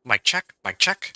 Mic check, mic check.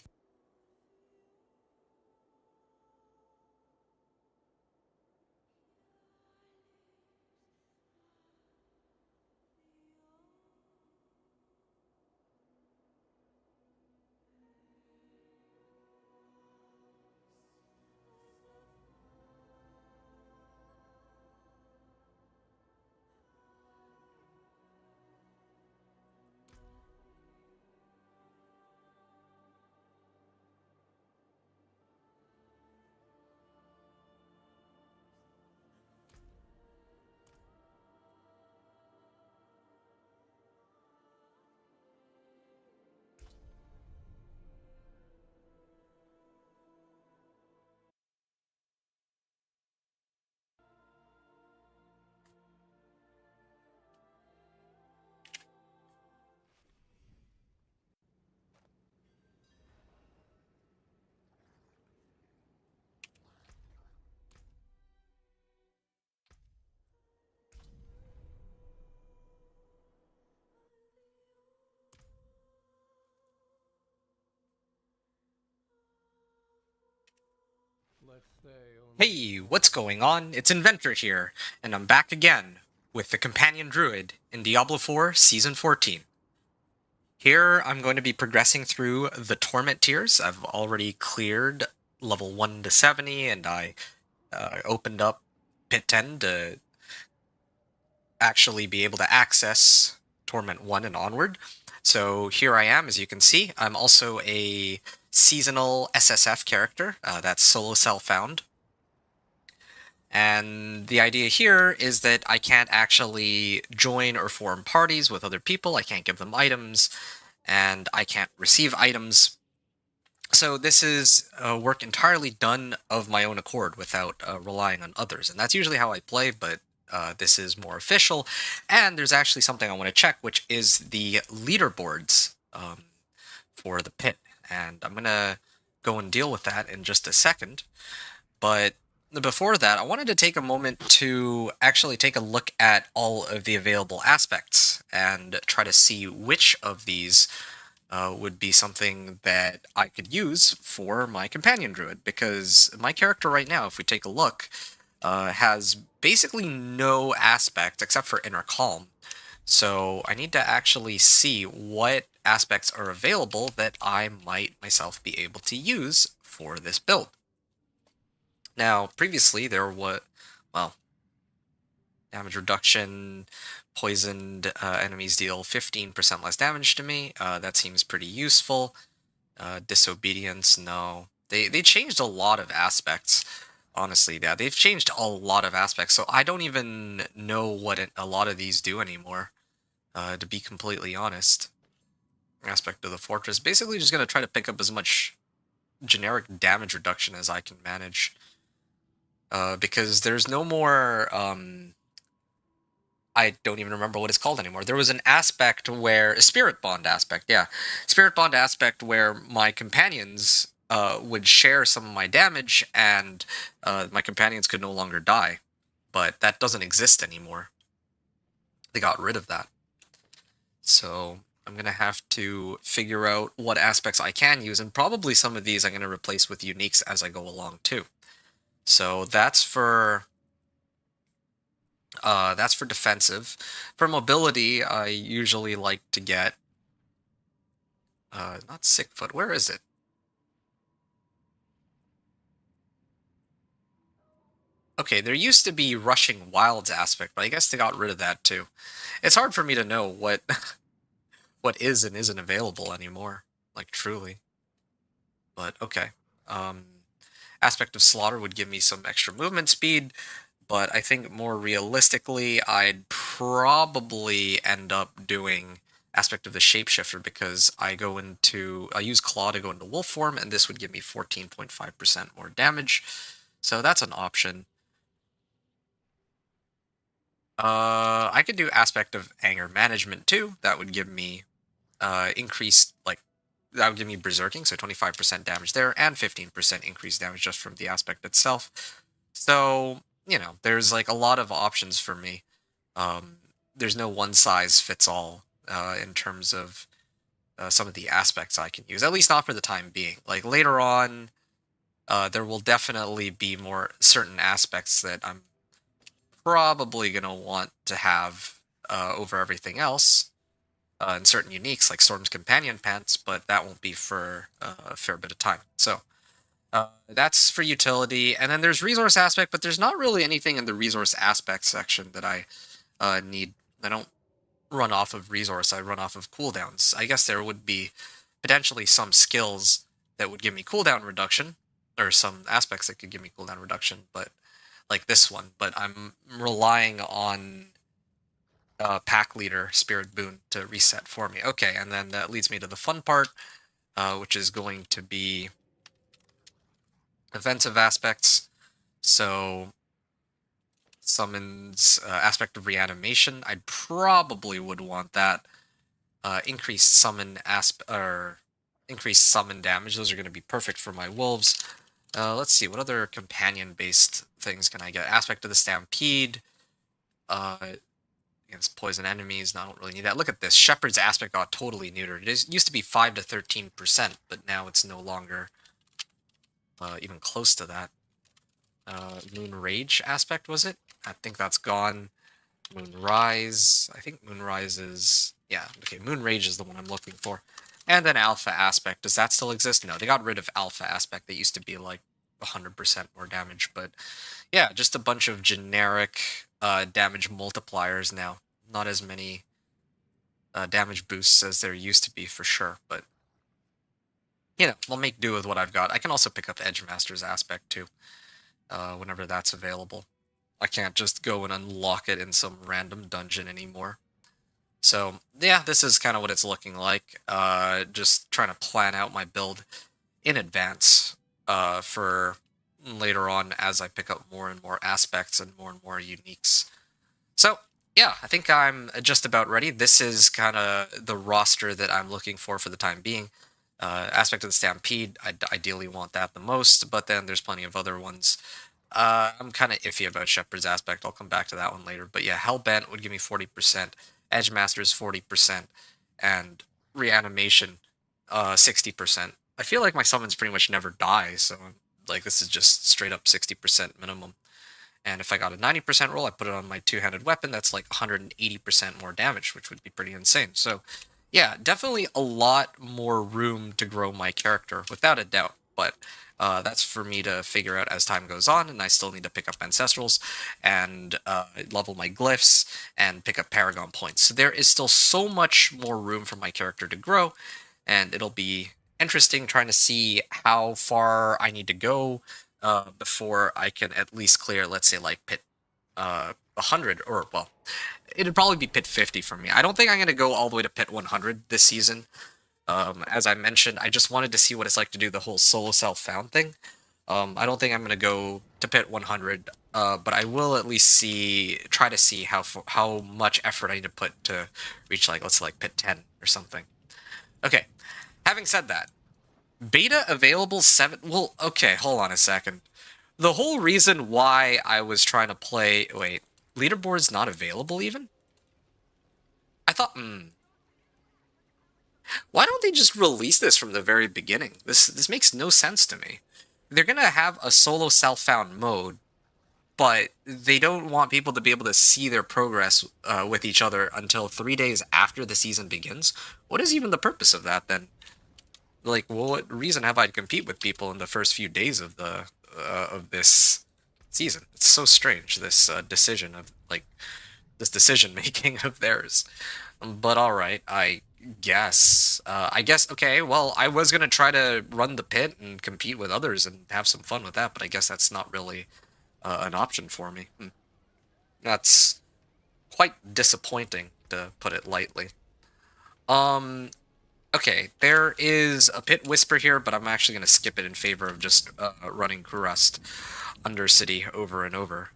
Hey, what's going on? It's Inventor here, and I'm back again with the Companion Druid in Diablo 4 Season 14. Here, I'm going to be progressing through the Torment tiers. I've already cleared level 1 to 70, and I opened up Pit 10 to actually be able to access Torment 1 and onward. So here I am, as you can see. I'm also a seasonal SSF character, that's solo self-found. And the idea here is that I can't actually join or form parties with other people, I can't give them items, and I can't receive items. So this is work entirely done of my own accord without relying on others. And that's usually how I play, but this is more official. And there's actually something I want to check, which is the leaderboards for the pit. And I'm going to go and deal with that in just a second. But before that, I wanted to take a moment to actually take a look at all of the available aspects and try to see which of these would be something that I could use for my companion druid, because my character right now, if we take a look, has basically no aspect except for inner calm. So I need to actually see what aspects are available that I might myself be able to use for this build. Now, previously there was, well, damage reduction, poisoned enemies deal 15% less damage to me. That seems pretty useful. Disobedience, no. They changed a lot of aspects, honestly. Yeah, they've changed a lot of aspects, so I don't even know what a lot of these do anymore, to be completely honest. Aspect of the fortress. Basically just going to try to pick up as much generic damage reduction as I can manage. Because there's no more, I don't even remember what it's called anymore. There was an aspect where, a spirit bond aspect, yeah. Spirit bond aspect where my companions would share some of my damage, and my companions could no longer die. But that doesn't exist anymore. They got rid of that. So I'm going to have to figure out what aspects I can use, and probably some of these I'm going to replace with uniques as I go along too. So that's for defensive. For mobility, I usually like to get not sick foot. Where is it? Okay, there used to be rushing wilds aspect, but I guess they got rid of that too. It's hard for me to know what what is and isn't available anymore, like truly. But okay. Um, aspect of slaughter would give me some extra movement speed, but I think more realistically, I'd probably end up doing aspect of the shapeshifter, because I use claw to go into wolf form, and this would give me 14.5% more damage. So that's an option. I could do aspect of anger management too. That would give me increased, like, that would give me berserking, so 25% damage there, and 15% increased damage just from the aspect itself. So, you know, there's like a lot of options for me. There's no one size fits all in terms of some of the aspects I can use, at least not for the time being. Like later on, there will definitely be more certain aspects that I'm probably going to want to have over everything else, and certain uniques like Storm's Companion Pants, but that won't be for a fair bit of time. So that's for utility, and then there's resource aspect, but there's not really anything in the resource aspect section that I need. I don't run off of resource, I run off of cooldowns. I guess there would be potentially some skills that would give me cooldown reduction, or some aspects that could give me cooldown reduction, but like this one. But I'm relying on pack leader Spirit Boon to reset for me. Okay, and then that leads me to the fun part, which is going to be offensive aspects. So summons aspect of reanimation. I probably would want that. Increased summon increased summon damage. Those are going to be perfect for my wolves. Let's see, what other companion-based things can I get? Aspect of the Stampede. Against poison enemies. No, I don't really need that. Look at this. Shepherd's aspect got totally neutered. It used to be 5 to 13%, but now it's no longer even close to that. Moon Rage aspect, was it? I think that's gone. Moonrise. I think Moonrise is... Yeah, okay, Moon Rage is the one I'm looking for. And then Alpha aspect. Does that still exist? No, they got rid of Alpha aspect. They used to be like 100% more damage, but yeah, just a bunch of generic damage multipliers now. Not as many damage boosts as there used to be for sure, but you know, I'll make do with what I've got. I can also pick up Edge Master's aspect too, whenever that's available. I can't just go and unlock it in some random dungeon anymore. So yeah, this is kind of what it's looking like. Just trying to plan out my build in advance for later on as I pick up more and more aspects and more uniques. So yeah, I think I'm just about ready. This is kind of the roster that I'm looking for the time being. Aspect of the Stampede, I ideally want that the most, but then there's plenty of other ones. I'm kind of iffy about Shepherd's aspect. I'll come back to that one later. But yeah, Hellbent would give me 40%, Edge Master's 40%, and Reanimation 60%. I feel like my summons pretty much never die, so like this is just straight up 60% minimum. And if I got a 90% roll, I put it on my two-handed weapon, that's like 180% more damage, which would be pretty insane. So yeah, definitely a lot more room to grow my character, without a doubt. But that's for me to figure out as time goes on, and I still need to pick up Ancestrals and level my glyphs and pick up Paragon points. So there is still so much more room for my character to grow, and it'll be interesting trying to see how far I need to go before I can at least clear, let's say, like pit 100, or well, it'd probably be pit 50 for me. I don't think I'm going to go all the way to pit 100 this season. As I mentioned, I just wanted to see what it's like to do the whole solo self-found thing. I don't think I'm going to go to pit 100, but I will at least try to see how much effort I need to put to reach, like, let's say, like, pit 10 or something. Okay, having said that, beta available 7... Well, okay, hold on a second. The whole reason why I was trying to play... Wait, leaderboard's not available even? I thought... Why don't they just release this from the very beginning? This makes no sense to me. They're going to have a solo self-found mode, but they don't want people to be able to see their progress with each other until 3 days after the season begins. What is even the purpose of that, then? Like, well, what reason have I to compete with people in the first few days of the of this season? It's so strange, this decision of, like, this decision-making of theirs. But alright, I guess. Okay, well, I was going to try to run the pit and compete with others and have some fun with that, but I guess that's not really an option for me. That's quite disappointing, to put it lightly. Okay, there is a Pit Whisper here, but I'm actually going to skip it in favor of just running Crust Undercity over and over.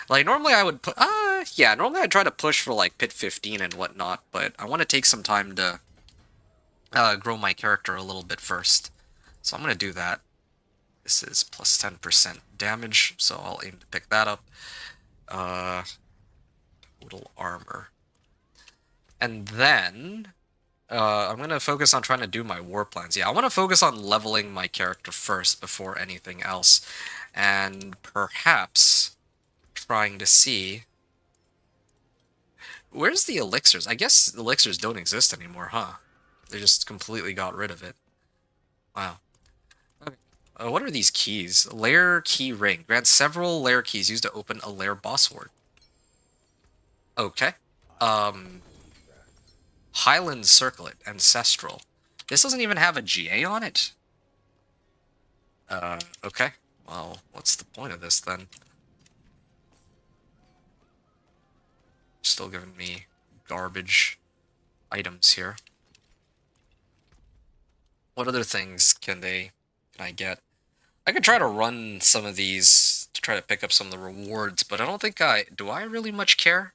Like, normally I would put... yeah, normally I'd try to push for, like, Pit 15 and whatnot, but I want to take some time to grow my character a little bit first. So I'm going to do that. This is plus 10% damage, so I'll aim to pick that up. Total armor. And then... I'm gonna focus on trying to do my war plans. Yeah, I want to focus on leveling my character first before anything else, and perhaps trying to see where's the elixirs. I guess elixirs don't exist anymore, huh? They just completely got rid of it. Wow. Okay. What are these keys? Lair key ring grants several lair keys used to open a lair boss ward. Okay. Um, Highland Circlet, Ancestral. This doesn't even have a GA on it. Okay. Well, what's the point of this then? Still giving me garbage items here. What other things can I get? I could try to run some of these to try to pick up some of the rewards, but I don't think do I really much care?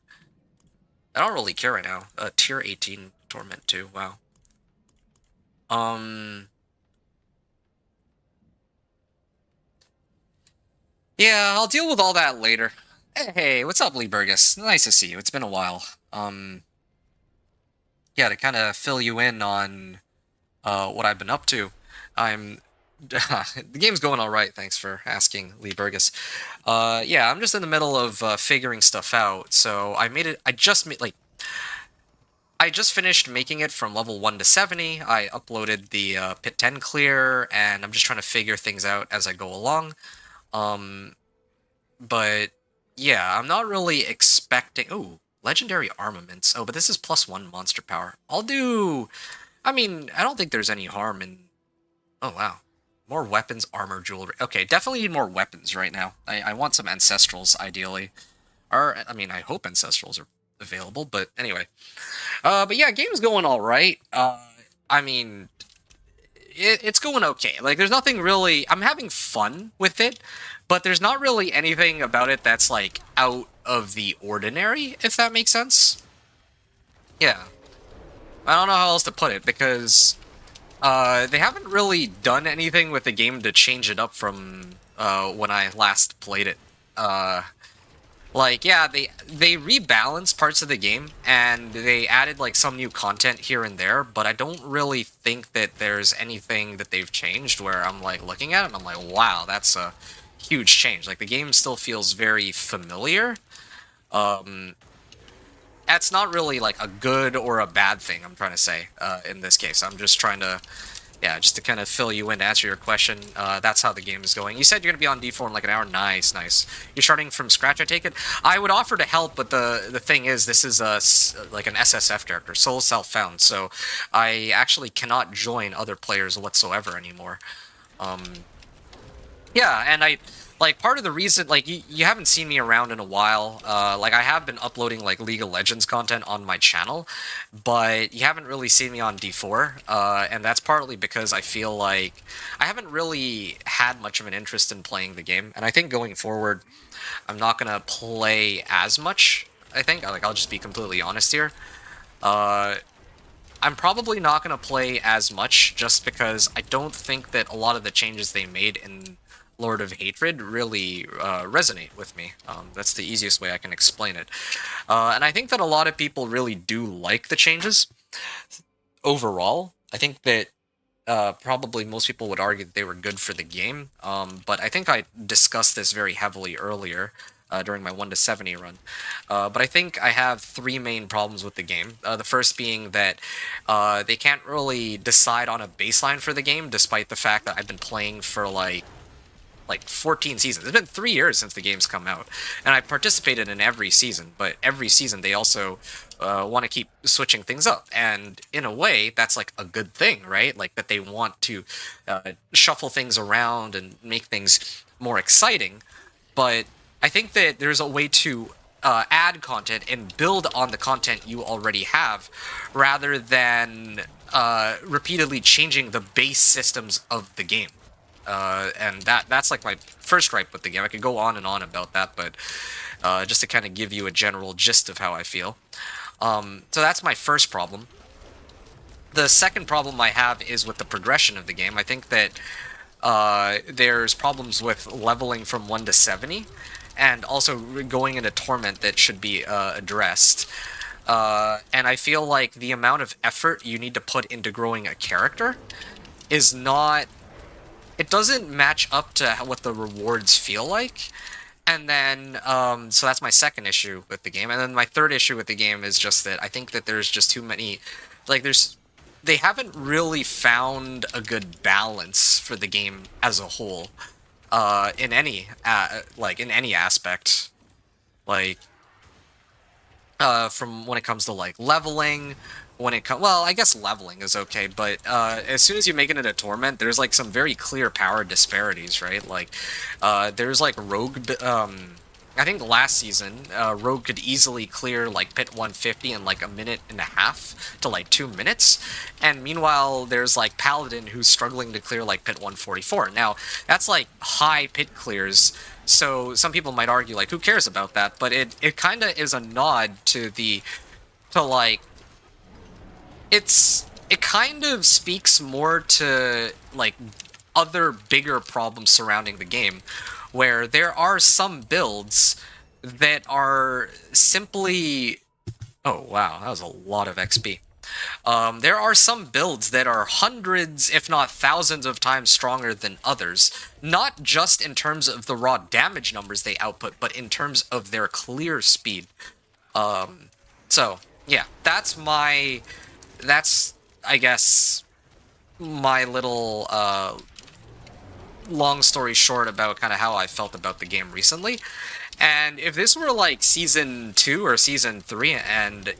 I don't really care right now. Tier 18 Torment too, wow. Yeah, I'll deal with all that later. Hey, what's up, Lee Burgess? Nice to see you. It's been a while. Yeah, to kind of fill you in on what I've been up to. I'm the game's going all right. Thanks for asking, Lee Burgess. Yeah, I'm just in the middle of figuring stuff out. So I made it. I just finished making it from level 1 to 70. I uploaded the Pit 10 clear, and I'm just trying to figure things out as I go along. But yeah, I'm not really expecting. Oh, legendary armaments. Oh, but this is +1 monster power. I'll do. I mean, I don't think there's any harm in. Oh wow, more weapons, armor, jewelry. Okay, definitely need more weapons right now. I want some ancestrals ideally. Or I mean, I hope ancestrals are available. But anyway, but yeah, game's going all right. I mean, it's going okay. Like, there's nothing really. I'm having fun with it, but there's not really anything about it that's like out of the ordinary, if that makes sense. Yeah, I don't know how else to put it because they haven't really done anything with the game to change it up from when I last played it. Like, yeah, they rebalanced parts of the game, and they added, like, some new content here and there, but I don't really think that there's anything that they've changed where I'm, like, looking at it, and I'm like, wow, that's a huge change. Like, the game still feels very familiar. That's not really, like, a good or a bad thing, I'm trying to say, in this case. I'm just trying to... Yeah, just to kind of fill you in to answer your question, that's how the game is going. You said you're going to be on D4 in like an hour. Nice, nice. You're starting from scratch, I take it? I would offer to help, but the thing is, this is like an SSF character, Soul Self-Found, so I actually cannot join other players whatsoever anymore. Yeah, and like, part of the reason, like, you haven't seen me around in a while, like, I have been uploading, like, League of Legends content on my channel, but you haven't really seen me on D4, and that's partly because I feel like I haven't really had much of an interest in playing the game, and I think going forward, I'm not gonna play as much, I think, like, I'll just be completely honest here. I'm probably not gonna play as much, just because I don't think that a lot of the changes they made in Lord of Hatred really resonate with me. That's the easiest way I can explain it. And I think that a lot of people really do like the changes overall. I think that probably most people would argue that they were good for the game, but I think I discussed this very heavily earlier during my 1 to 70 run. But I think I have 3 main problems with the game. The first being that they can't really decide on a baseline for the game, despite the fact that I've been playing for like 14 seasons. It's been 3 years since the game's come out, and I participated in every season, but every season they also want to keep switching things up, and in a way, that's like a good thing, right? Like, that they want to shuffle things around and make things more exciting, but I think that there's a way to add content and build on the content you already have, rather than repeatedly changing the base systems of the game. And that's like my first gripe with the game. I could go on and on about that, but just to kind of give you a general gist of how I feel. So that's my first problem. The second problem I have is with the progression of the game. I think that there's problems with leveling from 1 to 70, and also going into Torment that should be addressed. And I feel like the amount of effort you need to put into growing a character is not... It doesn't match up to what the rewards feel like. And then, so that's my second issue with the game. And then my third issue with the game is just that I think that there's just too many... Like, they haven't really found a good balance for the game as a whole. In any, in any aspect. Like, from when it comes to like leveling, when it comes, well, I guess leveling is okay, but as soon as you make it into Torment, there's like some very clear power disparities, right? Like, there's like Rogue, I think last season, Rogue could easily clear like Pit 150 in like a minute and a half to like 2 minutes, and meanwhile there's like Paladin who's struggling to clear like Pit 144. Now that's like high pit clears. So some people might argue, like, who cares about that? But it kind of is a nod to like, it kind of speaks more to, like, other bigger problems surrounding the game, where there are some builds that are simply... Oh, wow, that was a lot of XP. There are some builds that are hundreds, if not thousands of times stronger than others, not just in terms of the raw damage numbers they output, but in terms of their clear speed. So, yeah, that's, I guess, my little, long story short about kind of how I felt about the game recently. And if this were like season 2 or season 3, and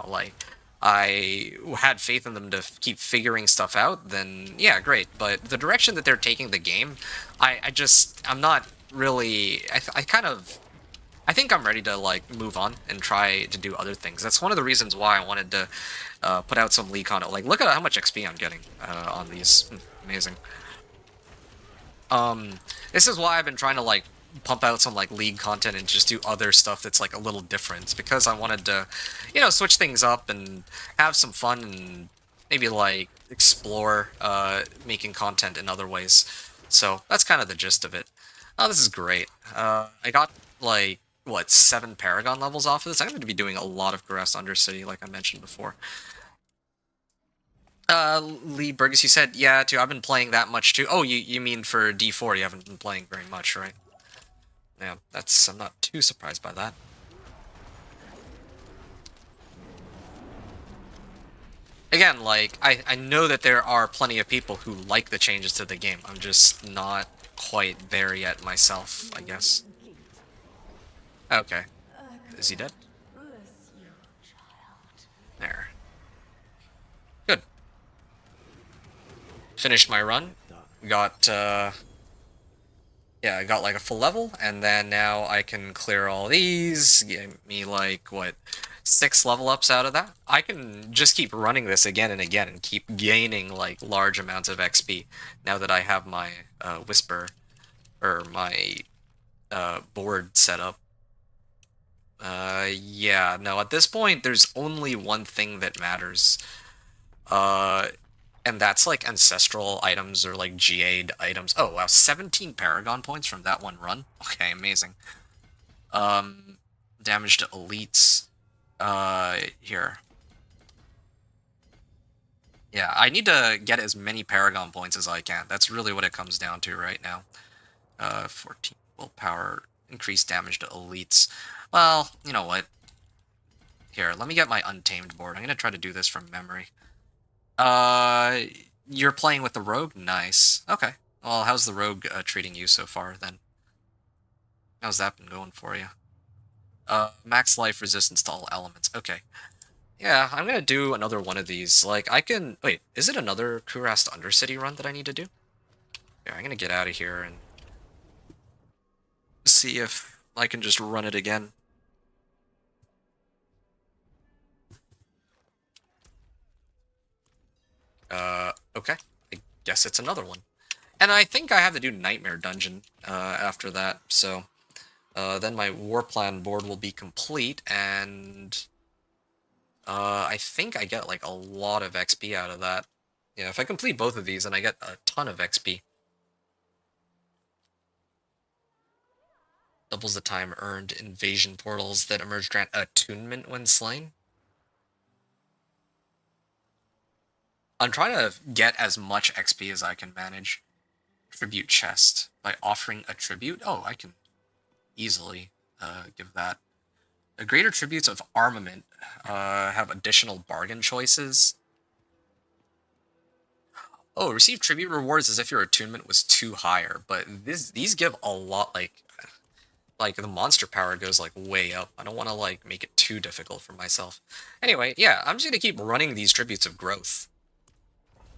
like, I had faith in them to keep figuring stuff out, then yeah, great. But the direction that they're taking the game, I'm not really... I think I'm ready to like move on and try to do other things. That's one of the reasons why I wanted to put out some League content. Like, look at how much XP I'm getting on these. Amazing. This is why I've been trying to like pump out some like League content and just do other stuff that's like a little different. It's because I wanted to, switch things up and have some fun and maybe like explore making content in other ways. So that's kind of the gist of it. Oh, this is great. I got like, what, 7 Paragon levels off of this? I'm going to be doing a lot of Grass Undercity, like I mentioned before. Lee Burgess, you said, yeah, too. I've been playing that much, too. Oh, you mean for D4, you haven't been playing very much, right? Yeah, I'm not too surprised by that. Again, like, I know that there are plenty of people who like the changes to the game. I'm just not quite there yet myself, I guess. Okay. Is he dead? There. Good. Finished my run. Got, yeah, I got like a full level, and then now I can clear all these, give me like, what, 6 level ups out of that? I can just keep running this again and again and keep gaining like large amounts of XP now that I have my Whisper, or my board set up. Yeah, no, at this point there's only one thing that matters. And that's like ancestral items or like GA'd items. Oh wow, 17 Paragon points from that one run. Okay, amazing. Damage to elites. Here. Yeah, I need to get as many Paragon points as I can. That's really what it comes down to right now. 14 willpower, increased damage to elites. Well, you know what? Here, let me get my Untamed board. I'm gonna try to do this from memory. You're playing with the rogue? Nice. Okay. Well, how's the rogue treating you so far, then? How's that been going for you? Max life resistance to all elements. Okay. Yeah, I'm gonna do another one of these. Like, I can... Wait, is it another Kurast Undercity run that I need to do? Yeah, I'm gonna get out of here and see if I can just run it again. Okay. I guess it's another one. And I think I have to do Nightmare Dungeon after that, so then my War Plan board will be complete, and I think I get like a lot of XP out of that. Yeah, if I complete both of these, then I get a ton of XP. Doubles the time earned. Invasion portals that emerge grant attunement when slain. I'm trying to get as much XP as I can manage. Tribute chest. By offering a tribute? Oh, I can easily give that. The greater tributes of armament have additional bargain choices. Oh, receive tribute rewards as if your attunement was too higher, but these give a lot, like the monster power goes like way up. I don't want to like make it too difficult for myself. Anyway, yeah, I'm just gonna keep running these tributes of growth.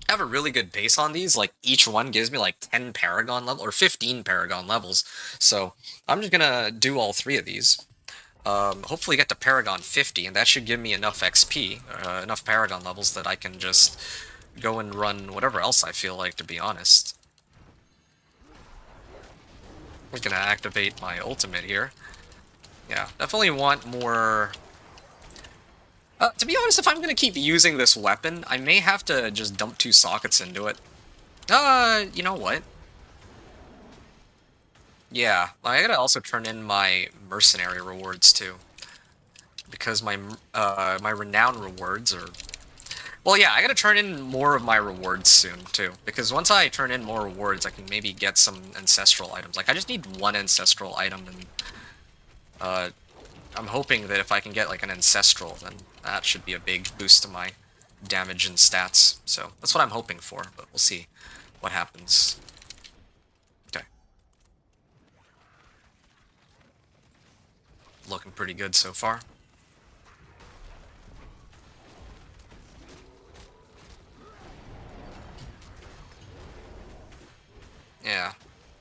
I have a really good base on these. Like each one gives me like 10 Paragon level or 15 Paragon levels. So I'm just gonna do all 3 of these. Hopefully get to Paragon 50, and that should give me enough XP, enough Paragon levels that I can just go and run whatever else I feel like, to be honest. We're gonna activate my ultimate here. Yeah, definitely want more... to be honest, if I'm gonna keep using this weapon, I may have to just dump 2 sockets into it. You know what? Yeah, I gotta also turn in my mercenary rewards too. Because my renown rewards are... Well, yeah, I gotta turn in more of my rewards soon, too. Because once I turn in more rewards, I can maybe get some ancestral items. Like, I just need 1 ancestral item, and I'm hoping that if I can get, like, an ancestral, then that should be a big boost to my damage and stats. So, that's what I'm hoping for, but we'll see what happens. Okay. Looking pretty good so far. Yeah.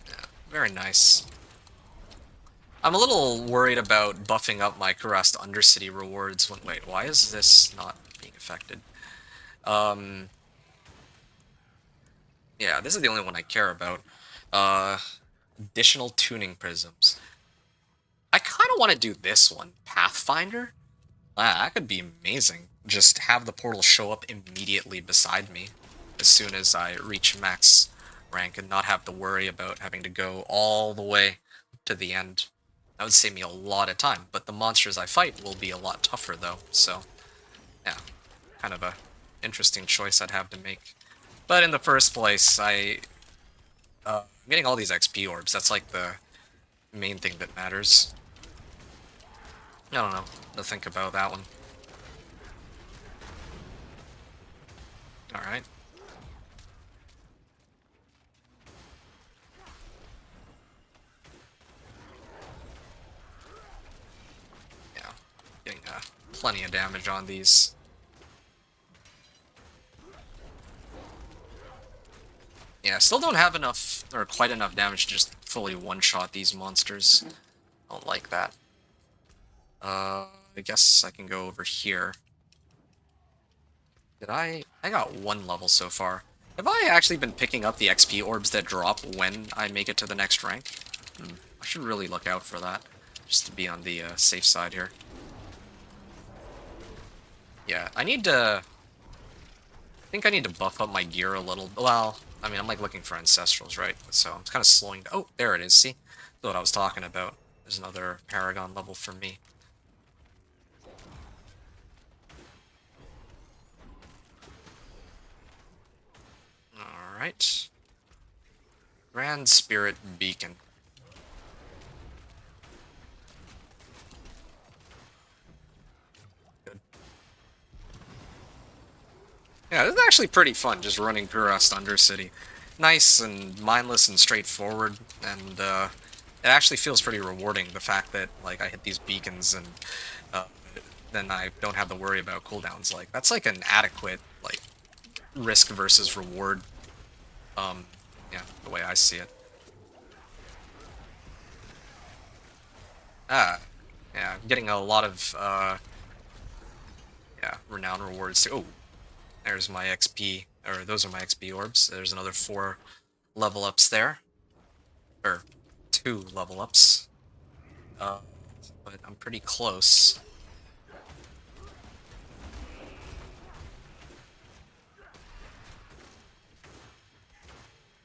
Yeah, very nice. I'm a little worried about buffing up my Kurast Undercity rewards. Wait, why is this not being affected? Yeah, this is the only one I care about. Additional tuning prisms. I kind of want to do this one, Pathfinder. That could be amazing. Just have the portal show up immediately beside me as soon as I reach max rank and not have to worry about having to go all the way to the end. That would save me a lot of time, but the monsters I fight will be a lot tougher though, so yeah, kind of a interesting choice I'd have to make. But in the first place, I'm getting all these XP orbs. That's like the main thing that matters. I don't know to think about that one. Alright. Yeah, getting plenty of damage on these. Yeah, still don't have enough, or quite enough damage to just fully one-shot these monsters. Don't like that. I guess I can go over here. Did I got 1 level so far. Have I actually been picking up the XP orbs that drop when I make it to the next rank? I should really look out for that, just to be on the safe side here. Yeah, I think I need to buff up my gear a little. Well, I mean, I'm like looking for ancestrals, right? So I'm kind of slowing. Oh, there it is. See, that's what I was talking about. There's another Paragon level for me. All right. Grand Spirit Beacon. Good. Yeah, this is actually pretty fun, just running Kurast Undercity. Nice and mindless and straightforward, and it actually feels pretty rewarding, the fact that like I hit these beacons and then I don't have to worry about cooldowns. Like, that's like an adequate like risk versus reward. Yeah, the way I see it. Yeah, I'm getting a lot of yeah, renown rewards too. Oh, there's my XP, or those are my XP orbs. There's another 4 level ups there, or 2 level ups. But I'm pretty close.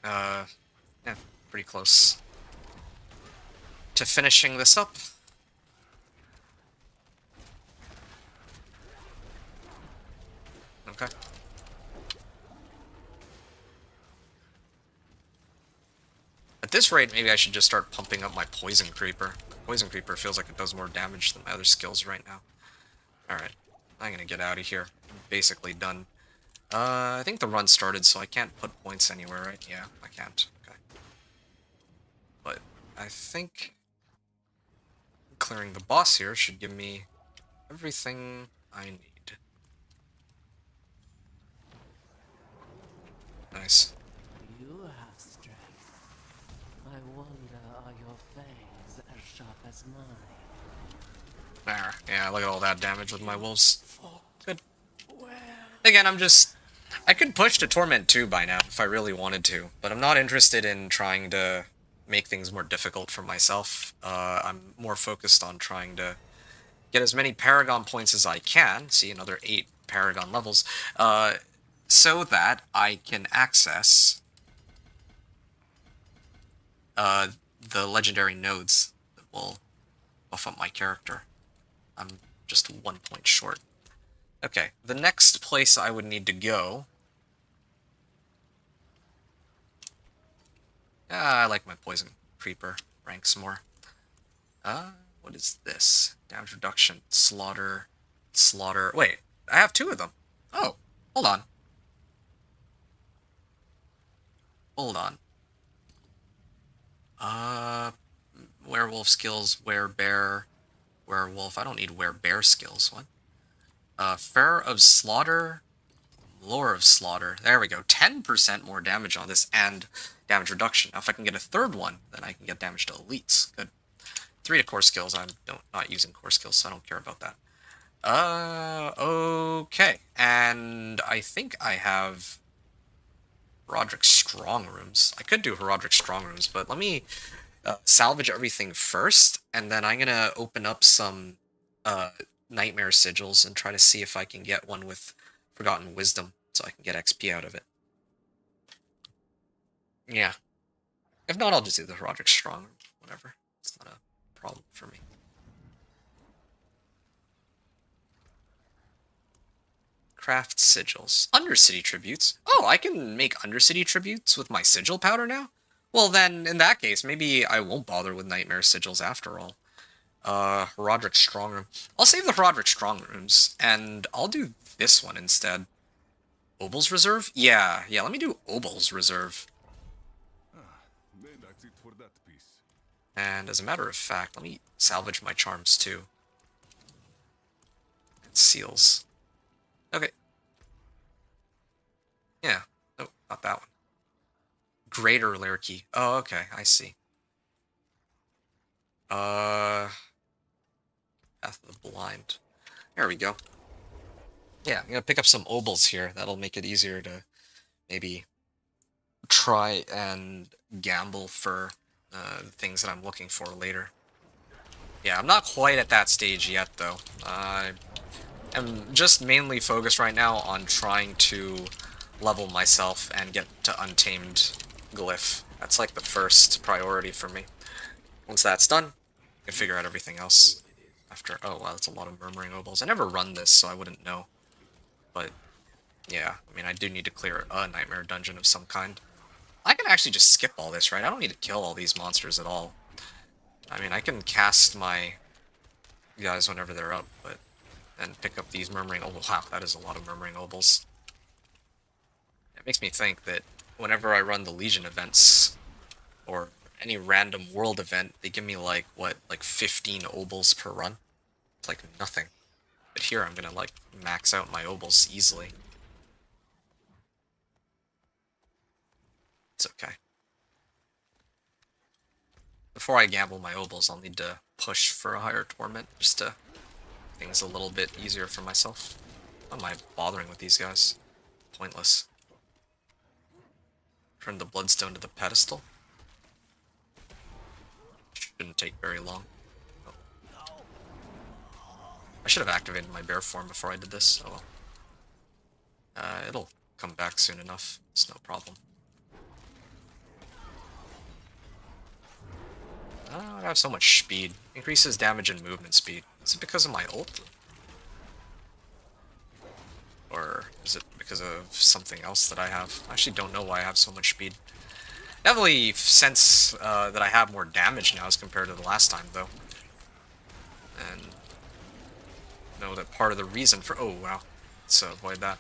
Yeah, pretty close to finishing this up. Okay. this rate, maybe I should just start pumping up my Poison Creeper. Poison Creeper feels like it does more damage than my other skills right now. Alright, I'm gonna get out of here. I'm basically done. I think the run started, so I can't put points anywhere, right? Yeah, I can't. Okay. But I think clearing the boss here should give me everything I need. Nice. You have strength. I wonder, are your fangs as sharp as mine? There. Yeah, look at all that damage with my wolves. Good. Well, Again, I could push to Torment 2 by now if I really wanted to, but I'm not interested in trying to make things more difficult for myself. I'm more focused on trying to get as many Paragon points as I can, see another 8 Paragon levels, so that I can access the legendary nodes that will buff up my character. I'm just 1 point short. Okay, the next place I would need to go... I like my Poison Creeper ranks more. What is this? Damage reduction, slaughter, slaughter... Wait, I have 2 of them. Oh, hold on. Hold on. Werewolf skills, werebear, werewolf. I don't need werebear skills. What? Fair of Slaughter, Lore of Slaughter. There we go. 10% more damage on this and damage reduction. Now, if I can get a third one, then I can get damage to elites. Good. 3 to core skills. I'm not using core skills, so I don't care about that. Okay. And I think I have Herodric Strong Rooms. I could do Herodric Strong Rooms, but let me salvage everything first, and then I'm gonna open up some Nightmare Sigils and try to see if I can get one with Forgotten Wisdom, so I can get XP out of it. Yeah. If not, I'll just do the Herodric Strong Room. Whatever. It's not a problem for me. Craft sigils. Undercity tributes. Oh, I can make Undercity tributes with my sigil powder now? Well then, in that case, maybe I won't bother with Nightmare Sigils after all. Herodric Strong Room. I'll save the Herodric Strong Rooms, and I'll do this one instead. Obel's Reserve? Yeah, let me do Obel's Reserve. That's it for that piece. And as a matter of fact, let me salvage my charms too. And seals. Okay. Yeah. Oh, not that one. Greater Lair-Key. Oh, okay, I see. Path of the Blind. There we go. Yeah, I'm gonna pick up some Obels here. That'll make it easier to maybe try and gamble for things that I'm looking for later. Yeah, I'm not quite at that stage yet, though. I'm just mainly focused right now on trying to level myself and get to Untamed Glyph. That's like the first priority for me. Once that's done, I can figure out everything else after. Oh, wow, that's a lot of Murmuring Obels. I never run this, so I wouldn't know. But, yeah, I mean, I do need to clear a Nightmare Dungeon of some kind. I can actually just skip all this, right? I don't need to kill all these monsters at all. I mean, I can cast my guys whenever they're up, but... and pick up these Murmuring Obels. Wow, that is a lot of Murmuring Obels. It makes me think that whenever I run the Legion events, or any random world event, they give me like, what, like 15 Obels per run? It's like nothing. But here I'm gonna like max out my Obels easily. It's okay. Before I gamble my Obels, I'll need to push for a higher Torment, just to make things a little bit easier for myself. Why am I bothering with these guys? Pointless. Turn the Bloodstone to the pedestal. Shouldn't take very long. Oh. I should have activated my bear form before I did this. Oh well. It'll come back soon enough. It's no problem. I have so much speed. Increases damage and movement speed. Is it because of my ult? Or is it because of something else that I have? I actually don't know why I have so much speed. Definitely sense that I have more damage now as compared to the last time, though. And know that part of the reason for... Oh, wow. Let's avoid that.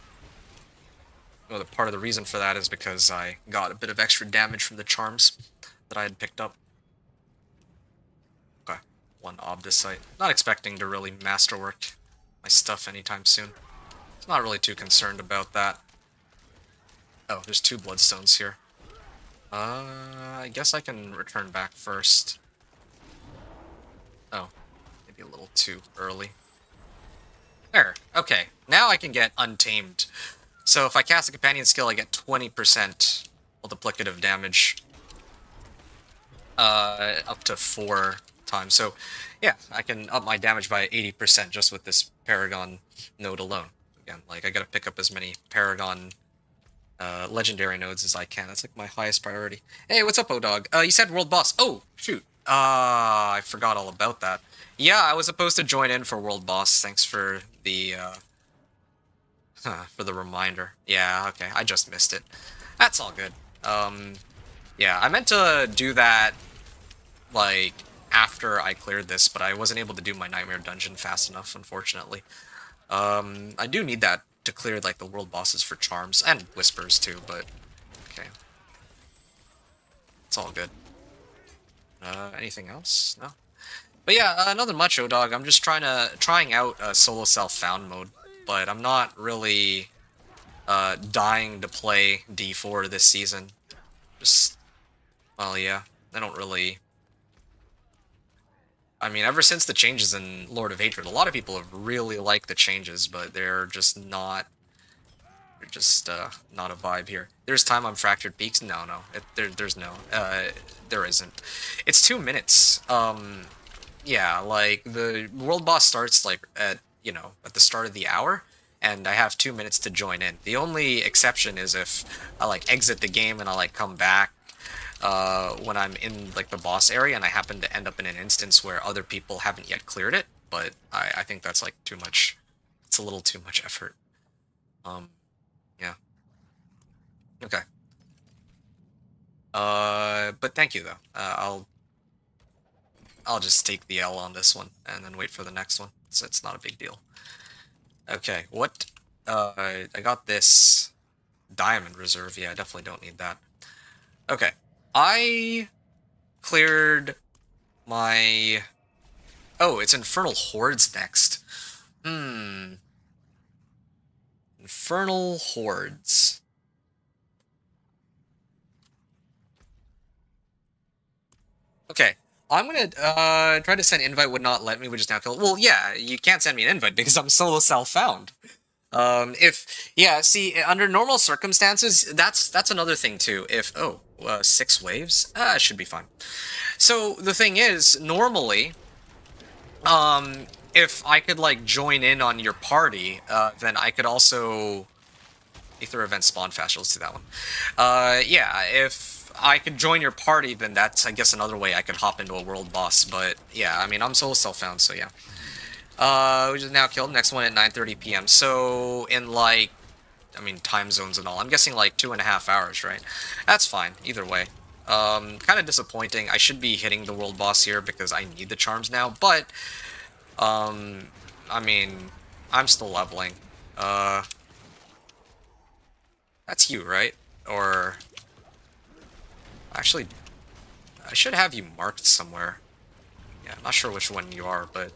Know that part of the reason for that is because I got a bit of extra damage from the charms that I had picked up. Okay, one Obdicite. Not expecting to really masterwork my stuff anytime soon. I'm not really too concerned about that. Oh, there's 2 Bloodstones here. I guess I can return back first. Oh, maybe a little too early. There, okay. Now I can get Untamed. So if I cast a Companion skill, I get 20% multiplicative damage. Up to 4 times. So, yeah, I can up my damage by 80% just with this Paragon node alone. Again, like, I gotta pick up as many Paragon legendary nodes as I can. That's like my highest priority. Hey, what's up, O-Dog? You said world boss. Oh, shoot. I forgot all about that. Yeah, I was supposed to join in for world boss. Thanks for the reminder. Yeah, okay. I just missed it. That's all good. Yeah, I meant to do that like after I cleared this, but I wasn't able to do my Nightmare Dungeon fast enough, unfortunately. I do need that to clear like the world bosses for charms and whispers too, but okay. It's all good. Anything else? No. But yeah, nothing much, O-Dog. I'm just trying out solo self-found mode, but I'm not really dying to play D4 this season. Just, well, yeah, I don't really... I mean, ever since the changes in Lord of Hatred, a lot of people have really liked the changes, but they're just not... They're just not a vibe here. There's time on Fractured Peaks? No, there's no. There isn't. It's 2 minutes. Yeah, like, the world boss starts, like, at the start of the hour, and I have 2 minutes to join in. The only exception is if I, like, exit the game and I, like, come back when I'm in, like, the boss area, and I happen to end up in an instance where other people haven't yet cleared it, but I think that's, like, too much. It's a little too much effort. Yeah. Okay. But thank you, though. I'll just take the L on this one, and then wait for the next one. So it's not a big deal. Okay, what? I got this Diamond Reserve. Yeah, I definitely don't need that. Okay. I cleared my... Oh, it's Infernal Hordes next. Infernal Hordes. Okay. I'm gonna try to send invite, would not let me, would just now kill. Well, yeah, you can't send me an invite because I'm solo self-found. See, under normal circumstances, that's another thing too. If 6 waves, should be fine. So the thing is, normally, if I could like join in on your party, then I could also Aether event spawn fast. Let's do that one. Yeah, if I could join your party, then that's, I guess, another way I could hop into a world boss. But yeah, I mean, I'm solo self-found, so yeah. We just now killed. Next one at 9:30 p.m. So in like, I mean, time zones and all, I'm guessing like 2.5 hours, right? That's fine. Either way. Kind of disappointing. I should be hitting the world boss here because I need the charms now. But, I mean, I'm still leveling. That's you, right? Or... Actually, I should have you marked somewhere. Yeah, I'm not sure which one you are, but...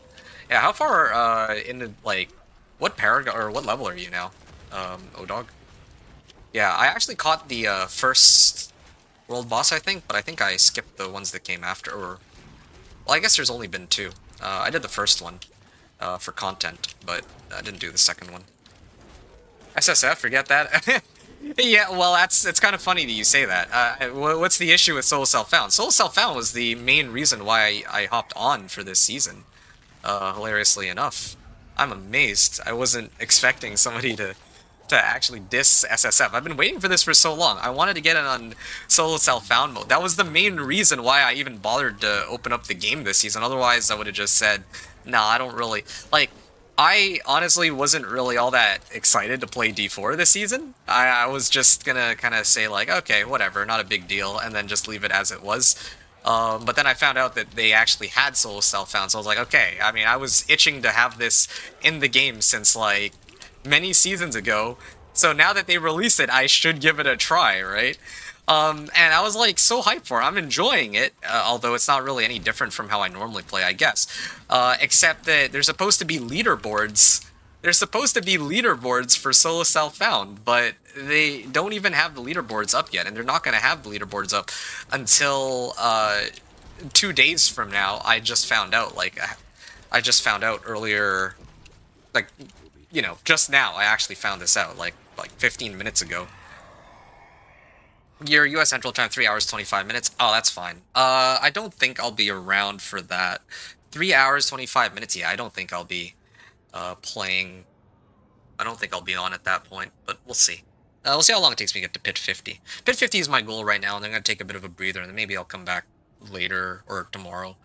Yeah, how far, into, like... What paragon, or what level are you now? O-Dog? Yeah, I actually caught the, first world boss, I think, but I think I skipped the ones that came after, or... Well, I guess there's only been 2. I did the first one, for content, but I didn't do the second one. SSF, forget that. Yeah, well, it's kind of funny that you say that. What's the issue with Solo Self-Found? Solo Self-Found was the main reason why I hopped on for this season, hilariously enough. I'm amazed. I wasn't expecting somebody to actually diss SSF. I've been waiting for this for so long. I wanted to get it on Solo Self-Found mode. That was the main reason why I even bothered to open up the game this season. Otherwise, I would have just said, nah, I don't really... Like, I honestly wasn't really all that excited to play D4 this season. I was just gonna kind of say like, okay, whatever, not a big deal, and then just leave it as it was. But then I found out that they actually had solo self-found, so I was like, okay. I mean, I was itching to have this in the game since like many seasons ago. So now that they release it, I should give it a try, right? And I was like so hyped for it. I'm enjoying it, although it's not really any different from how I normally play, I guess. Except that there's supposed to be leaderboards. There's supposed to be leaderboards for solo self-found, but they don't even have the leaderboards up yet, and they're not going to have the leaderboards up until 2 days from now. I just found out, I just found out earlier, like, just now. I actually found this out, like 15 minutes ago. Your U.S. Central Time, 3 hours, 25 minutes. Oh, that's fine. I don't think I'll be around for that. 3 hours, 25 minutes. Yeah, I don't think I'll be playing. I don't think I'll be on at that point, but we'll see. We'll see how long it takes me to get to Pit 50. Pit 50 is my goal right now, and I'm going to take a bit of a breather, and then maybe I'll come back later or tomorrow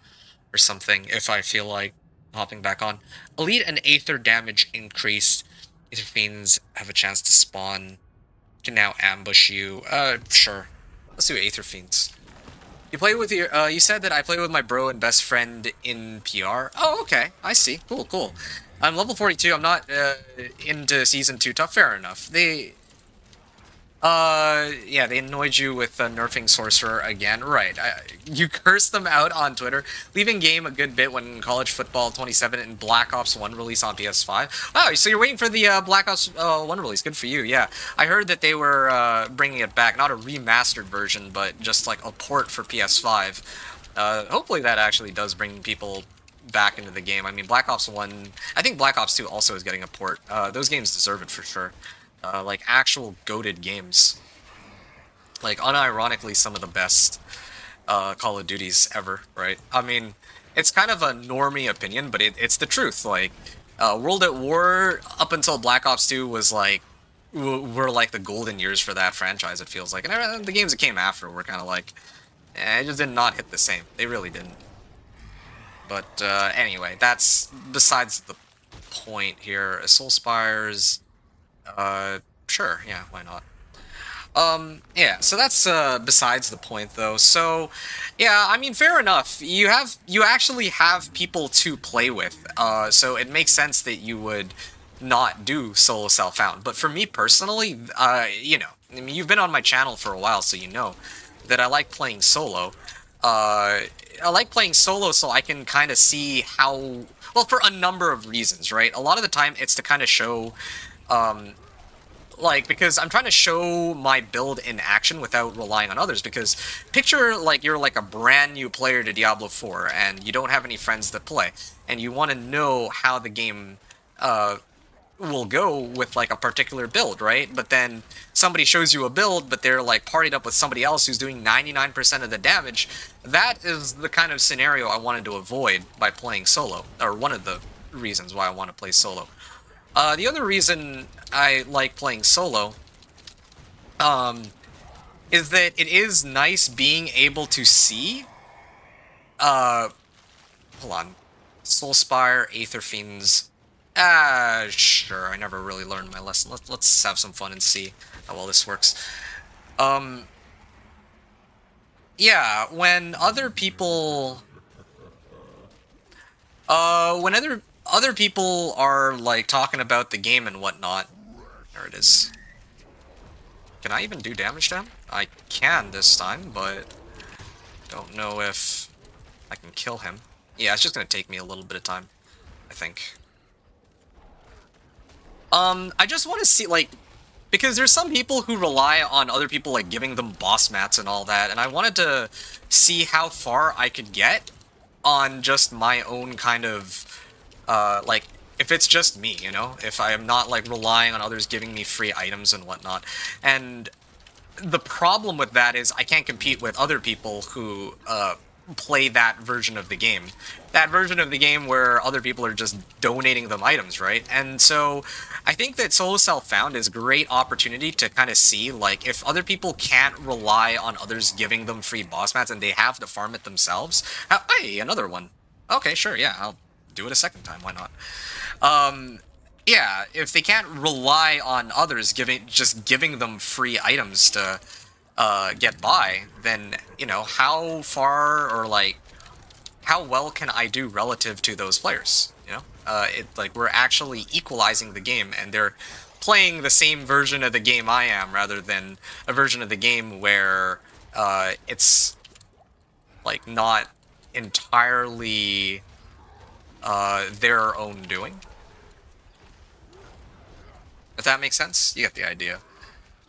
or something if I feel like hopping back on. Elite and Aether damage increase. Aether Fiends have a chance to spawn. Can now ambush you. Sure. Let's do Aether Fiends. You play with your, you said that I play with my bro and best friend in PR. Oh, okay. I see. Cool, cool. I'm level 42. I'm not, into Season 2 tough. Fair enough. Yeah, they annoyed you with nerfing Sorcerer again. Right. You cursed them out on Twitter, leaving game a good bit when College Football 27 and Black Ops 1 release on PS5. Oh, so you're waiting for the Black Ops 1 release. Good for you, yeah. I heard that they were bringing it back. Not a remastered version, but just like a port for PS5. Hopefully that actually does bring people back into the game. I mean, Black Ops 1... I think Black Ops 2 also is getting a port. Those games deserve it for sure. Like actual goated games. Like unironically some of the best Call of Duties ever, right? I mean, it's kind of a normie opinion, but it's the truth. Like, World at War up until Black Ops 2 was like, were like the golden years for that franchise, it feels like. And the games that came after were kind of like, it just did not hit the same. They really didn't. But anyway, that's besides the point here. Soul Spires... sure, yeah, why not? Yeah, so that's, besides the point, though. So, yeah, I mean, fair enough. You actually have people to play with, so it makes sense that you would not do solo self-found. But for me personally, I mean, you've been on my channel for a while, so you know that I like playing solo. I like playing solo so I can kind of see how... Well, for a number of reasons, right? A lot of the time, it's to kind of show... like, because I'm trying to show my build in action without relying on others, because picture, like, you're like a brand new player to Diablo 4, and you don't have any friends that play, and you want to know how the game, will go with, like, a particular build, right? But then somebody shows you a build, but they're, like, partied up with somebody else who's doing 99% of the damage. That is the kind of scenario I wanted to avoid by playing solo, or one of the reasons why I want to play solo. The other reason I like playing solo, is that it is nice being able to see, hold on, Soulspire, Aether Fiends, sure, I never really learned my lesson. Let's have some fun and see how well this works. Yeah, when other people, when other people are, like, talking about the game and whatnot... There it is. Can I even do damage to him? I can this time, but... don't know if I can kill him. Yeah, it's just gonna take me a little bit of time, I think. I just want to see, like... Because there's some people who rely on other people, like, giving them boss mats and all that, and I wanted to see how far I could get on just my own kind of... like, if it's just me, you know? If I am not, like, relying on others giving me free items and whatnot. And the problem with that is I can't compete with other people who, play that version of the game. That version of the game where other people are just donating them items, right? And so, I think that Solo Self-Found is a great opportunity to kind of see, like, if other people can't rely on others giving them free boss mats and they have to farm it themselves... hey, another one. Okay, sure, yeah, I'll do it a second time. Why not? Yeah, if they can't rely on others just giving them free items to get by, then how far or like how well can I do relative to those players? We're actually equalizing the game, and they're playing the same version of the game I am, rather than a version of the game where it's like not entirely their own doing. If that makes sense, you get the idea.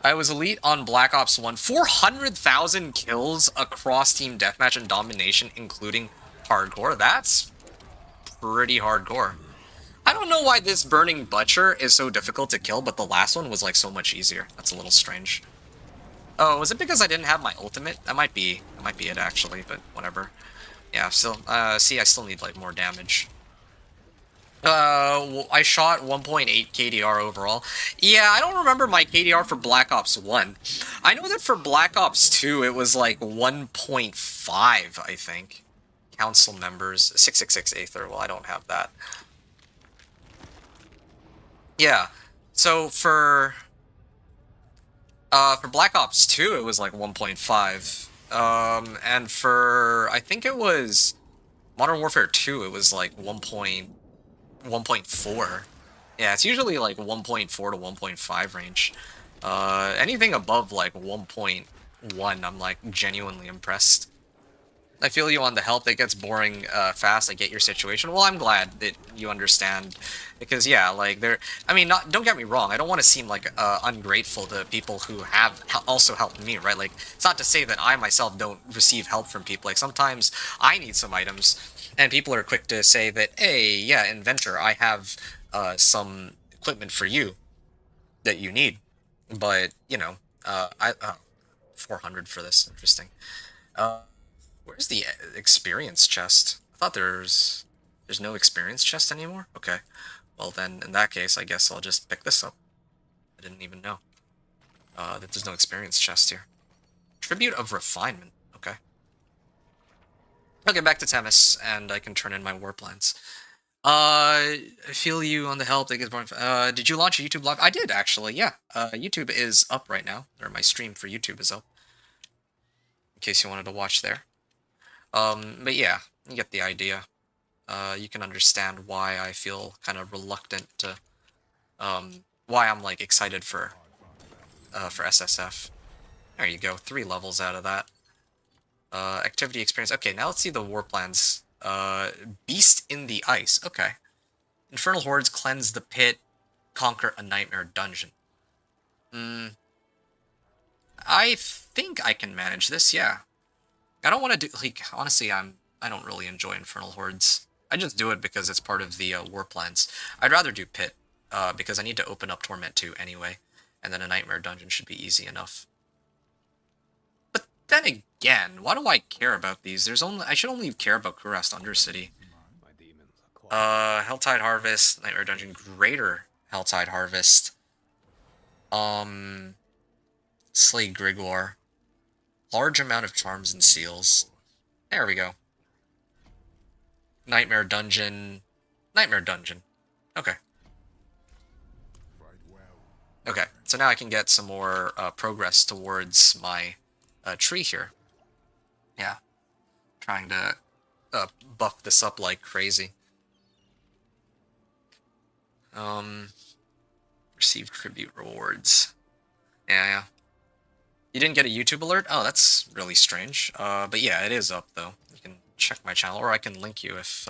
I was elite on Black Ops 1. 400,000 kills across Team Deathmatch and Domination, including hardcore. That's pretty hardcore. I don't know why this Burning Butcher is so difficult to kill, but the last one was like so much easier. That's a little strange. Oh, was it because I didn't have my ultimate? That might be it actually, but whatever. Yeah, still, see, I still need like more damage. I shot 1.8 KDR overall. Yeah, I don't remember my KDR for Black Ops 1. I know that for Black Ops 2, it was like 1.5, I think. Council members. 666 Aether. Well, I don't have that. Yeah. So for Black Ops 2, it was like 1.5. And for, I think it was Modern Warfare 2, it was like 1.4. Yeah, it's usually like 1.4 to 1.5 range. Anything above like 1.1, I'm like genuinely impressed. I feel you on the help. That gets boring fast. I get your situation. Well, I'm glad that you understand, because yeah, like I mean, don't get me wrong. I don't want to seem like ungrateful to people who have also helped me, right? Like, it's not to say that I myself don't receive help from people. Like, sometimes I need some items, and people are quick to say that, hey, yeah, inventor, I have some equipment for you that you need, but 400 for this. Interesting. Where's the experience chest? I thought there's no experience chest anymore? Okay. Well then, in that case, I guess I'll just pick this up. I didn't even know that there's no experience chest here. Tribute of Refinement. Okay. Okay, back to Temis, and I can turn in my war plans. I feel you on the help that gets boring. Did you launch a YouTube live? I did, actually, yeah. YouTube is up right now. Or my stream for YouTube is up. In case you wanted to watch there. But yeah, you get the idea. You can understand why I feel kind of reluctant to, why I'm like excited for SSF. There you go, 3 levels out of that. Activity experience. Okay, now let's see the war plans. Beast in the Ice. Okay. Infernal Hordes cleanse the pit, conquer a nightmare dungeon. I think I can manage this. Yeah. I don't want to do like honestly. I don't really enjoy Infernal Hordes. I just do it because it's part of the war plans. I'd rather do Pit, because I need to open up Torment 2 anyway, and then a Nightmare Dungeon should be easy enough. But then again, why do I care about these? I should only care about Kurast Undercity. Helltide Harvest, Nightmare Dungeon, Greater Helltide Harvest. Slay Grigor. Large amount of charms and seals. There we go. Nightmare Dungeon. Nightmare Dungeon. Okay. Okay, so now I can get some more progress towards my tree here. Yeah. Trying to buff this up like crazy. Receive tribute rewards. Yeah. You didn't get a YouTube alert? Oh, that's really strange. But yeah, it is up, though. You can check my channel, or I can link you if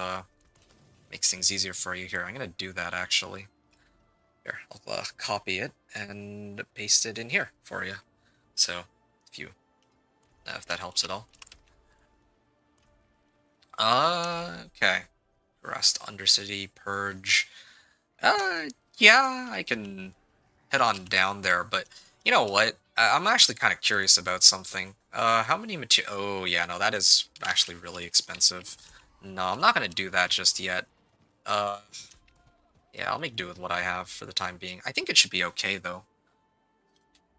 makes things easier for you here. I'm going to do that, actually. Here, I'll copy it and paste it in here for you. So, if that helps at all. Okay. Rust, Undercity, Purge. Yeah, I can head on down there, but you know what? I'm actually kind of curious about something. How many material? Oh, yeah, no, that is actually really expensive. No, I'm not going to do that just yet. Yeah, I'll make do with what I have for the time being. I think it should be okay, though.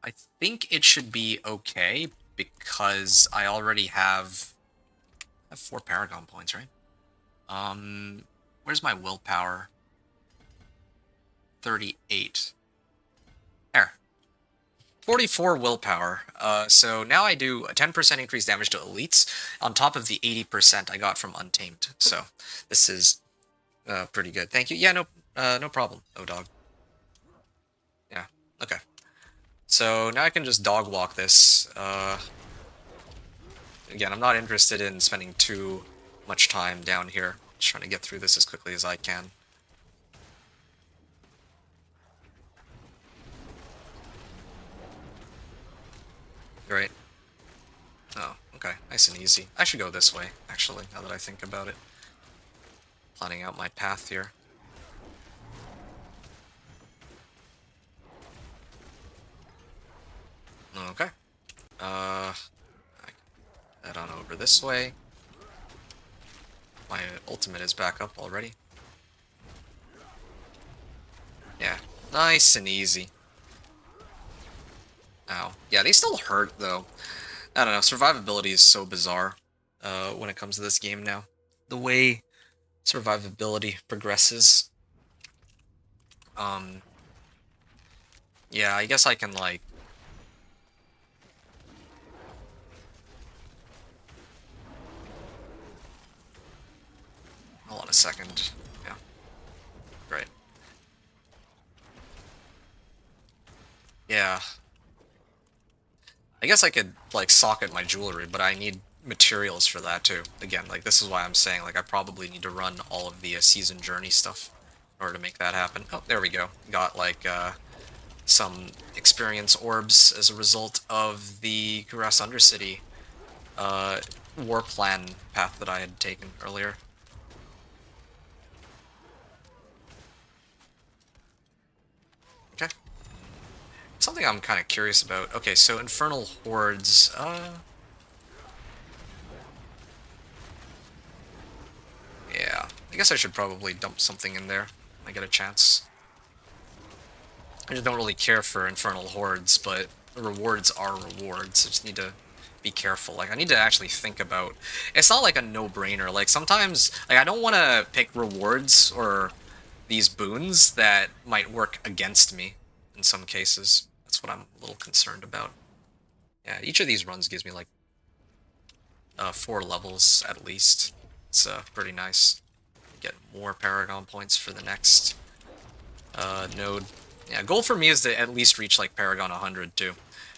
I think it should be okay because I already have 4 Paragon points, right? Where's my willpower? 38. There. 44 willpower. So now I do a 10% increased damage to elites on top of the 80% I got from Untamed. So this is pretty good. Thank you. Yeah, no problem. Oh, dog. Yeah, okay. So now I can just dog walk this. Again, I'm not interested in spending too much time down here. Just trying to get through this as quickly as I can. Right. Oh, okay. Nice and easy. I should go this way, actually, now that I think about it. Planning out my path here. Okay. I head on over this way. My ultimate is back up already. Yeah, nice and easy. Ow. Yeah, they still hurt, though. I don't know, survivability is so bizarre when it comes to this game now. The way survivability progresses. Yeah, I guess I can, like... Hold on a second. Yeah. Right. Yeah. I guess I could, like, socket my jewelry, but I need materials for that, too. Again, like, this is why I'm saying, like, I probably need to run all of the season journey stuff in order to make that happen. Oh, there we go. Got, like, some experience orbs as a result of the Kuras Undercity war plan path that I had taken earlier. Okay. Something I'm kind of curious about. Okay, so Infernal Hordes, yeah. I guess I should probably dump something in there when I get a chance. I just don't really care for Infernal Hordes, but rewards are rewards. I just need to be careful. Like, I need to actually think about... It's not like a no-brainer. Like, sometimes... Like, I don't want to pick rewards or these boons that might work against me in some cases. That's what I'm a little concerned about. Yeah, each of these runs gives me, like, 4 levels at least. It's pretty nice. Get more Paragon points for the next node. Yeah, goal for me is to at least reach, like, Paragon 100, too.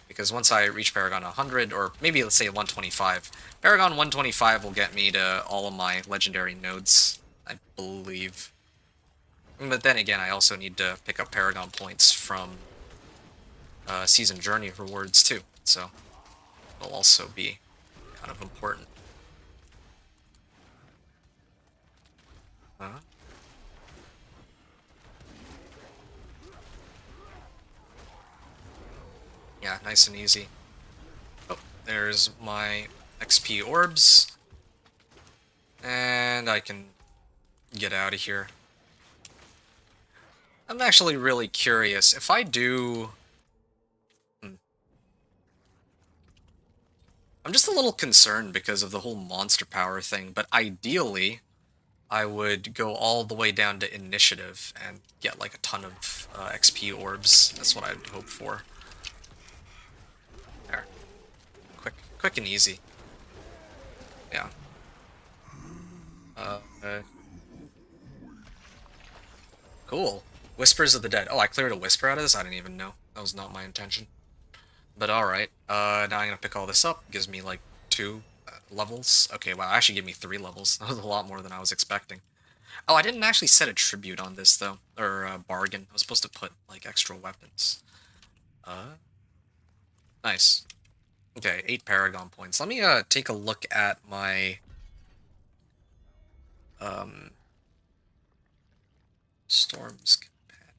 Because once I reach Paragon 100, or maybe let's say 125, Paragon 125 will get me to all of my legendary nodes, I believe. But then again, I also need to pick up Paragon points from Season Journey rewards, too. So, it'll also be kind of important. Yeah, nice and easy. Oh, there's my XP orbs. And I can get out of here. I'm actually really curious. If I do... I'm just a little concerned because of the whole monster power thing, but ideally, I would go all the way down to initiative and get like a ton of XP orbs. That's what I'd hope for. There. Quick and easy. Yeah. Cool. Whispers of the Dead. Oh, I cleared a Whisper out of this? I didn't even know. That was not my intention. But alright. Now I'm gonna pick all this up. Gives me like 2 levels. Okay, wow, actually give me 3 levels. That was a lot more than I was expecting. Oh, I didn't actually set a tribute on this, though. Or bargain. I was supposed to put, like, extra weapons. Nice. Okay, 8 Paragon points. Let me take a look at my... Storm's Companion.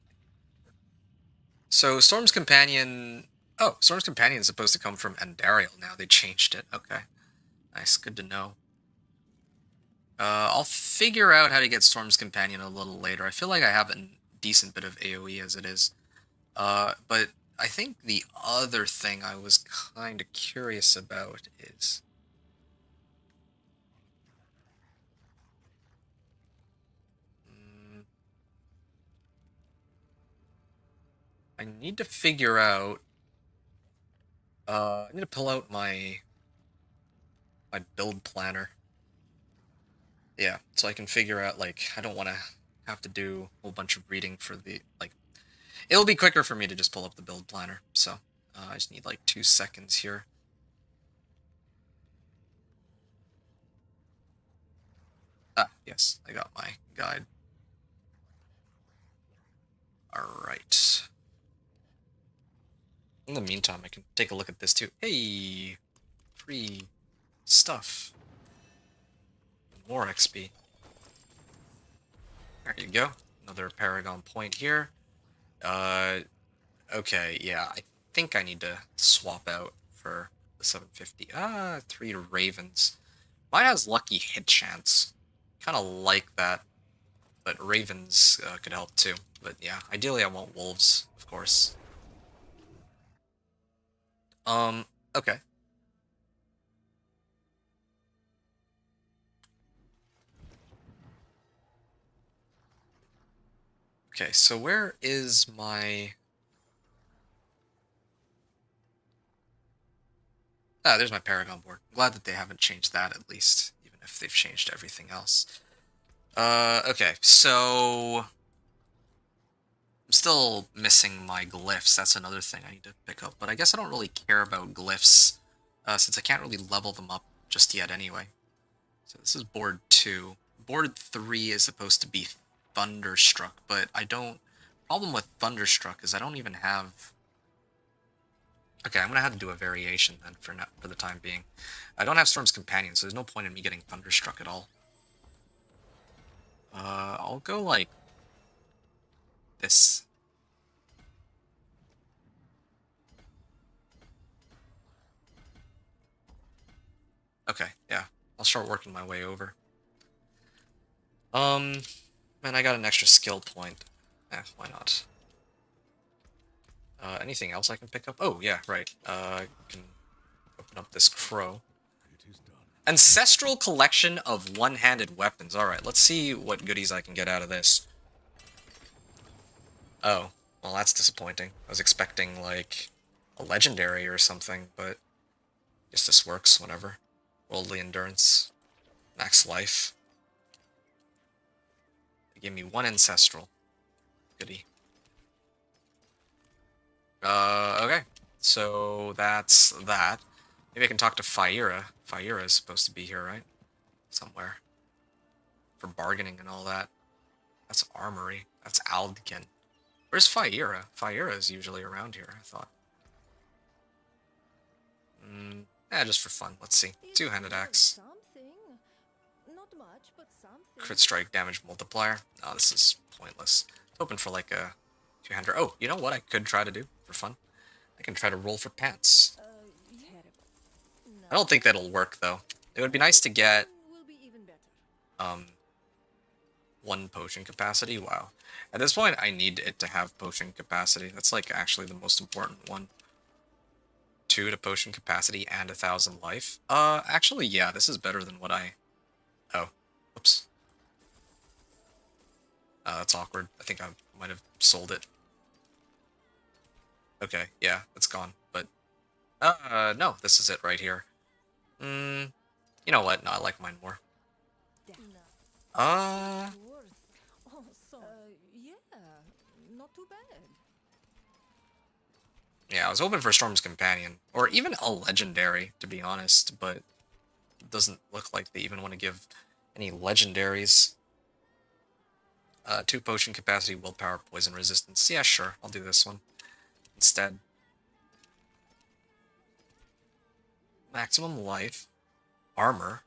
So, Storm's Companion... Oh, Storm's Companion is supposed to come from Andariel now. They changed it. Okay. Nice, good to know. I'll figure out how to get Storm's Companion a little later. I feel like I have a decent bit of AoE as it is. But I think the other thing I was kind of curious about is... I need to figure out... I need to pull out my build planner. Yeah, so I can figure out, like, I don't want to have to do a whole bunch of reading for the, like, it'll be quicker for me to just pull up the build planner, so I just need, like, 2 seconds here. Ah, yes, I got my guide. Alright. In the meantime, I can take a look at this too. Hey! Free stuff. More XP. There you go. Another Paragon point here. Okay, yeah, I think I need to swap out for the 750. 3 Ravens. Mine has lucky hit chance. Kind of like that, but Ravens could help too. But yeah, ideally I want Wolves, of course. Okay. Okay, so where is my... Ah, there's my Paragon board. I'm glad that they haven't changed that, at least, even if they've changed everything else. Okay, so... I'm still missing my glyphs. That's another thing I need to pick up, but I guess I don't really care about glyphs, since I can't really level them up just yet anyway. So this is board 2. Board 3 is supposed to be Thunderstruck, but I don't... Problem with Thunderstruck is I don't even have... Okay, I'm gonna have to do a variation then for the time being. I don't have Storm's Companion, so there's no point in me getting Thunderstruck at all. I'll go like this. Okay, yeah. I'll start working my way over. Man, I got an extra skill point. Why not? Anything else I can pick up? Oh, yeah, right. I can open up this crow. Ancestral collection of one-handed weapons. Alright, let's see what goodies I can get out of this. Oh, well that's disappointing. I was expecting, like, a legendary or something, but... guess this works, whatever. Worldly Endurance. Max Life. They gave me 1 Ancestral. Goody. Okay. So, that's that. Maybe I can talk to Fire. Fire is supposed to be here, right? Somewhere. For bargaining and all that. That's Armory. That's Aldgen. Where's Fire? Fire is usually around here, I thought. Just for fun. Let's see. 2-handed axe. Crit strike damage multiplier. Oh, this is pointless. Hoping for like a 2-hander. Oh, you know what I could try to do for fun? I can try to roll for pants. I don't think that'll work though. It would be nice to get 1 potion capacity. Wow. At this point, I need it to have potion capacity. That's like actually the most important one. 2 to potion capacity and 1,000 life. Actually, yeah, this is better than what I... Oh, oops. That's awkward. I think I might have sold it. Okay, yeah, it's gone, but... no, this is it right here. You know what? No, I like mine more. Yeah, I was hoping for Storm's Companion, or even a Legendary, to be honest, but it doesn't look like they even want to give any Legendaries. 2 potion capacity, willpower, poison resistance. Yeah, sure, I'll do this one instead. Maximum life, armor.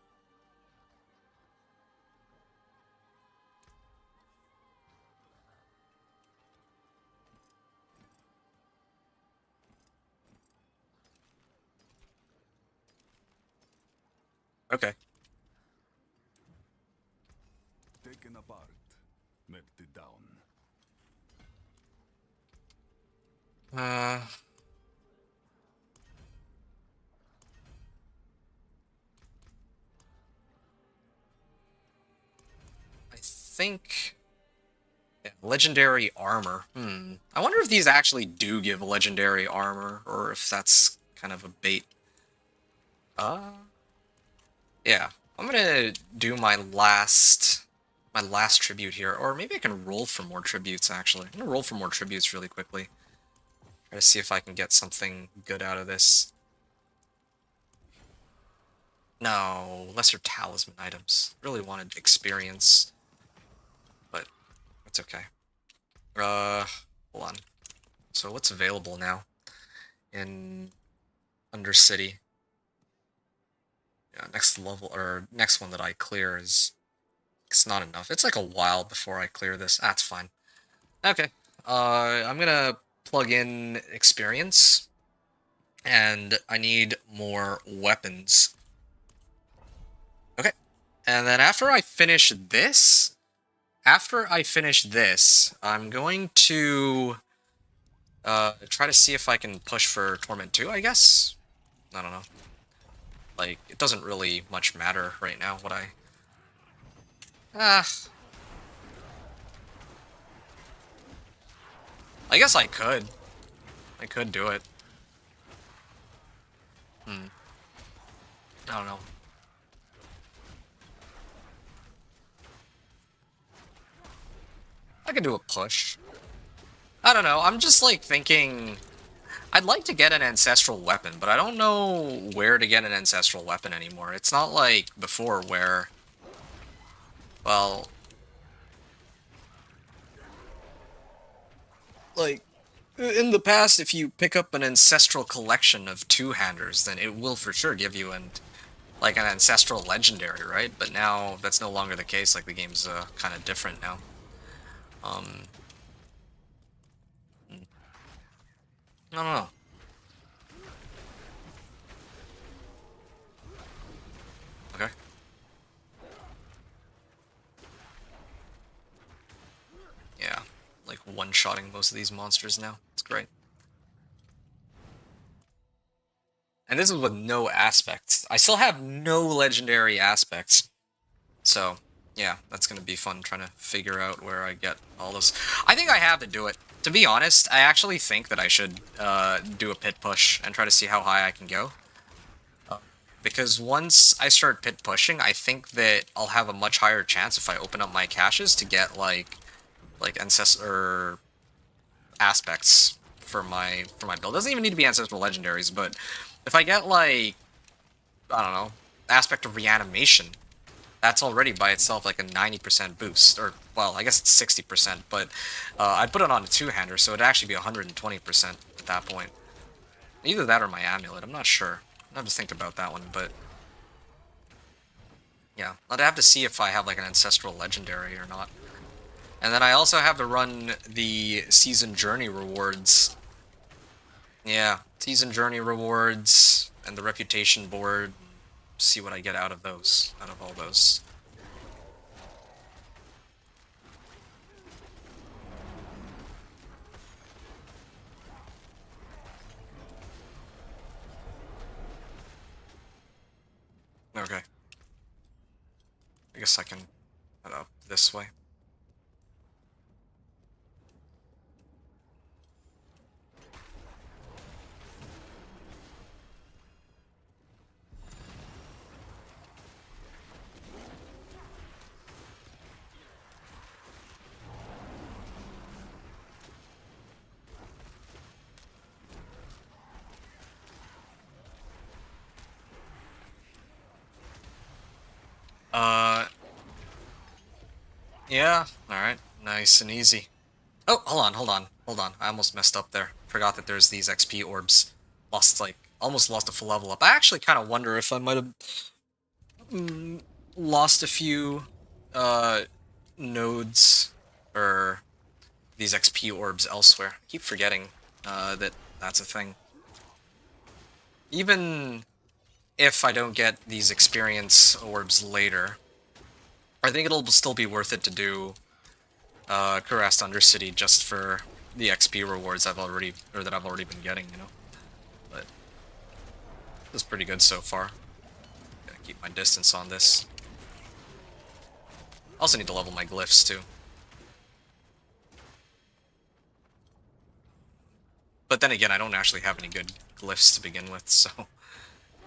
Okay. Taken apart, melted down. I think... Yeah, legendary armor. I wonder if these actually do give legendary armor, or if that's kind of a bait. Yeah. I'm gonna do my last tribute here, or maybe I can roll for more tributes, actually. I'm gonna roll for more tributes really quickly. Try to see if I can get something good out of this. No, lesser talisman items. Really wanted experience, but it's okay. Hold on. So what's available now in Undercity? Yeah, next level, or next one that I clear is... It's not enough. It's like a while before I clear this. That's fine. Okay. I'm gonna plug in experience, and I need more weapons. Okay. And then after I finish this, I'm going to try to see if I can push for Torment 2, I guess? I don't know. Like, it doesn't really much matter right now what I... I guess I could. I could do it. I don't know. I could do a push. I don't know, I'm just like thinking... I'd like to get an ancestral weapon, but I don't know where to get an ancestral weapon anymore. It's not like before where... Well... Like, in the past, if you pick up an ancestral collection of two-handers, then it will for sure give you an ancestral legendary, right? But now, that's no longer the case, like the game's kind of different now. I don't know. Okay. Yeah, like one-shotting most of these monsters now. It's great. And this is with no aspects. I still have no legendary aspects. So, yeah, that's going to be fun trying to figure out where I get all those. I think I have to do it. To be honest, I actually think that I should do a pit push and try to see how high I can go. Because once I start pit pushing, I think that I'll have a much higher chance if I open up my caches to get like ancestor aspects for my build. It doesn't even need to be ancestral legendaries, but if I get like, I don't know, aspect of reanimation, that's already by itself like a 90% boost, or well, I guess it's 60%, but I'd put it on a two-hander, so it'd actually be 120% at that point. Either that or my amulet, I'm not sure. I'll have to think about that one, but yeah, I'd have to see if I have like an ancestral legendary or not. And then I also have to run the season journey rewards. Yeah, season journey rewards and the reputation board. See what I get out of those, out of all those. Okay. I guess I can head up this way. Yeah, alright. Nice and easy. Oh, hold on. I almost messed up there. Forgot that there's these XP orbs. Almost lost a full level up. I actually kind of wonder if I might have lost a few, nodes, or these XP orbs elsewhere. I keep forgetting, that that's a thing. Even if I don't get these experience orbs later, I think it'll still be worth it to do Cuirassed Undercity just for the XP rewards that I've already been getting, you know. But this is pretty good so far. Gotta keep my distance on this. Also need to level my glyphs too. then again, I don't actually have any good glyphs to begin with, so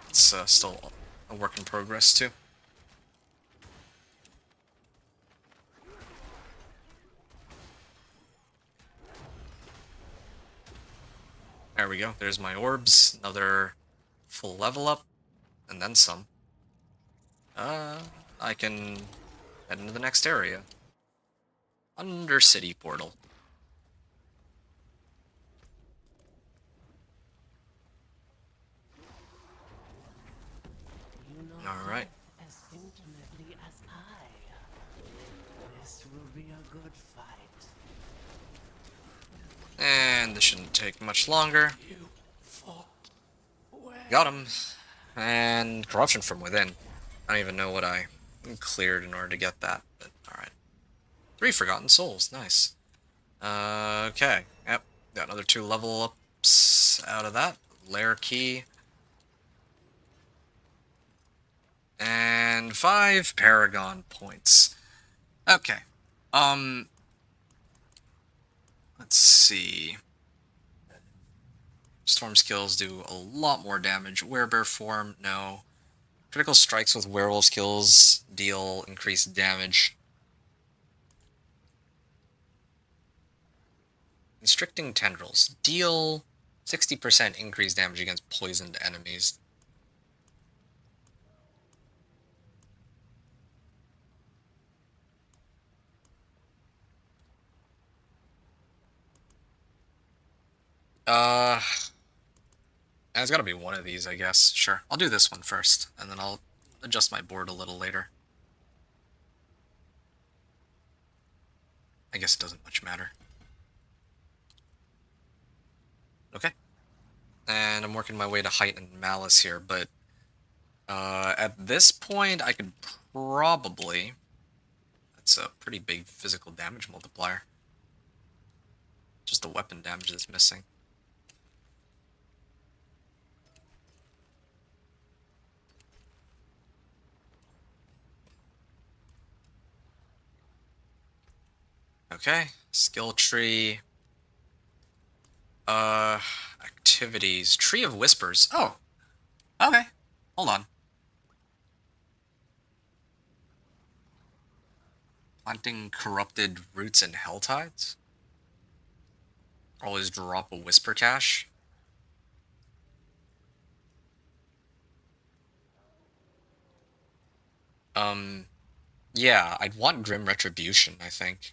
it's still a work in progress too. There we go. There's my orbs. Another full level up, and then some. I can head into the next area. Undercity portal. You know Alright. as intimately as I. This will be a good fight. And this shouldn't take much longer. You fought well. Got him. And corruption from within. I don't even know what I cleared in order to get that, but alright. 3 Forgotten Souls, nice. Okay, yep, got another 2 level ups out of that. Lair key. And 5 Paragon points. Okay, let's see. Storm skills do a lot more damage. Werebear form, no. Critical strikes with werewolf skills deal increased damage. Constricting tendrils deal 60% increased damage against poisoned enemies. It's gotta be one of these, I guess. Sure, I'll do this one first, and then I'll adjust my board a little later. I guess it doesn't much matter. Okay. And I'm working my way to Height and Malice here, but at this point, I could probably... That's a pretty big physical damage multiplier. Just the weapon damage that's missing. Okay, skill tree. Activities. Tree of Whispers. Oh, okay. Hold on. Planting corrupted roots and helltides? Always drop a whisper cache. Yeah, I'd want Grim Retribution, I think.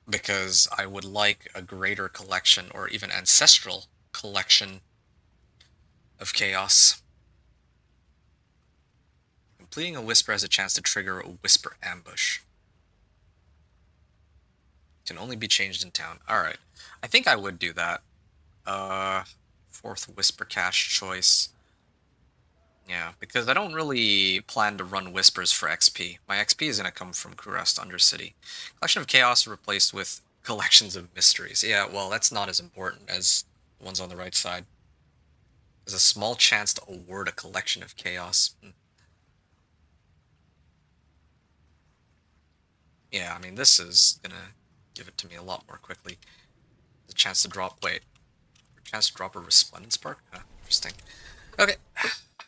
Because I would like a greater collection, or even ancestral collection, of chaos. Completing a whisper has a chance to trigger a whisper ambush. Can only be changed in town. Alright. I think I would do that. 4th whisper cache choice. Yeah, because I don't really plan to run whispers for XP. My XP is going to come from Kurest Undercity. Collection of Chaos replaced with collections of mysteries. Yeah, well, that's not as important as the ones on the right side. There's a small chance to award a collection of Chaos. Yeah, I mean, this is going to give it to me a lot more quickly. The chance to drop... Wait. Chance to drop a Resplendent Spark? Interesting. Okay.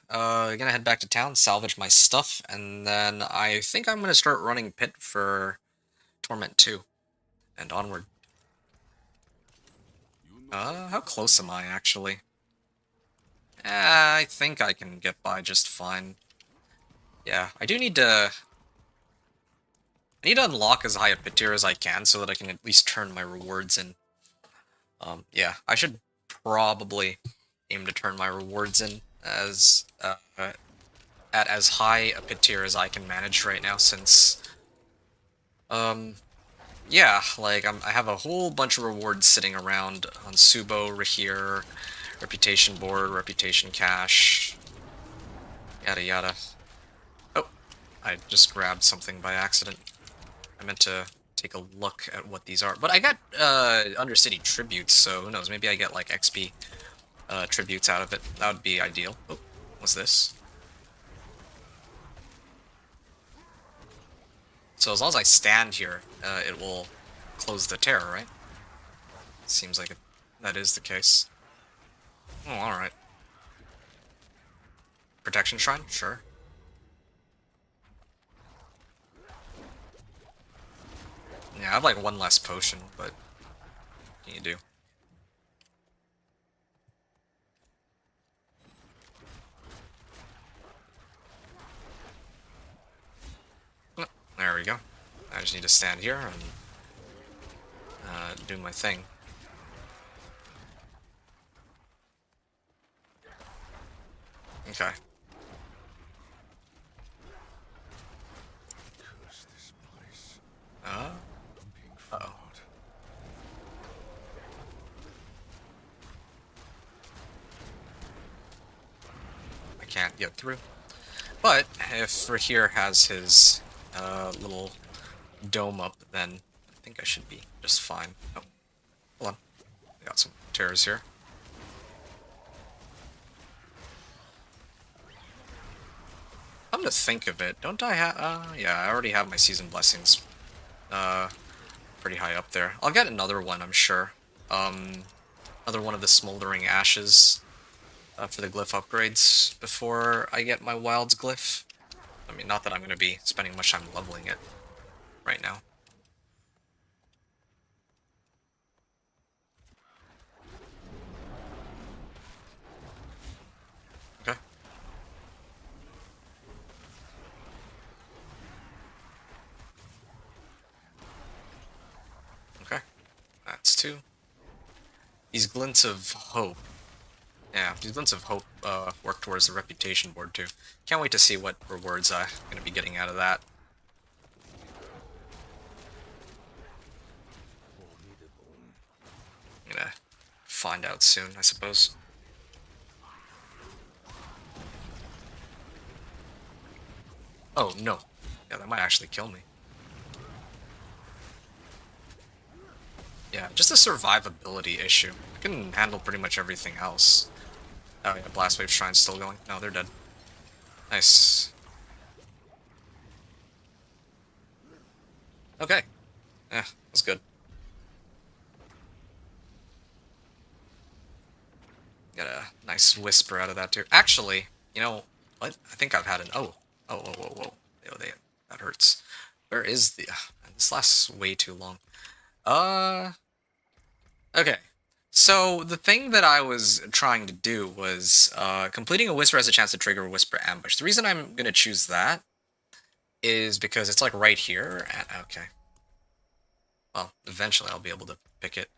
Gonna head back to town, salvage my stuff, and then I think I'm gonna start running Pit for Torment 2. And onward. How close am I, actually? I think I can get by just fine. Yeah, I do need to... I need to unlock as high a pit tier as I can so that I can at least turn my rewards in. Yeah, I should probably aim to turn my rewards in as at as high a pit tier as I can manage right now, since yeah, like I have a whole bunch of rewards sitting around on Subo, Rahir, Reputation Board, Reputation Cache, yada yada. Oh, I just grabbed something by accident. I meant to take a look at what these are, but I got Undercity tributes, so who knows, maybe I get like XP tributes out of it. That would be ideal. Oh, what's this? So as long as I stand here, it will close the terror, right? seems like that is the case. Oh, alright. Protection Shrine? Sure. Yeah, I have like one less potion, but what can you do? Oh, there we go. I just need to stand here and do my thing. Okay. Curse this place. Uh, I'm being uh-oh. followed. I can't get through. But if Rahir has his little dome up, then I think I should be just fine. Oh, hold on. I got some terrors here. Come to think of it, don't I have... yeah, I already have my Season Blessings pretty high up there. I'll get another one, I'm sure. Another one of the Smoldering Ashes for the glyph upgrades before I get my Wilds glyph. I mean, not that I'm going to be spending much time leveling it right now. Okay. Okay. That's two. These glints of hope. Yeah, these glints of hope work towards the reputation board too. Can't wait to see what rewards I'm going to be getting out of that. I'm going to find out soon, I suppose. Oh, no. Yeah, that might actually kill me. Yeah, just a survivability issue. I can handle pretty much everything else. Oh yeah, Blast Wave Shrine's still going. No, they're dead. Nice. Okay. Yeah, that's good. Got a nice whisper out of that too. Actually, you know what? I think I've had an... Oh. Oh, whoa, whoa, whoa. Oh, that hurts. Where is the... this lasts way too long. Okay. So, the thing that I was trying to do was completing a Whisper has a chance to trigger a Whisper Ambush. The reason I'm going to choose that is because it's like right here. And, okay. Well, eventually I'll be able to pick it.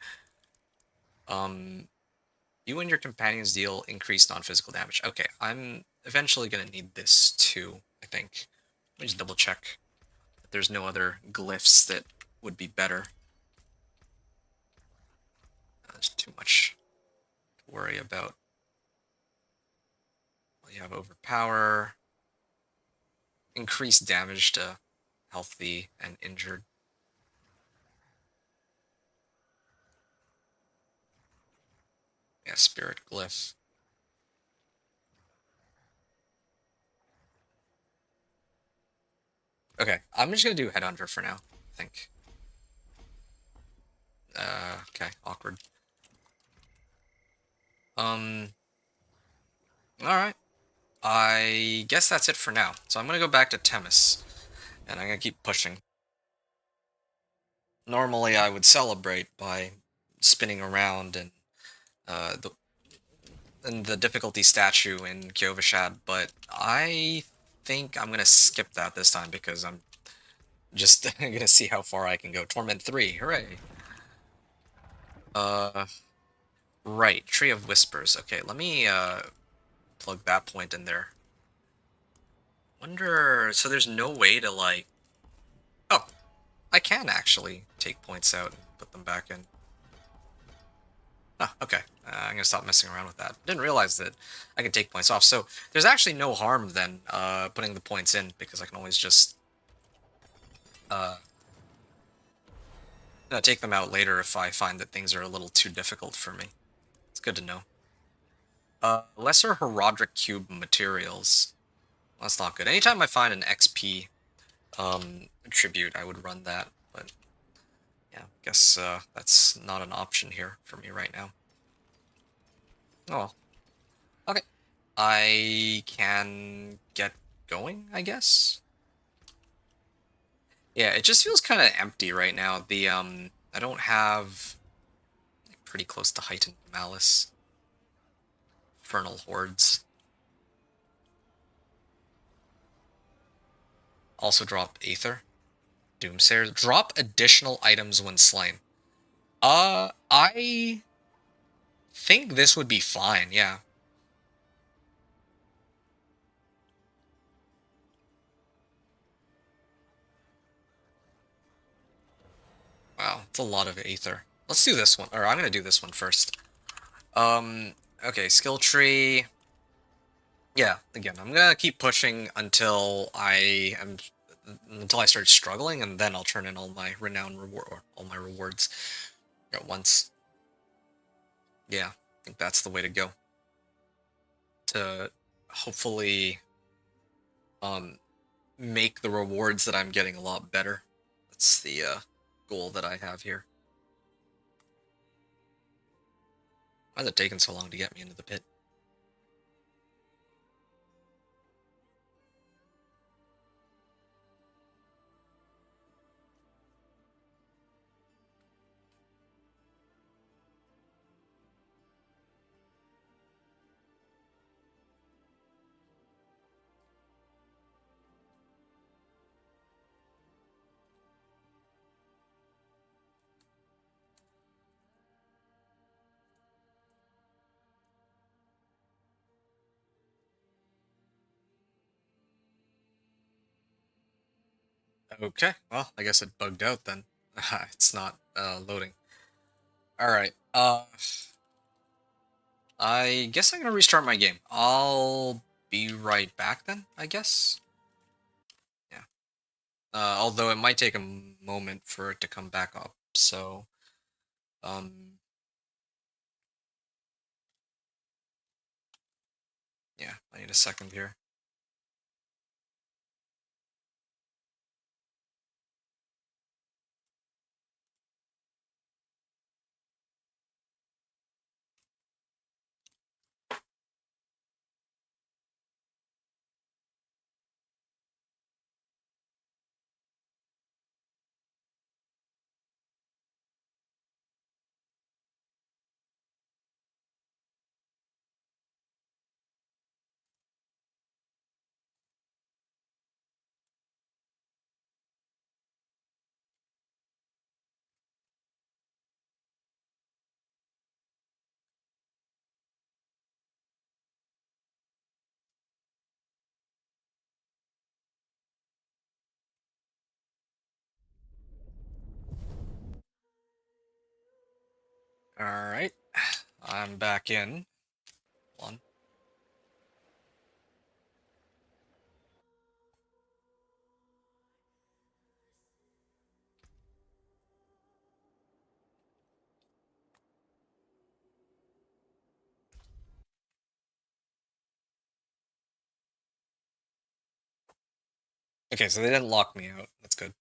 You and your companions deal increased non-physical damage. Okay, I'm eventually going to need this too, I think. Let me just double check that there's no other glyphs that would be better. There's too much to worry about. Well, you have overpower, increased damage to healthy and injured. Yeah, spirit glyph. Okay, I'm just gonna do Headhunter for now, I think. Okay, awkward. Alright. I guess that's it for now. So I'm gonna go back to Temis, and I'm gonna keep pushing. Normally I would celebrate by spinning around and the difficulty statue in Kyovashad, but I think I'm gonna skip that this time because I'm just gonna see how far I can go. Torment 3, hooray! Right, Tree of Whispers. Okay, let me plug that point in there. Wonder, so there's no way to like... Oh, I can actually take points out and put them back in. Oh, okay. I'm gonna stop messing around with that. Didn't realize that I can take points off. So there's actually no harm then putting the points in because I can always just take them out later if I find that things are a little too difficult for me. It's good to know. Lesser Herodic Cube materials. Well, that's not good. Anytime I find an XP tribute, I would run that. But Yeah, guess that's not an option here for me right now. Oh, well. Okay. I can get going, I guess. Yeah, it just feels kind of empty right now. I don't have pretty close to heightened malice. Infernal hordes. Also drop Aether. Doomsayer. Drop additional items when slain. I think this would be fine, yeah. Wow, it's a lot of Aether. Let's do this one. Or I'm gonna do this one first. Okay, skill tree. Yeah, again, I'm gonna keep pushing until until I start struggling, and then I'll turn in all my renown reward or all my rewards at once. Yeah, I think that's the way to go. To hopefully make the rewards that I'm getting a lot better. That's the goal that I have here. Why is it taking so long to get me into the pit? Okay, well, I guess it bugged out then. It's not loading. Alright, I guess I'm gonna restart my game. I'll be right back then, I guess. Yeah. Although it might take a moment for it to come back up, so... Yeah, I need a second here. Alright, I'm back in. One. Okay, so they didn't lock me out. That's good.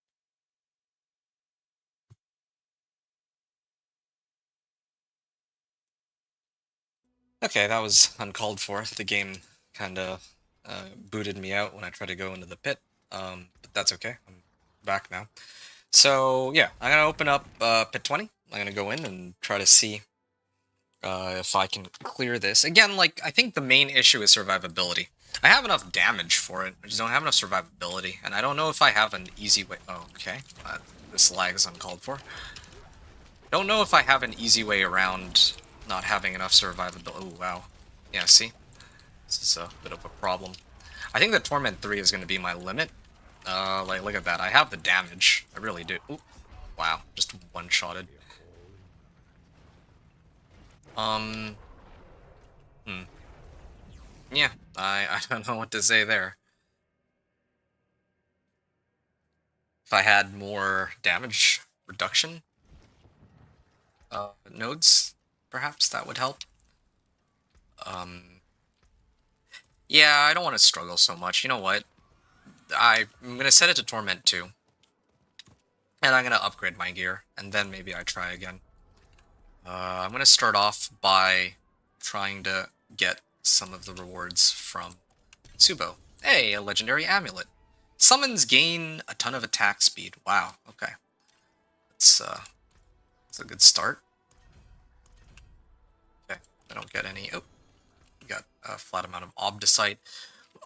Okay, that was uncalled for. The game kind of booted me out when I tried to go into the pit. But that's okay. I'm back now. So, yeah, I'm going to open up pit 20. I'm going to go in and try to see if I can clear this. Again, like, I think the main issue is survivability. I have enough damage for it. I just don't have enough survivability. And I don't know if I have an easy way... Oh, okay. This lag is uncalled for. Don't know if I have an easy way around not having enough survivability. Oh, wow. Yeah, see? This is a bit of a problem. I think the Torment 3 is going to be my limit. Like, look at that. I have the damage. I really do. Ooh. Wow. Just one-shotted. Hmm. Yeah, I don't know what to say there. If I had more damage reduction nodes, perhaps that would help. Yeah, I don't want to struggle so much. You know what? I'm going to set it to Torment 2. And I'm going to upgrade my gear, and then maybe I try again. I'm going to start off by trying to get some of the rewards from Subo. Hey, a legendary amulet. Summons gain a ton of attack speed. Wow, okay. That's a good start. Okay, I don't get any... Oh, we got a flat amount of Obdicite.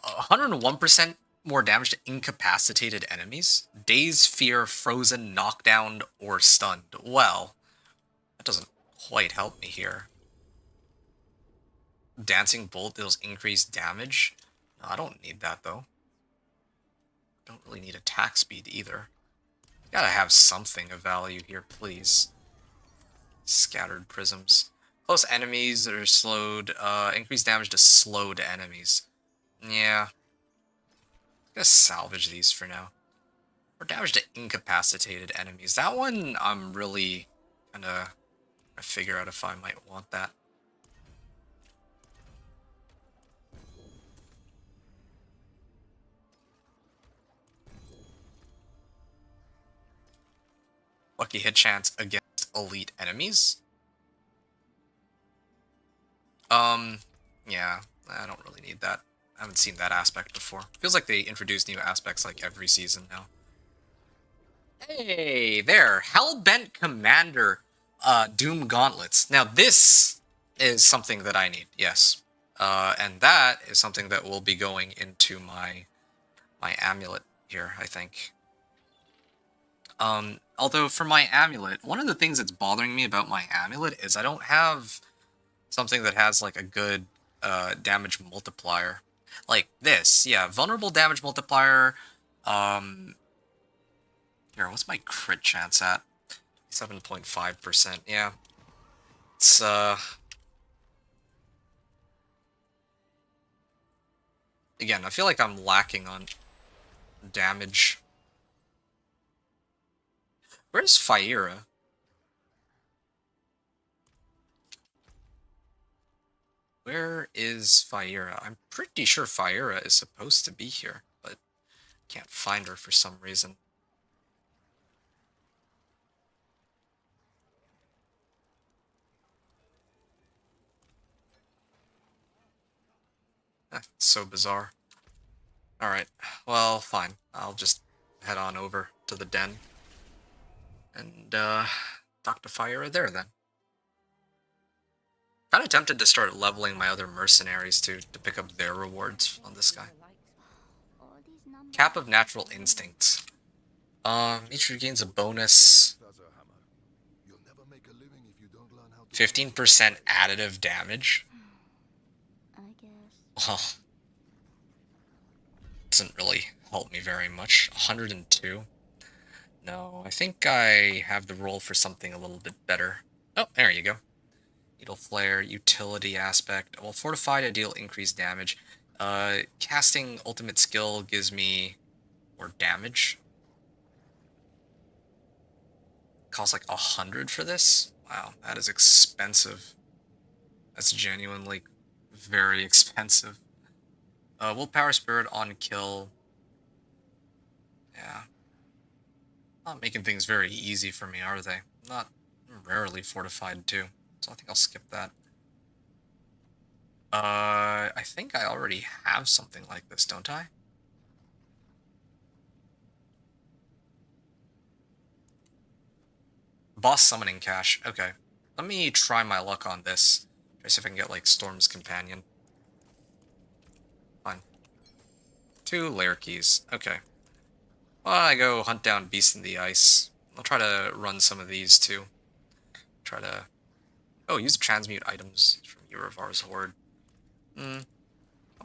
101% more damage to incapacitated enemies. Daze, fear, frozen, knockdown, or stunned. Well, that doesn't quite help me here. Dancing Bolt deals increased damage. No, I don't need that, though. Don't really need attack speed, either. Gotta have something of value here, please. Scattered Prisms. Close enemies that are slowed. Increased damage to slowed enemies. Yeah. I'm gonna salvage these for now. Or damage to incapacitated enemies. That one, I'm really gonna figure out if I might want that. Lucky hit chance against elite enemies. Yeah, I don't really need that. I haven't seen that aspect before. Feels like they introduce new aspects like every season now. Hey, there. Hellbent Commander Doom Gauntlets. Now this is something that I need, yes. And that is something that will be going into my amulet here, I think. Although for my amulet, one of the things that's bothering me about my amulet is I don't have something that has like a good damage multiplier. Like this, yeah, vulnerable damage multiplier. Here, what's my crit chance at? 7.5%, yeah. It's, again, I feel like I'm lacking on damage. Where's Fire? Where is Fire? I'm pretty sure Fire is supposed to be here, but can't find her for some reason. That's so bizarre. Alright, well, fine. I'll just head on over to the den and talk to Fire there then. Kind of tempted to start leveling my other mercenaries to pick up their rewards on this guy. Cap of Natural Instincts. Each regains a bonus 15% additive damage. Well, doesn't really help me very much. 102. No, I think I have the roll for something a little bit better. Oh, there you go. Needle Flare, utility aspect. Well, Fortified, I deal increased damage. Casting ultimate skill gives me more damage. Costs like 100 for this? Wow, that is expensive. That's genuinely very expensive. Willpower Spirit on kill. Yeah. Not making things very easy for me, are they? Not rarely fortified too. So I think I'll skip that. I think I already have something like this, don't I? Boss Summoning Cache. Okay. Let me try my luck on this. Try see if I can get, like, Storm's Companion. Fine. 2 lair keys. Okay. Well, I go hunt down Beast in the Ice. I'll try to run some of these, too. Try to... Oh, use transmute items from Urivar's Horde. Let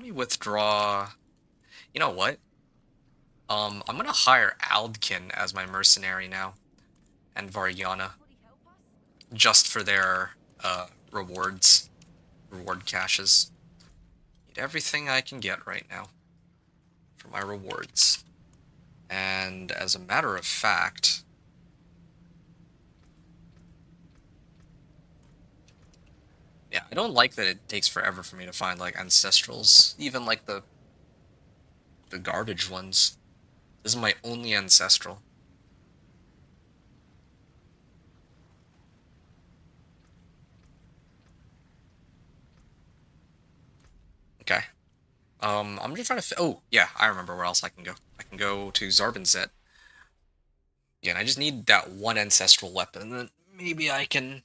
me withdraw... You know what? I'm gonna hire Aldkin as my mercenary now. And Varyana. Just for their, rewards. Reward caches. Need everything I can get right now. For my rewards. And as a matter of fact... Yeah, I don't like that it takes forever for me to find, like, Ancestrals. Even, like, the garbage ones. This is my only Ancestral. Okay. I'm just trying to. Oh, yeah, I remember where else I can go. I can go to Zarbinset. Yeah, and I just need that one ancestral weapon, and then maybe I can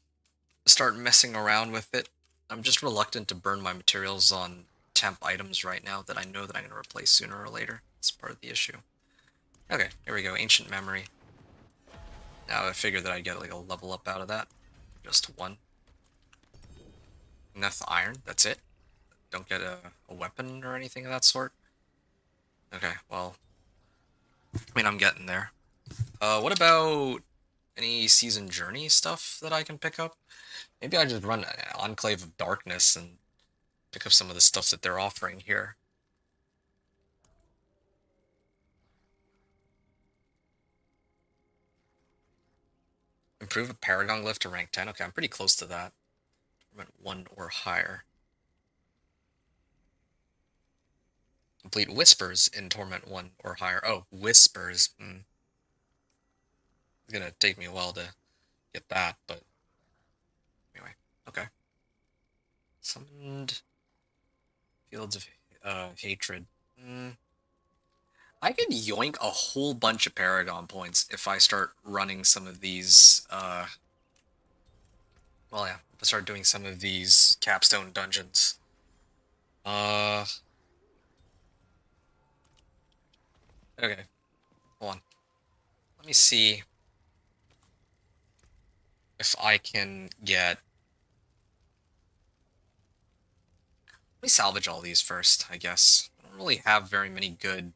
start messing around with it. I'm just reluctant to burn my materials on temp items right now that I know that I'm going to replace sooner or later. It's part of the issue. Okay, here we go. Ancient Memory. Now I figured that I'd get like a level up out of that. Just one. Neth Iron, that's it. Don't get a weapon or anything of that sort. Okay, well, I mean, I'm getting there. What about any Season Journey stuff that I can pick up? Maybe I just run Enclave of Darkness and pick up some of the stuff that they're offering here. Improve a Paragon lift to rank 10. Okay, I'm pretty close to that. I'm at 1 or higher. Complete Whispers in Torment 1 or higher. Oh, Whispers. It's gonna take me a while to get that, but anyway. Okay. Summoned Fields of Hatred. I could yoink a whole bunch of Paragon points if I start running some of these, well, yeah, if I start doing some of these capstone dungeons. Okay, hold on. Let me see if I can get... Let me salvage all these first, I guess. I don't really have very many good...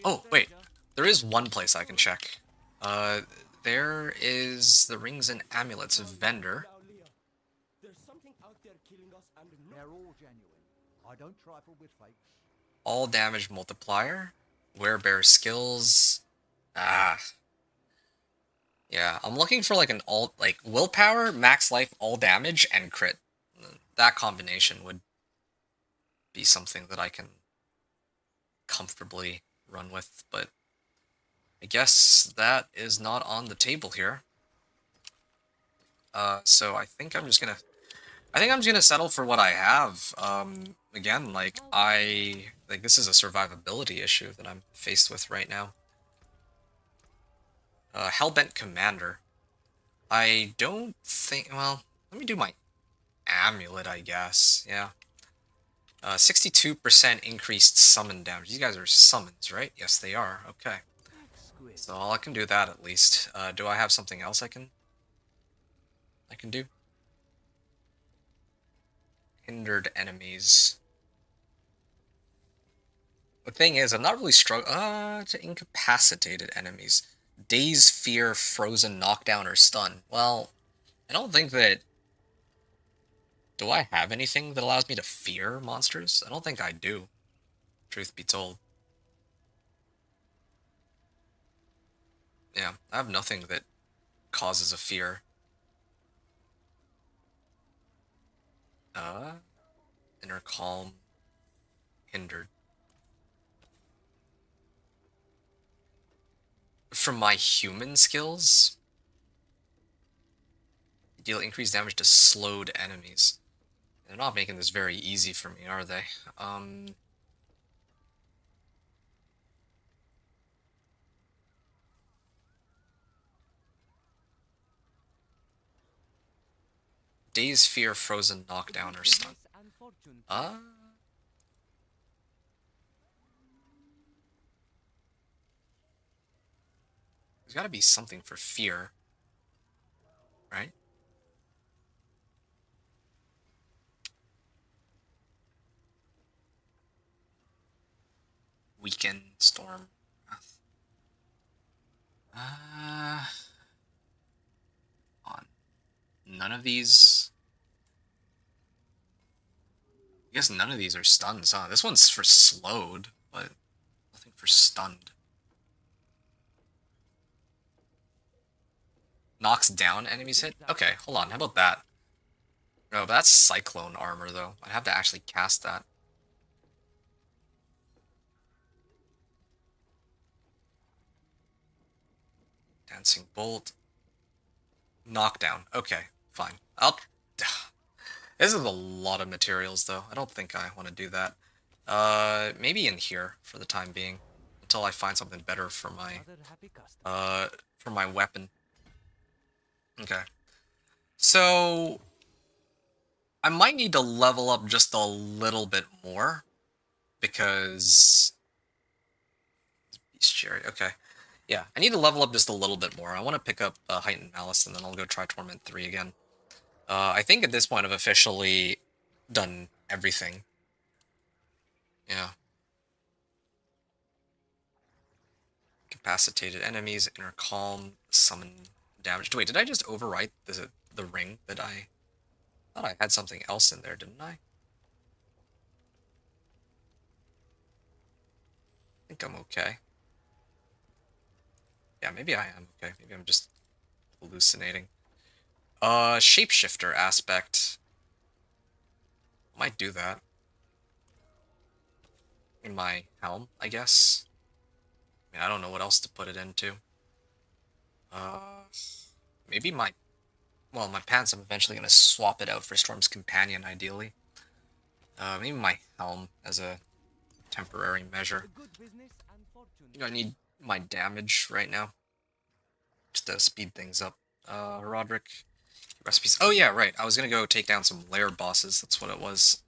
Oh, wait. There is one place I can check. There is the Rings and Amulets of Vendor. They're all genuine. I don't trifle with fakes. All damage multiplier. Werebear skills. Ah. Yeah, I'm looking for like an all... Like, willpower, max life, all damage, and crit. That combination would be something that I can comfortably run with, but I guess that is not on the table here. So I think I'm just gonna... I think I'm just gonna settle for what I have. Again, like, this is a survivability issue that I'm faced with right now. Hellbent Commander. I don't think... Well, let me do my amulet, I guess. Yeah. 62% increased summon damage. These guys are summons, right? Yes, they are. Okay. So I can do that at least. Do I have something else I can do? Hindered enemies. The thing is, I'm not really struggling. To incapacitated enemies. Daze, fear, frozen, knockdown, or stun. Well, I don't think that... Do I have anything that allows me to fear monsters? I don't think I do, truth be told. Yeah, I have nothing that causes a fear. Inner calm. Hindered. From my human skills, deal increased damage to slowed enemies. They're not making this very easy for me, are they? Daze, fear, frozen, knockdown, or stun. There's gotta be something for fear, right? Weaken, storm, wrath. On. None of these... I guess none of these are stuns, huh? This one's for slowed, but nothing for stunned. Knocks down enemies hit? Okay, hold on, how about that? No, but that's Cyclone armor, though. I'd have to actually cast that. Dancing Bolt. Knockdown. Okay, fine. This is a lot of materials, though. I don't think I want to do that. Maybe in here for the time being, until I find something better for my weapon. Okay. So I might need to level up just a little bit more because bestiary. Okay. Yeah, I need to level up just a little bit more. I want to pick up Heightened Malice, and then I'll go try Torment 3 again. I think at this point I've officially done everything. Yeah. Incapacitated enemies, inner calm, summon damage. Wait, did I just overwrite the ring that I thought I had something else in there, didn't I? I think I'm okay. Yeah, maybe I am okay. Maybe I'm just hallucinating. Shapeshifter aspect. Might do that. In my helm, I guess. I mean, I don't know what else to put it into. Maybe my... Well, my pants, I'm eventually going to swap it out for Storm's Companion, ideally. Maybe my helm as a temporary measure. I need my damage right now. Just to speed things up. Roderick. Recipes. Oh, yeah, right. I was going to go take down some lair bosses. That's what it was.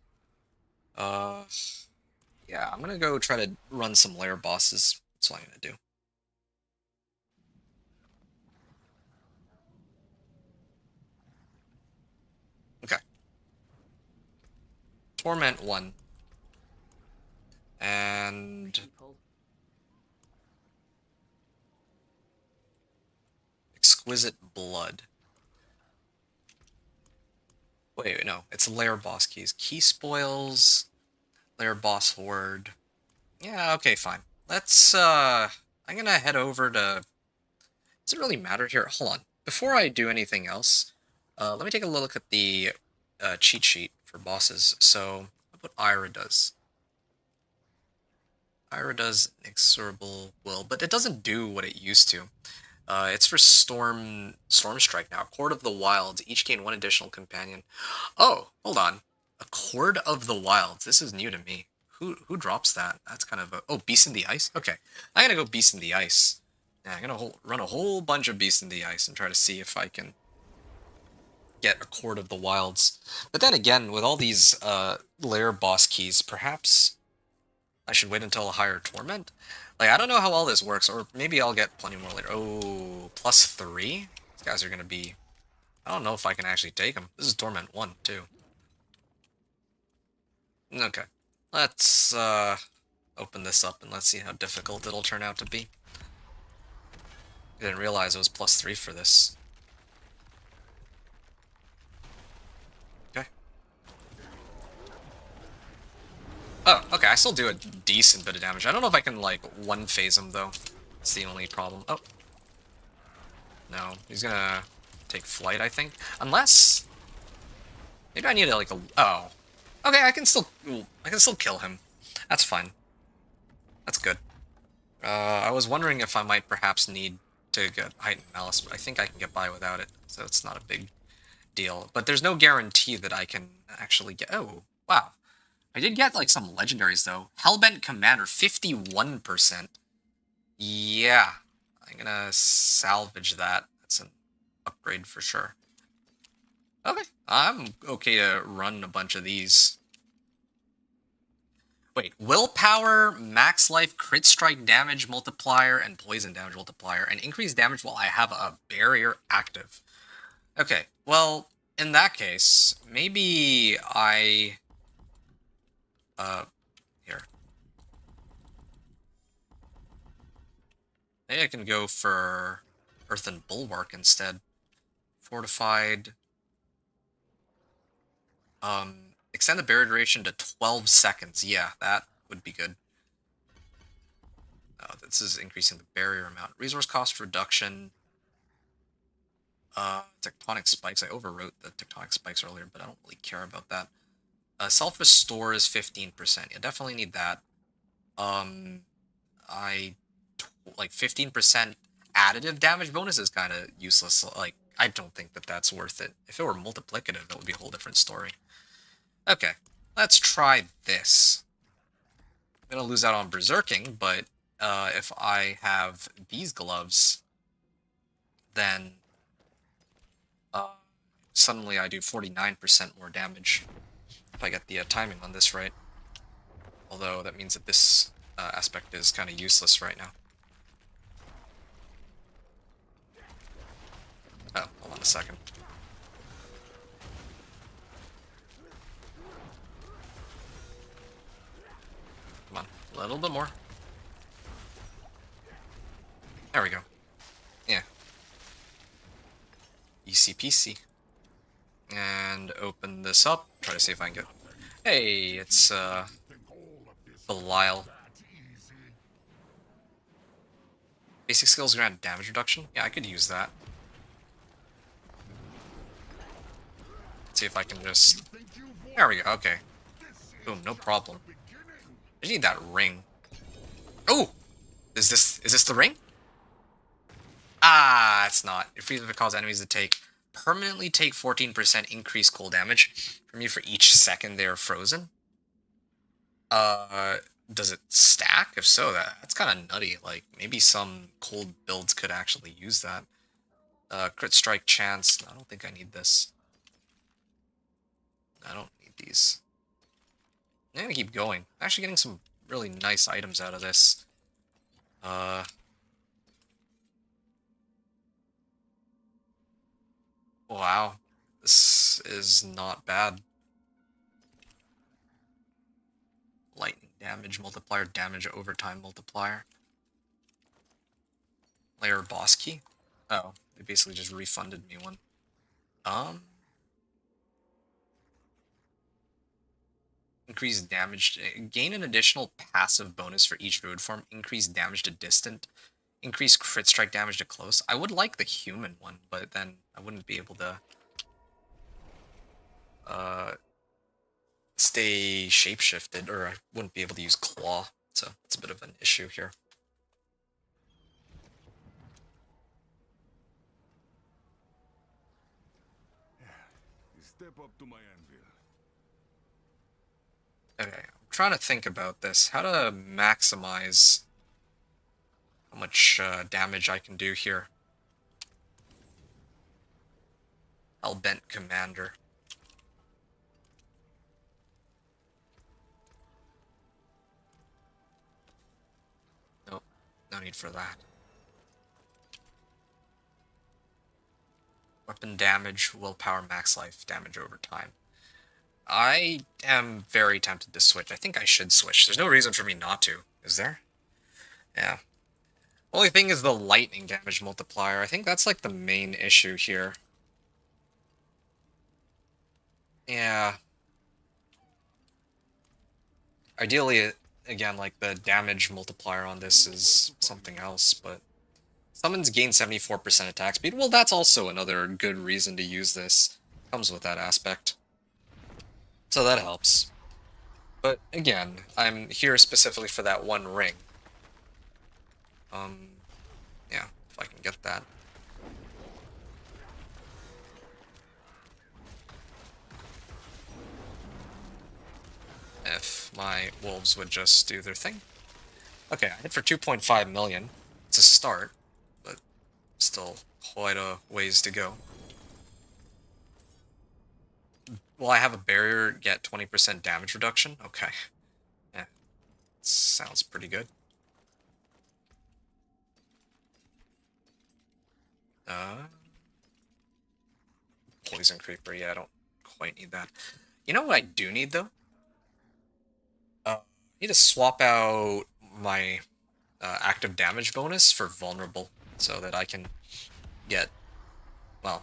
Yeah, I'm going to go try to run some lair bosses. That's what I'm going to do. Okay. Torment 1. And... Exquisite Blood. Wait, no. It's lair boss keys. Key spoils. Lair boss horde. Yeah, okay, fine. Let's, I'm gonna head over to... Does it really matter here? Hold on. Before I do anything else, let me take a look at the cheat sheet for bosses. So, what Ira does. Ira does Inexorable Will, but it doesn't do what it used to. It's for Storm Strike now. Chord of the Wilds. Each gain one additional companion. Oh, hold on. A Chord of the Wilds. This is new to me. Who drops that? That's kind of a... Oh, Beast in the Ice? Okay. I'm gonna go Beast in the Ice. Yeah, I'm gonna run a whole bunch of Beast in the Ice and try to see if I can get a Chord of the Wilds. But then again, with all these lair boss keys, perhaps I should wait until a higher Torment? Like, I don't know how all this works, or maybe I'll get plenty more later. Oh, +3? These guys are gonna be... I don't know if I can actually take them. This is Torment 1, too. Okay. Let's, open this up and let's see how difficult it'll turn out to be. I didn't realize it was +3 for this. Okay. Oh, okay, I still do a decent bit of damage. I don't know if I can, like, one-phase him, though. That's the only problem. Oh. No, he's gonna take flight, I think. Unless... Maybe I need, like, a... Oh. Okay, I can still kill him. That's fine. That's good. I was wondering if I might perhaps need to get Heightened Malice, but I think I can get by without it, so it's not a big deal. But there's no guarantee that I can actually get... Oh, wow. I did get, like, some legendaries, though. Hellbent Commander, 51%. Yeah. I'm gonna salvage that. That's an upgrade for sure. Okay. I'm okay to run a bunch of these. Wait, willpower, max life, crit strike damage multiplier, and poison damage multiplier, and increase damage while I have a barrier active. Okay, well, in that case, maybe I... here. Maybe I can go for Earthen Bulwark instead. Fortified... extend the barrier duration to 12 seconds. Yeah, that would be good. This is increasing the barrier amount. Resource cost reduction. Tectonic spikes. I overwrote the tectonic spikes earlier, but I don't really care about that. Self-restore is 15%. Yeah, definitely need that. Like 15% additive damage bonus is kind of useless. Like, I don't think that that's worth it. If it were multiplicative, that would be a whole different story. Okay, let's try this. I'm gonna lose out on berserking, but if I have these gloves, then suddenly I do 49% more damage if I get the timing on this right. Although that means that this aspect is kind of useless right now. Oh, hold on a second. Come on, a little bit more. There we go. Yeah. Easy peasy. And open this up. Try to see if I can get... Hey, it's Belial. Basic skills grant damage reduction? Yeah, I could use that. Let's see if I can just... There we go, okay. Boom, no problem. I just need that ring. Oh! Is this the ring? Ah, it's not. It freezes to cause enemies to permanently take 14% increased cold damage from you for each second they are frozen. Does it stack? If so, that's kind of nutty. Like, maybe some cold builds could actually use that. Crit strike chance. I don't think I need this. I don't need these. I'm gonna keep going. I'm actually getting some really nice items out of this. Wow. This is not bad. Lightning damage multiplier, damage overtime multiplier. Layer boss key? Oh, they basically just refunded me one. Increase damage. Gain an additional passive bonus for each druid form. Increase damage to distant. Increase crit strike damage to close. I would like the human one, but then I wouldn't be able to stay shapeshifted, or I wouldn't be able to use claw. So it's a bit of an issue here. Step up to my anvil. Okay, I'm trying to think about this. How to maximize how much damage I can do here. Hellbent Commander. Nope, no need for that. Weapon damage, willpower, max life, damage over time. I am very tempted to switch. I think I should switch. There's no reason for me not to, is there? Yeah. Only thing is the lightning damage multiplier. I think that's like the main issue here. Yeah. Ideally, again, like the damage multiplier on this is something else, but summons gain 74% attack speed. Well, that's also another good reason to use this. Comes with that aspect. So that helps. But again, I'm here specifically for that one ring. Yeah, if I can get that. If my wolves would just do their thing. Okay, I hit for 2.5 million. It's a start, but still quite a ways to go. Will I have a barrier get 20% damage reduction? Okay. Yeah, sounds pretty good. Poison Creeper, yeah, I don't quite need that. You know what I do need, though? I need to swap out my active damage bonus for Vulnerable, so that I can get, well,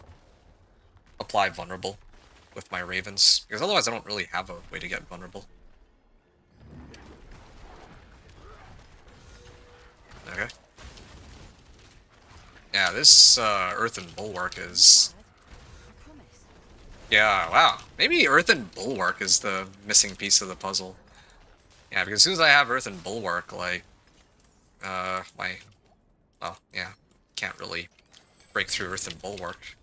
apply Vulnerable with my Ravens, because otherwise I don't really have a way to get Vulnerable. Okay. Yeah, this Earthen Bulwark is... Yeah, wow. Maybe Earthen Bulwark is the missing piece of the puzzle. Yeah, because as soon as I have Earthen Bulwark, like, well, yeah, can't really break through Earthen Bulwark.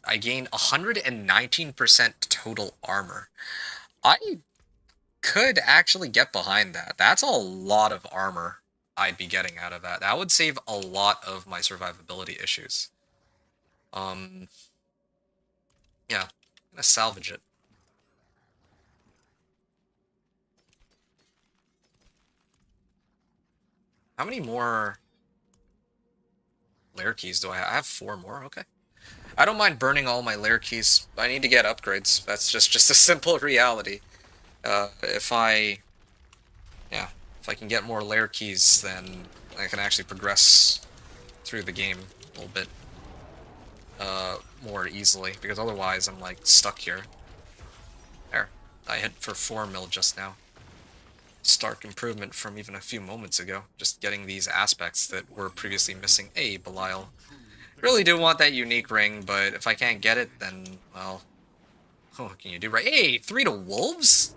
I gain 119% total armor. I could actually get behind that. That's a lot of armor I'd be getting out of that. That would save a lot of my survivability issues. Yeah, I'm gonna salvage it. How many more lair keys do I have? I have 4 more, okay. I don't mind burning all my lair keys. I need to get upgrades. That's just a simple reality. If I can get more lair keys, then I can actually progress through the game a little bit more easily, because otherwise I'm like stuck here. There, I hit for 4 mil just now. Stark improvement from even a few moments ago. Just getting these aspects that were previously missing. Hey, Belial. Really do want that unique ring, but if I can't get it, then, well, what can you do, right? Hey, 3 to wolves?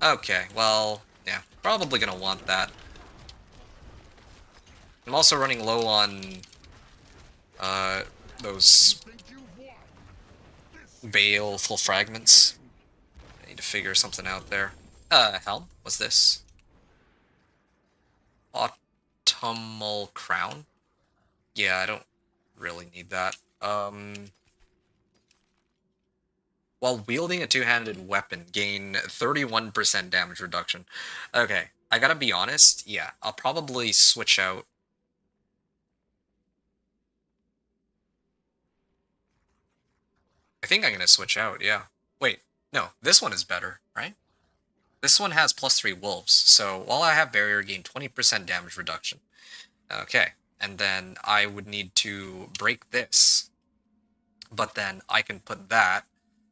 Okay, well, yeah, probably gonna want that. I'm also running low on, those baleful fragments. I need to figure something out there. Helm? What's this? Autumnal Crown? Yeah, I don't really need that. While wielding a two-handed weapon, gain 31% damage reduction. Okay, I gotta be honest, yeah, I'll probably switch out. I think I'm gonna switch out, yeah. Wait, no, this one is better, right? This one has +3 wolves, so while I have barrier, gain 20% damage reduction. Okay, and then I would need to break this, but then I can put that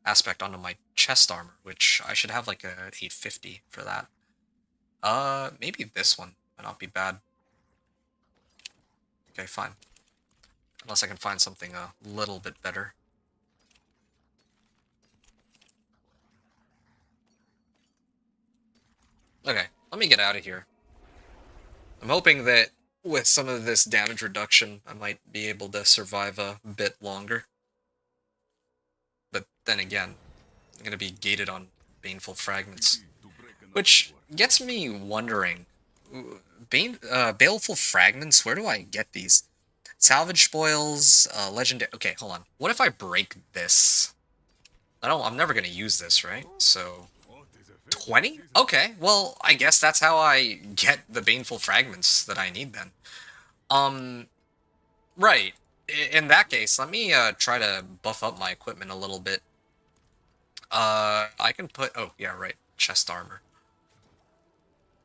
aspect onto my chest armor, which I should have like a 850 for that. Maybe this one might not be bad. Okay, fine. Unless I can find something a little bit better. Okay, let me get out of here. I'm hoping that with some of this damage reduction, I might be able to survive a bit longer. But then again, I'm going to be gated on baneful fragments. Which gets me wondering, baleful fragments, where do I get these? Salvage spoils, legendary... Okay, hold on. What if I break this? I'm never going to use this, right? So... 20? Okay, well, I guess that's how I get the baneful fragments that I need then. Right. In that case, let me try to buff up my equipment a little bit. I can put... Oh, yeah, right. Chest armor.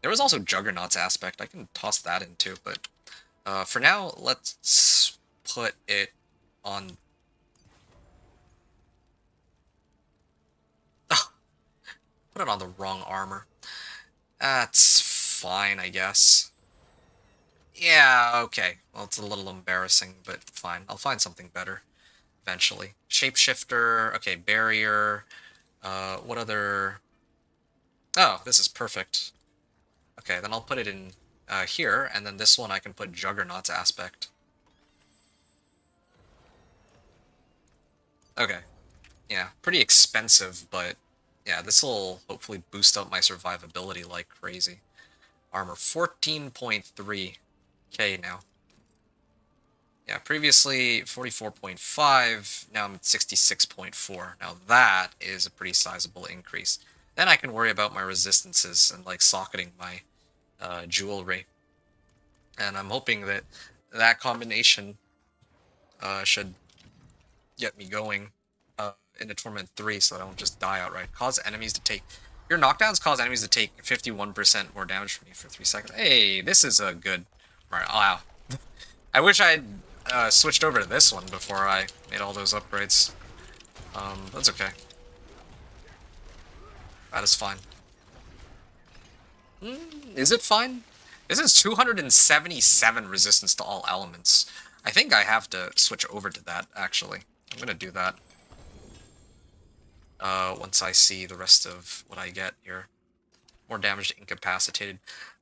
There was also Juggernaut's aspect. I can toss that in too, but for now, let's put it on... Put it on the wrong armor. That's fine, I guess. Yeah, okay. Well, it's a little embarrassing, but fine. I'll find something better eventually. Shapeshifter, okay, barrier. What other... Oh, this is perfect. Okay, then I'll put it in here, and then this one I can put Juggernaut's aspect. Okay. Yeah, pretty expensive, but yeah, this will hopefully boost up my survivability like crazy. Armor 14.3k now. Yeah, previously 44.5, now I'm at 66.4. Now that is a pretty sizable increase. Then I can worry about my resistances and like socketing my jewelry. And I'm hoping that that combination should get me going into Torment 3 so that I don't just die outright. Cause enemies to take... Your knockdowns cause enemies to take 51% more damage from you for 3 seconds. Hey, this is a good... Right, wow. I wish I had switched over to this one before I made all those upgrades. That's okay. That is fine. Is it fine? This is 277 resistance to all elements. I think I have to switch over to that, actually. I'm gonna do that. Once I see the rest of what I get here. More damage to incapacitated.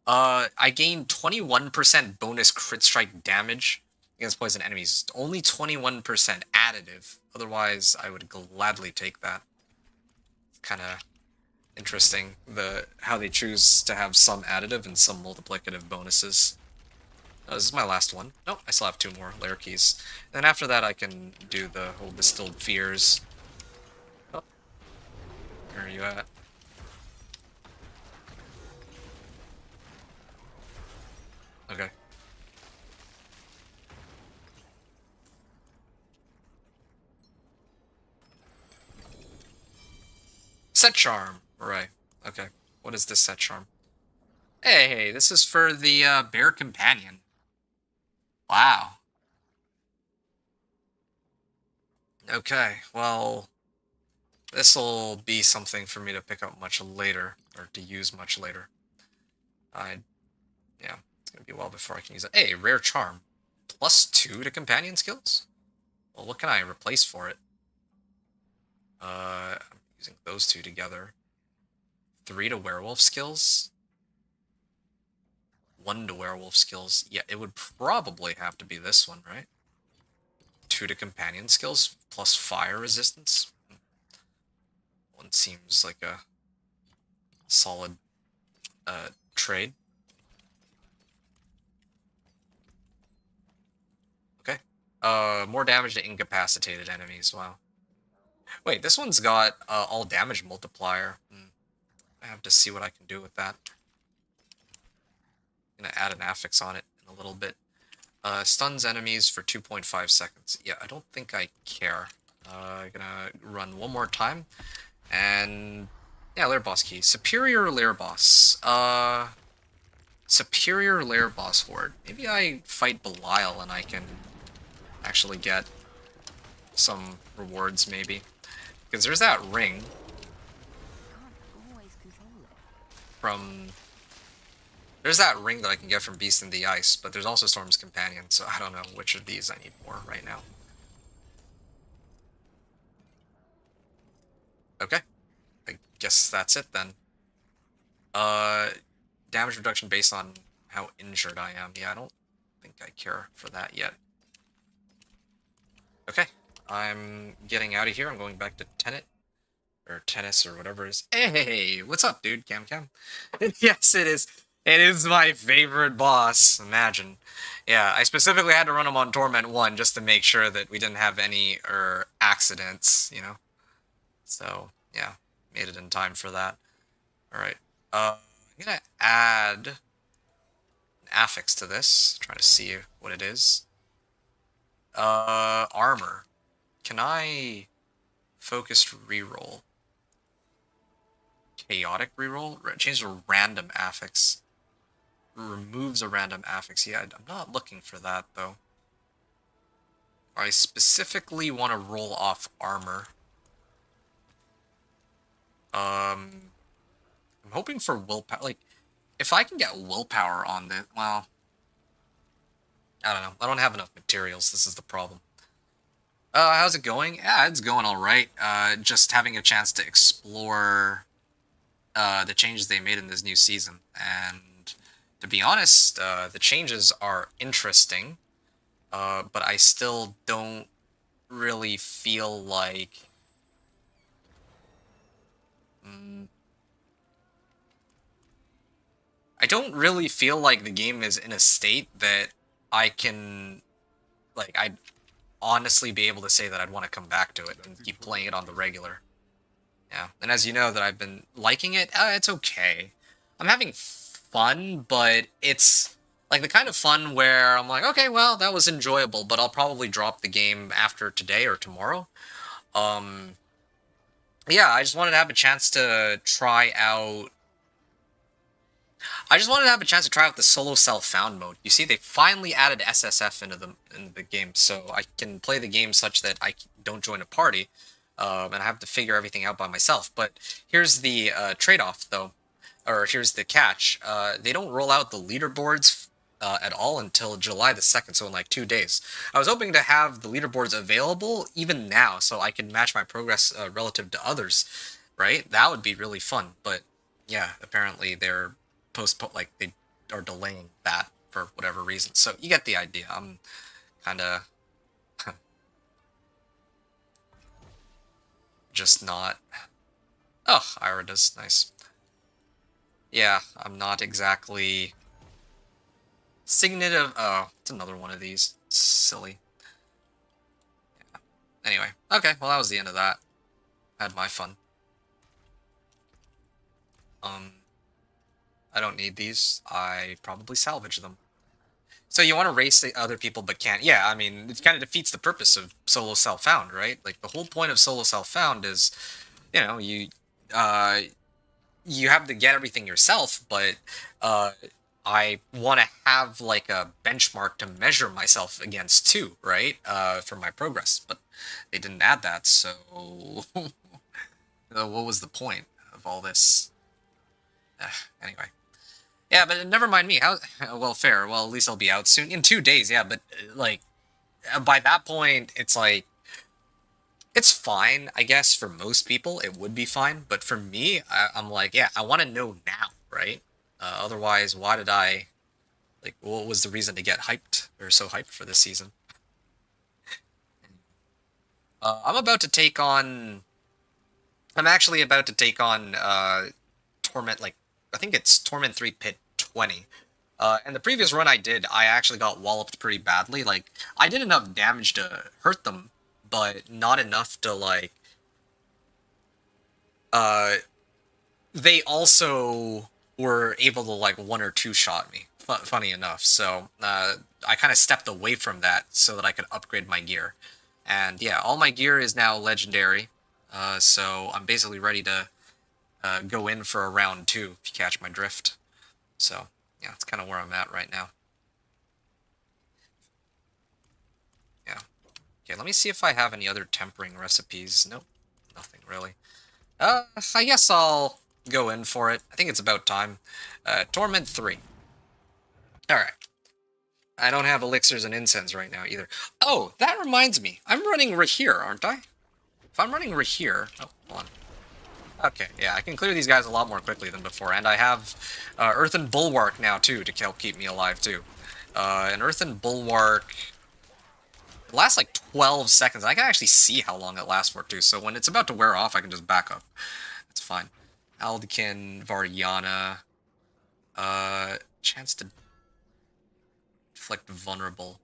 I gain 21% bonus crit strike damage against poison enemies. Only 21% additive. Otherwise, I would gladly take that. It's kind of interesting, how they choose to have some additive and some multiplicative bonuses. Oh, this is my last one. Nope, I still have 2 more lair keys. And then after that, I can do the whole Distilled Fears. Oh, where are you at? Okay. Set Charm. Right. Okay. What is this Set Charm? Hey, this is for the Bear Companion. Wow. Okay, well, this'll be something for me to pick up much later, or to use much later. Yeah, it's gonna be a while before I can use it. Hey, Rare Charm. +2 to companion skills? Well, what can I replace for it? I'm using those 2 together. 3 to werewolf skills? 1 to werewolf skills. Yeah, it would probably have to be this one, right? 2 to companion skills plus fire resistance. One seems like a solid trade. Okay. More damage to incapacitated enemies. Wow. Wait, this one's got all damage multiplier. I have to see what I can do with that. I'm gonna add an affix on it in a little bit. Stuns enemies for 2.5 seconds. Yeah, I don't think I care. Gonna run one more time. And yeah, Lair Boss key. Superior Lair Boss. Superior Lair Boss Horde. Maybe I fight Belial and I can actually get some rewards, maybe. Because there's that ring from... There's that ring that I can get from Beast in the Ice, but there's also Storm's Companion, so I don't know which of these I need more right now. Okay. I guess that's it then. Damage reduction based on how injured I am. Yeah, I don't think I care for that yet. Okay. I'm getting out of here. I'm going back to Tenet. Or Tennis, or whatever it is. Hey, what's up, dude? Cam. Yes, it is. It is my favorite boss. Imagine. Yeah, I specifically had to run him on Torment 1 just to make sure that we didn't have any accidents, you know? So, yeah, made it in time for that. Alright. I'm gonna add an affix to this. Try to see what it is. Armor. Can I focused reroll? Chaotic reroll? Change to random affix. Removes a random affix. Yeah, I'm not looking for that, though. I specifically want to roll off armor. I'm hoping for willpower. Like, if I can get willpower on this, well, I don't know. I don't have enough materials. This is the problem. How's it going? Yeah, it's going all right. Just having a chance to explore the changes they made in this new season. And to be honest, the changes are interesting, but I still don't really feel like... I don't really feel like the game is in a state that I can, like, I'd honestly be able to say that I'd want to come back to it and keep playing it on the regular. Yeah, and as you know that I've been liking it, it's okay. I'm having fun, but it's like the kind of fun where I'm like, okay, well, that was enjoyable, but I'll probably drop the game after today or tomorrow. Yeah, I just wanted to have a chance to try out... the solo self-found mode. You see, they finally added SSF into the game, so I can play the game such that I don't join a party, and I have to figure everything out by myself. But here's the trade-off, though, or here's the catch. They don't roll out the leaderboards at all until July the 2nd, so in like 2 days. I was hoping to have the leaderboards available even now, so I can match my progress relative to others, right? That would be really fun, but yeah, apparently they're they are delaying that for whatever reason. So you get the idea. I'm Kinda... just not... Oh, Ira does. Nice. Yeah, I'm not exactly... Signet of... Oh, it's another one of these. Silly. Yeah. Anyway, okay, well that was the end of that. Had my fun. I don't need these. I probably salvage them. So you want to race the other people but can't. Yeah, I mean, it kind of defeats the purpose of solo self-found, right? Like, the whole point of solo self-found is, you know, you have to get everything yourself, but I want to have, like, a benchmark to measure myself against, too, right? For my progress, but they didn't add that, so... what was the point of all this? Anyway. Yeah, but never mind me. How? Well, fair. Well, at least I'll be out soon. In 2 days, yeah, but, like, by that point, it's like... It's fine, I guess, for most people. It would be fine. But for me, I'm like, yeah, I want to know now, right? Otherwise, why did I... Like, what was the reason to get hyped, or so hyped for this season? I'm about to take on... I'm actually about to take on, Torment, like, I think it's Torment 3 Pit 20. And the previous run I did, I actually got walloped pretty badly. Like, I did enough damage to hurt them, but not enough to, like... They also were able to, like, 1 or 2 shot me, funny enough. So, I kind of stepped away from that so that I could upgrade my gear. And, yeah, all my gear is now legendary. So I'm basically ready to go in for a round 2, if you catch my drift. So, yeah, that's kind of where I'm at right now. Yeah. Okay, let me see if I have any other tempering recipes. Nope, nothing really. I guess I'll go in for it. I think it's about time. Torment 3. Alright. I don't have elixirs and incense right now either. Oh, that reminds me. I'm running Rahir, aren't I? If I'm running Rahir... Oh, hold on. Okay, yeah, I can clear these guys a lot more quickly than before, and I have Earthen Bulwark now, too, to help keep me alive, too. An Earthen Bulwark... It lasts like 12 seconds. I can actually see how long it lasts for, too, so when it's about to wear off, I can just back up. That's fine. Aldekin, Variana... Chance to... Inflict Vulnerable.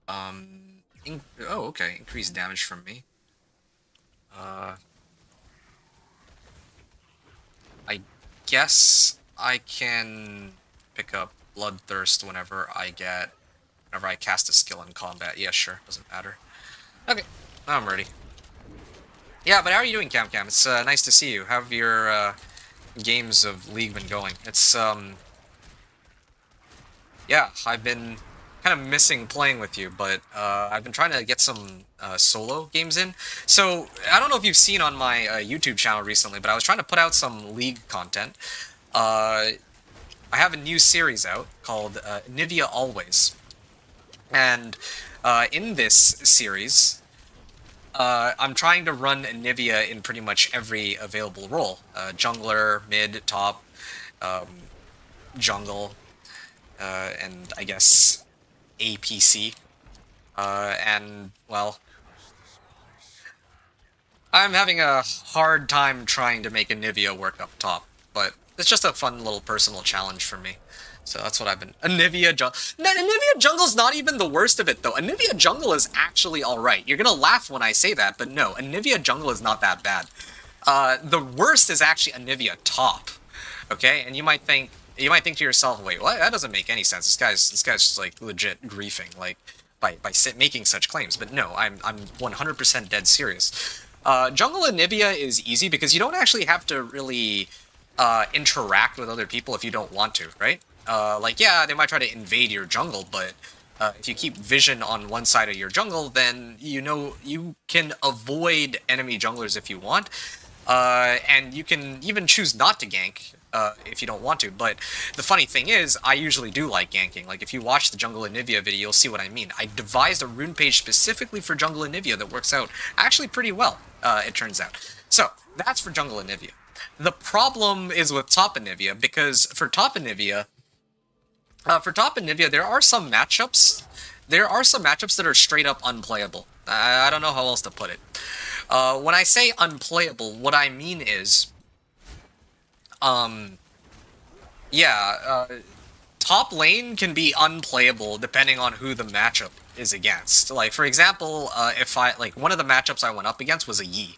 Oh, okay. Increased damage from me. I guess I can pick up Bloodthirst whenever I cast a skill in combat. Yeah, sure. Doesn't matter. Okay. I'm ready. Yeah, but how are you doing, Cam? It's nice to see you. How have your games of League been going? It's, yeah, I've been kind of missing playing with you, but I've been trying to get some solo games in. So, I don't know if you've seen on my YouTube channel recently, but I was trying to put out some League content. I have a new series out called Nivea Always. And in this series, I'm trying to run Nivea in pretty much every available role. Jungler, mid, top, jungle, and I guess APC. And, well, I'm having a hard time trying to make a Nivea work up top, but it's just a fun little personal challenge for me. So that's what I've been... Nivea Jungle's not even the worst of it, though. Nivea Jungle is actually alright. You're gonna laugh when I say that, but no, Nivea Jungle is not that bad. The worst is actually Nivea Top. Okay? And you might think to yourself, wait, what? That doesn't make any sense. This guy's just, like, legit griefing, like, by making such claims. But no, I'm 100% dead serious. Jungle and Nivea is easy because you don't actually have to really interact with other people if you don't want to, right? Like, yeah, they might try to invade your jungle, but if you keep vision on one side of your jungle, then you can avoid enemy junglers if you want, and you can even choose not to gank if you don't want to. But the funny thing is, I usually do like ganking. Like, if you watch the Jungle and Nivea video, you'll see what I mean. I devised a rune page specifically for Jungle and Nivea that works out actually pretty well, it turns out. So, that's for Jungle and Nivea. The problem is with Top and Nivea, because for Top and Nivea, For top Anivia, there are some matchups. There are some matchups that are straight up unplayable. I don't know how else to put it. When I say unplayable, what I mean is, um, yeah, top lane can be unplayable depending on who the matchup is against. Like, for example, if I, like, one of the matchups I went up against was a Yi.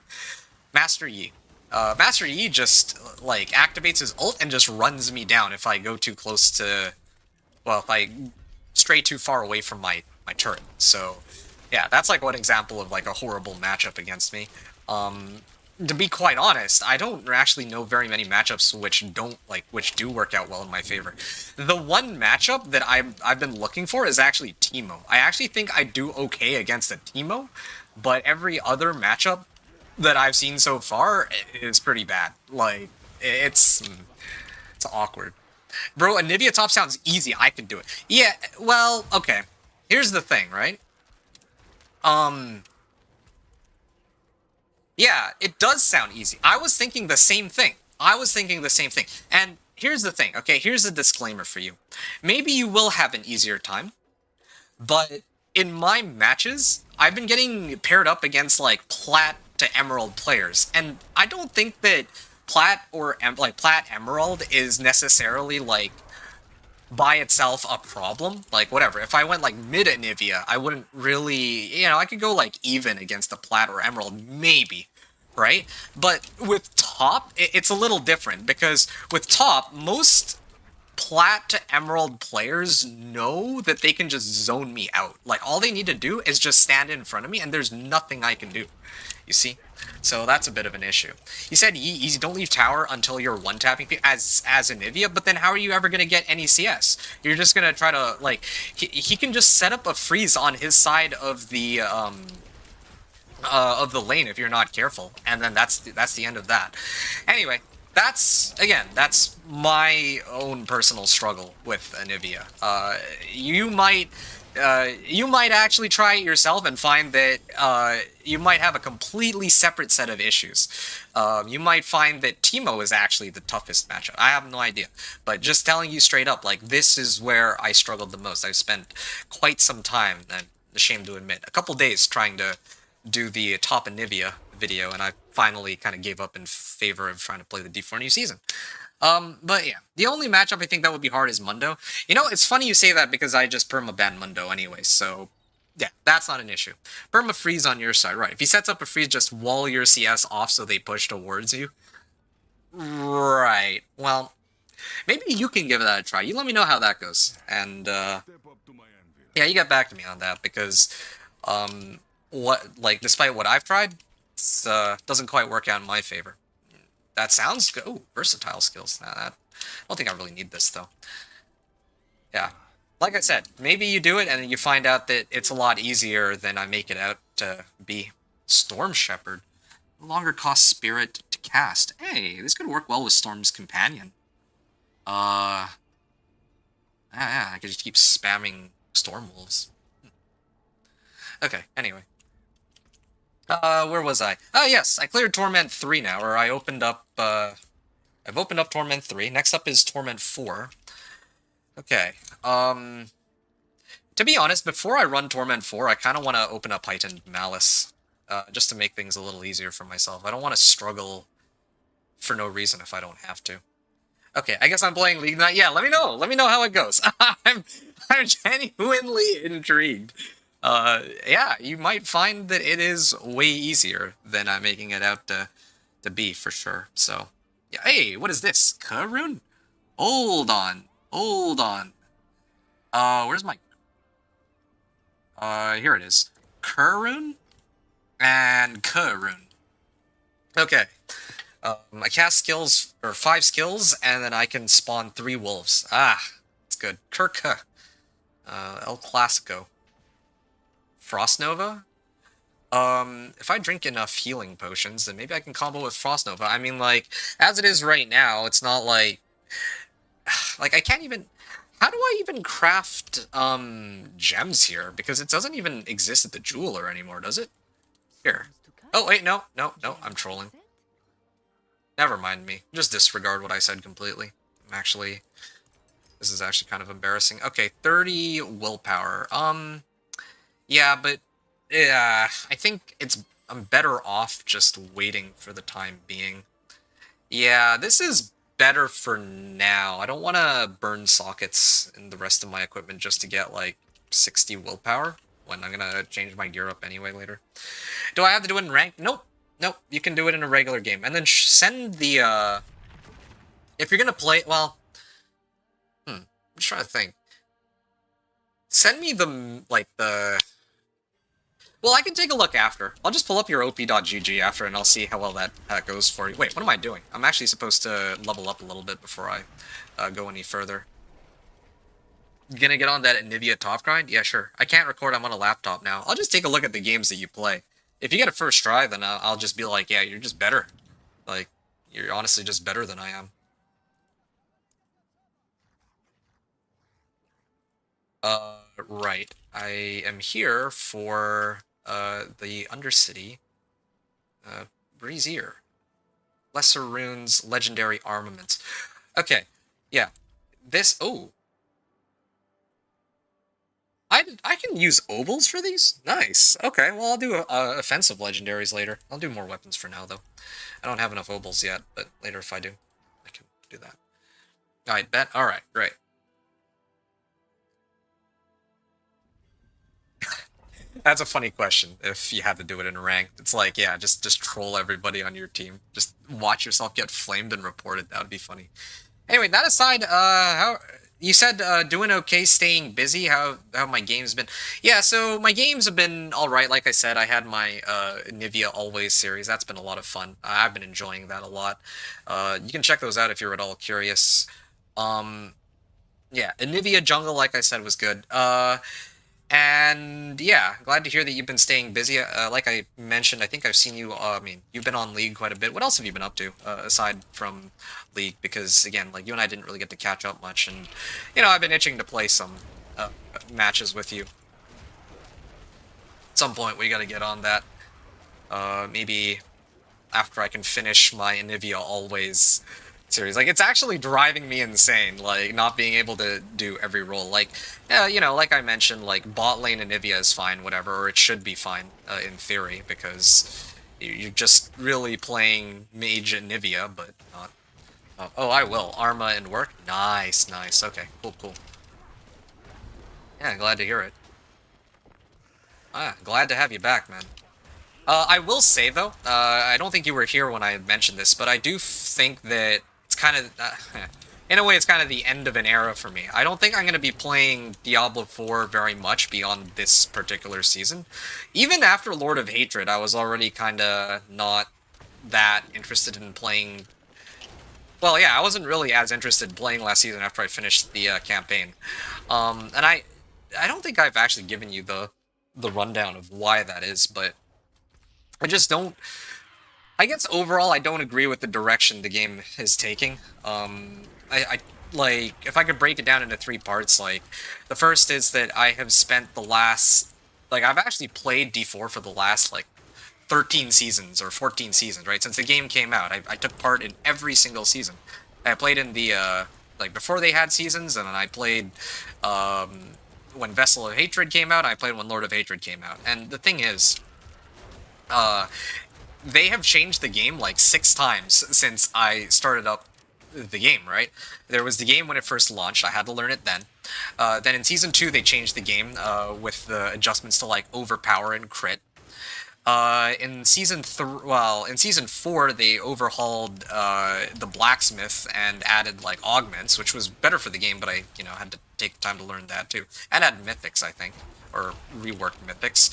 Master Yi. Master Yi just, like, activates his ult and just runs me down if I go too close to, well, if I stray too far away from my turret. So, yeah, that's, like, one example of, like, a horrible matchup against me. To be quite honest, I don't actually know very many matchups which do work out well in my favor. The one matchup that I've been looking for is actually Teemo. I actually think I do okay against a Teemo, but every other matchup that I've seen so far is pretty bad. Like, it's awkward. Bro, Anivia top sounds easy. I can do it. Yeah, well, okay. Here's the thing, right? Yeah, it does sound easy. I was thinking the same thing. And here's the thing, okay? Here's a disclaimer for you. Maybe you will have an easier time, but in my matches, I've been getting paired up against, like, Plat to Emerald players, and I don't think that Plat or, like, Plat Emerald is necessarily, like, by itself a problem. Like, whatever. If I went, like, mid Anivia, I wouldn't really, I could go, like, even against a Plat or Emerald, maybe, right? But with top, it's a little different, because with top, most Plat to Emerald players know that they can just zone me out. Like, all they need to do is just stand in front of me, and there's nothing I can do. You see? So that's a bit of an issue. You said easy, don't leave tower until you're one-tapping as Anivia, but then how are you ever going to get any CS? You're just going to try to, like, he can just set up a freeze on his side of the lane if you're not careful, and then that's the end of that. Anyway, that's my own personal struggle with Anivia. You might actually try it yourself and find that you might have a completely separate set of issues. You might find that Teemo is actually the toughest matchup. I have no idea. But just telling you straight up, like, this is where I struggled the most. I've spent quite some time, and ashamed to admit, a couple days trying to do the top Anivia video, and I finally kind of gave up in favor of trying to play the D4 new season. But yeah, the only matchup I think that would be hard is Mundo. It's funny you say that because I just perma-ban Mundo anyway, so yeah, that's not an issue. Perma-freeze on your side, right. If he sets up a freeze, just wall your CS off so they push towards you. Right, well, maybe you can give that a try. You let me know how that goes. And, Step up to my anvil. yeah, you get back to me on that, because, despite what I've tried, it doesn't quite work out in my favor. That sounds good. Ooh, versatile skills. I don't think I really need this, though. Yeah. Like I said, maybe you do it and you find out that it's a lot easier than I make it out to be. Storm Shepherd. No longer costs Spirit to cast. Hey, this could work well with Storm's Companion. Yeah, I could just keep spamming Storm Wolves. Okay, anyway. Where was I? Oh, yes, I cleared Torment 3 now, or I've opened up Torment 3. Next up is Torment 4. Okay, to be honest, before I run Torment 4, I kind of want to open up Heightened Malice, just to make things a little easier for myself. I don't want to struggle for no reason if I don't have to. Okay, I guess I'm playing League Night. Yeah, let me know how it goes. I'm genuinely intrigued. Yeah, you might find that it is way easier than I'm making it out to be, for sure. So, yeah. Hey, what is this? Karun? Hold on. Where's my... here it is. Karun and Karun. Okay. I cast skills, or 5 skills, and then I can spawn 3 wolves. Ah, it's good. Kurka. El Clasico. Frost Nova? If I drink enough healing potions, then maybe I can combo with Frost Nova. I mean, like, as it is right now, it's not like... Like, I can't even... How do I even craft, gems here? Because it doesn't even exist at the jeweler anymore, does it? Here. Oh, wait, no, I'm trolling. Never mind me. Just disregard what I said completely. I'm actually This is actually kind of embarrassing. Okay, 30 willpower. Yeah, but I think I'm better off just waiting for the time being. Yeah, this is better for now. I don't want to burn sockets in the rest of my equipment just to get like 60 willpower when I'm gonna change my gear up anyway later. Do I have to do it in ranked? Nope. Nope. You can do it in a regular game. And then send the if you're gonna play, well, I'm just trying to think. Send me the well, I can take a look after. I'll just pull up your op.gg after and I'll see how well that goes for you. Wait, what am I doing? I'm actually supposed to level up a little bit before I go any further. Gonna get on that Nivea top grind? Yeah, sure. I can't record, I'm on a laptop now. I'll just take a look at the games that you play. If you get a first try, then I'll just be like, yeah, you're just better. Like, you're honestly just better than I am. Right. I am here for the Undercity Brazier. Lesser Runes, Legendary Armaments. Okay, yeah. This, oh. I can use obols for these? Nice. Okay, well, I'll do offensive legendaries later. I'll do more weapons for now, though. I don't have enough obols yet, but later if I do, I can do that. Alright, bet. Alright, great. That's a funny question, if you had to do it in ranked. It's like, yeah, just troll everybody on your team. Just watch yourself get flamed and reported. That would be funny. Anyway, that aside, how... You said doing okay, staying busy. How my games been? Yeah, so my games have been all right. Like I said, I had my Nivea Always series. That's been a lot of fun. I've been enjoying that a lot. You can check those out if you're at all curious. Yeah, Nivea Jungle, like I said, was good. And yeah, glad to hear that you've been staying busy. Like I mentioned, I think I've seen you, I mean, you've been on League quite a bit. What else have you been up to, aside from League? Because, again, like, you and I didn't really get to catch up much, and, you know, I've been itching to play some matches with you. At some point, we gotta get on that. Maybe after I can finish my Nivea Always series. Like, it's actually driving me insane, like, not being able to do every role. Like, you know, like I mentioned, like, bot lane Anivia is fine, whatever, or it should be fine, in theory, because you're just really playing mage Anivia, but not... oh, I will. Arma and work? Nice, nice. Okay, cool, cool. Yeah, glad to hear it. Glad to have you back, man. I will say, though, I don't think you were here when I mentioned this, but I do think that it's kind of, in a way, it's kind of the end of an era for me. I don't think I'm going to be playing Diablo 4 very much beyond this particular season. Even after Lord of Hatred, I was already kind of not that interested in playing... Well, yeah, I wasn't really as interested in playing last season after I finished the campaign. And I don't think I've actually given you the rundown of why that is, but I just don't... I guess overall I don't agree with the direction the game is taking. I like, if I could break it down into 3 parts, like, the first is that I have spent the last... Like, I've actually played D4 for the last, like, 13 seasons or 14 seasons, right? Since the game came out, I took part in every single season. I played in the, like, before they had seasons, and then I played, when Vessel of Hatred came out, and I played when Lord of Hatred came out. And the thing is, they have changed the game like 6 times since I started up the game, right? There was the game when it first launched. I had to learn it then. Then in Season 2, they changed the game with the adjustments to, like, overpower and crit. In Season 4, they overhauled the blacksmith and added, like, augments, which was better for the game, but I, you know, had to take time to learn that too. And add mythics, I think, or reworked mythics.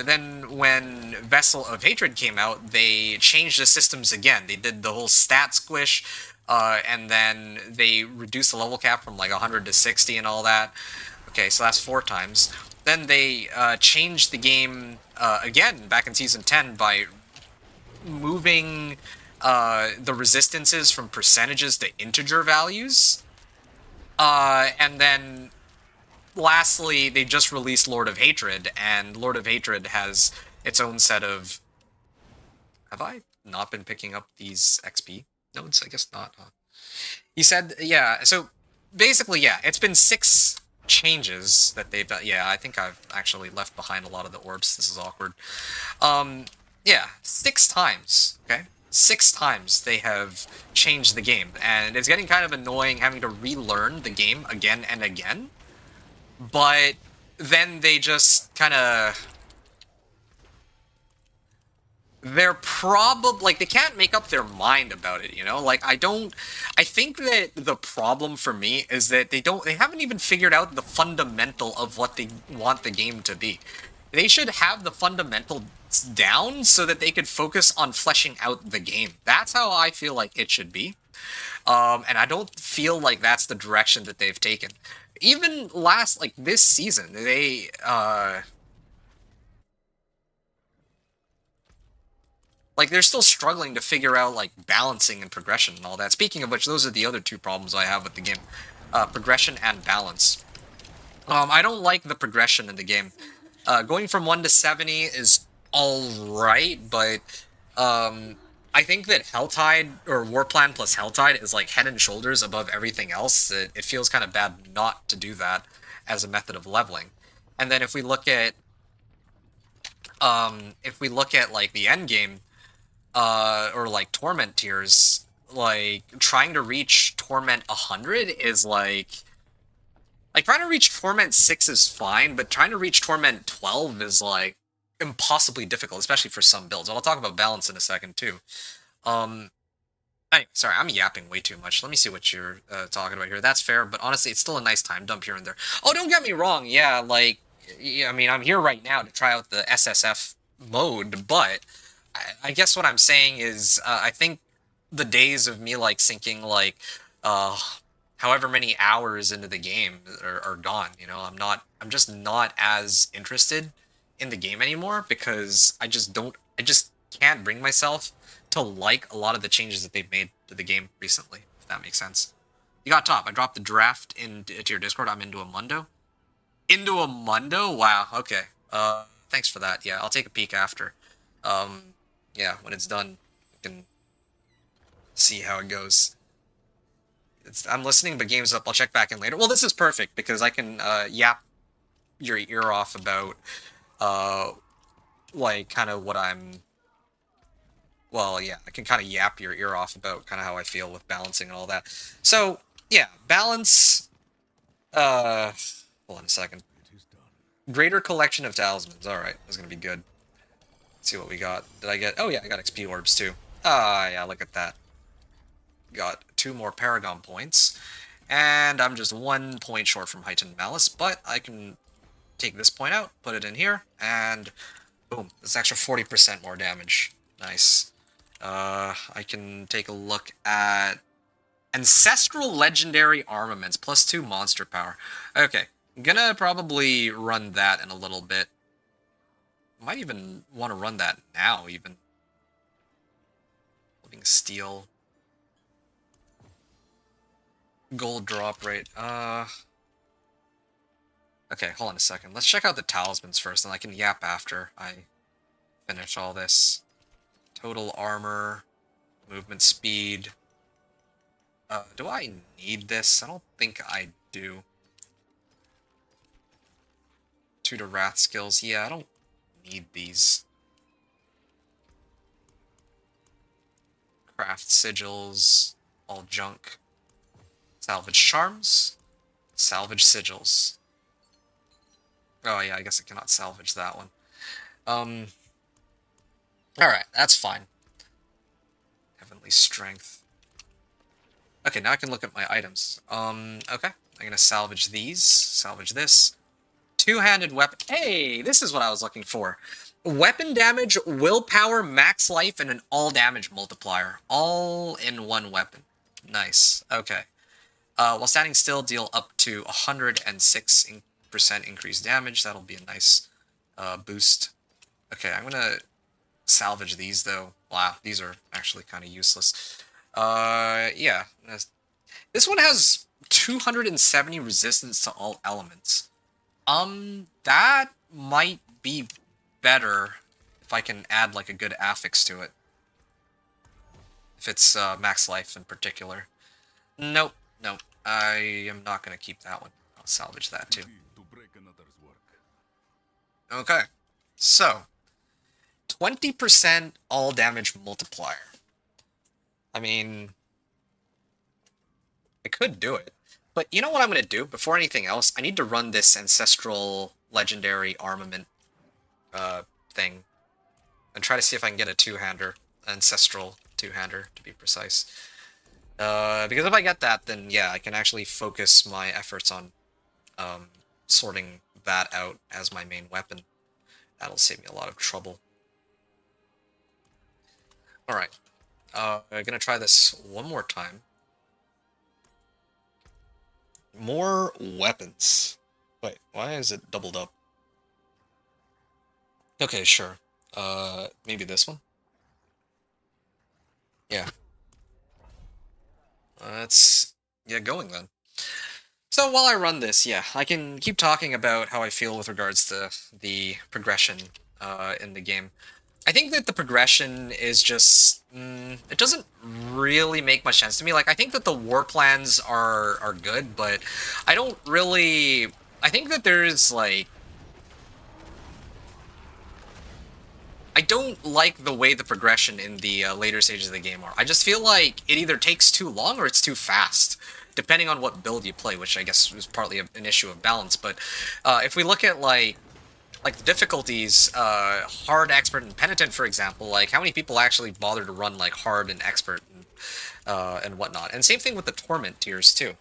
Then when Vessel of Hatred came out, they changed the systems again. They did the whole stat squish, and then they reduced the level cap from like 100 to 60 and all that. Okay, so that's 4 times. Then they changed the game again back in Season 10 by moving the resistances from percentages to integer values. And then lastly, they just released Lord of Hatred, and Lord of Hatred has its own set of... Have I not been picking up these XP nodes? I guess not, huh? He said, yeah, so basically, yeah, it's been 6 changes that they've done. Yeah, I think I've actually left behind a lot of the orbs. This is awkward. Yeah, 6 times, okay? 6 times they have changed the game, and it's getting kind of annoying having to relearn the game again and again. But then they just kind of... They're probably... Like, they can't make up their mind about it, you know? Like, I think that the problem for me is that they haven't even figured out the fundamental of what they want the game to be. They should have the fundamentals down so that they could focus on fleshing out the game. That's how I feel like it should be. And I don't feel like that's the direction that they've taken. Even this season, they, they're still struggling to figure out, like, balancing and progression and all that. Speaking of which, those are the other 2 problems I have with the game. Progression and balance. I don't like the progression in the game. Going from 1 to 70 is alright, but, I think that Helltide, or Warplan plus Helltide, is, like, head and shoulders above everything else. It feels kind of bad not to do that as a method of leveling. And then if we look at, like, the end game, or, like, Torment tiers, like, trying to reach Torment 100 is, like, trying to reach Torment 6 is fine, but trying to reach Torment 12 is, like, impossibly difficult, especially for some builds. I'll talk about balance in a second, too. Anyway, sorry, I'm yapping way too much. Let me see what you're talking about here. That's fair, but honestly, it's still a nice time dump here and there. Oh, don't get me wrong, yeah, like, I mean, I'm here right now to try out the SSF mode, but I guess what I'm saying is, I think the days of me, like, sinking, like, however many hours into the game are gone, you know? I'm just not as interested in the game anymore, because I just can't bring myself to like a lot of the changes that they've made to the game recently, if that makes sense. You got top. I dropped the draft into your Discord. I'm into a Mundo. Into a Mundo? Wow, okay. Thanks for that. Yeah, I'll take a peek after. Yeah, when it's done, we can see how it goes. I'm listening, but game's up. I'll check back in later. Well, this is perfect, because I can yap your ear off about, like, kind of what I'm... Well, yeah, I can kind of yap your ear off about kind of how I feel with balancing and all that. So, yeah, balance... hold on a second. Greater collection of talismans. Alright, that's gonna be good. Let's see what we got. Did I get... Oh, yeah, I got XP orbs, too. Ah, yeah, look at that. Got 2 more Paragon points. And I'm just 1 point short from Heightened Malice, but I can take this point out, put it in here, and boom, that's extra 40% more damage. Nice. I can take a look at Ancestral Legendary Armaments, +2 monster power. Okay, I'm gonna probably run that in a little bit. Might even want to run that now, even. Living Steel. Gold drop rate. Okay, hold on a second. Let's check out the talismans first, and I can yap after I finish all this. Total armor, movement speed. Do I need this? I don't think I do. 2 to Wrath skills. Yeah, I don't need these. Craft sigils. All junk. Salvage charms. Salvage sigils. Oh yeah, I guess I cannot salvage that one. Alright, that's fine. Heavenly Strength. Okay, now I can look at my items. Okay. I'm gonna salvage these. Salvage this. 2-handed weapon. Hey, this is what I was looking for. Weapon damage, willpower, max life, and an all damage multiplier. All in one weapon. Nice. Okay. While standing still, deal up to 106% increased damage. That'll be a nice boost. Okay, I'm gonna salvage these, though. Wow, these are actually kind of useless. Yeah. This one has 270 resistance to all elements. That might be better if I can add, like, a good affix to it. If it's, max life in particular. Nope. Nope. I am not going to keep that one. I'll salvage that too. To break another's work. Okay, so 20% all damage multiplier. I mean, I could do it, but you know what I'm going to do? Before anything else, I need to run this Ancestral Legendary Armament thing and try to see if I can get a two-hander. Ancestral two-hander, to be precise. Because if I get that, then yeah, I can actually focus my efforts on sorting that out as my main weapon. That'll save me a lot of trouble. Alright. I'm gonna try this one more time. More weapons. Wait, why is it doubled up? Okay, sure. Maybe this one? Yeah. Let's get going then. So while I run this, yeah, I can keep talking about how I feel with regards to the progression in the game. I think that the progression is just... it doesn't really make much sense to me. Like, I think that the war plans are good, but I don't really... I think that there's, like... I don't like the way the progression in the later stages of the game are. I just feel like it either takes too long or it's too fast, depending on what build you play, which I guess is partly an issue of balance. But if we look at, like the difficulties, hard, expert, and penitent, for example, like how many people actually bother to run like hard and expert and whatnot, and same thing with the torment tiers too.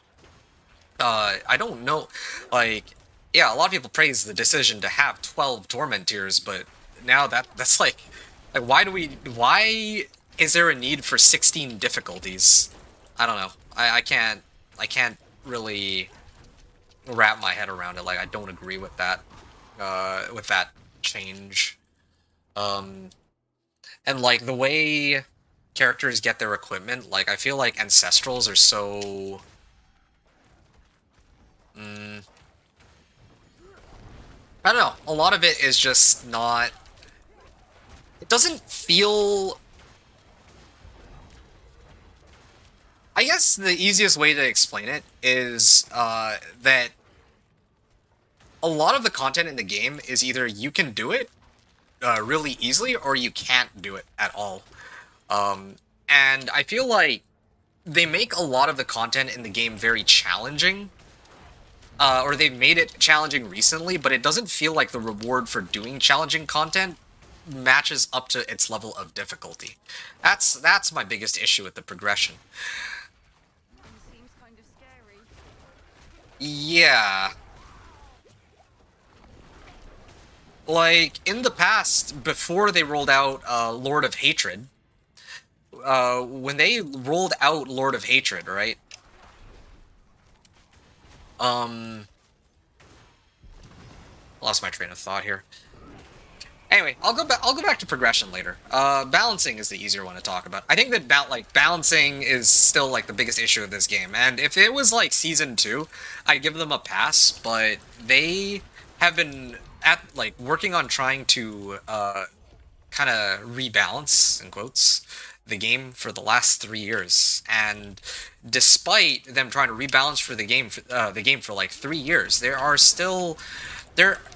I don't know, like, yeah, a lot of people praise the decision to have 12 torment tiers, but now that's like why is there a need for 16 difficulties? I don't know. I can't really wrap my head around it. Like, I don't agree with that change. And like the way characters get their equipment, like I feel like ancestrals are so I don't know. A lot of it is just not... It doesn't feel... I guess the easiest way to explain it is that a lot of the content in the game is either you can do it really easily or you can't do it at all. And I feel like they make a lot of the content in the game very challenging. Or they've made it challenging recently, but it doesn't feel like the reward for doing challenging content matches up to its level of difficulty. That's my biggest issue with the progression. Seems kind of scary. Yeah. Like, in the past, before they rolled out Lord of Hatred, when they rolled out Lord of Hatred, right? Lost my train of thought here. Anyway, I'll go back to progression later. Balancing is the easier one to talk about. I think that balancing is still like the biggest issue of this game. And if it was like season 2, I'd give them a pass, but they have been working on trying to kind of rebalance, in quotes, the game for the last 3 years. And despite them trying to rebalance for the game for like 3 years, there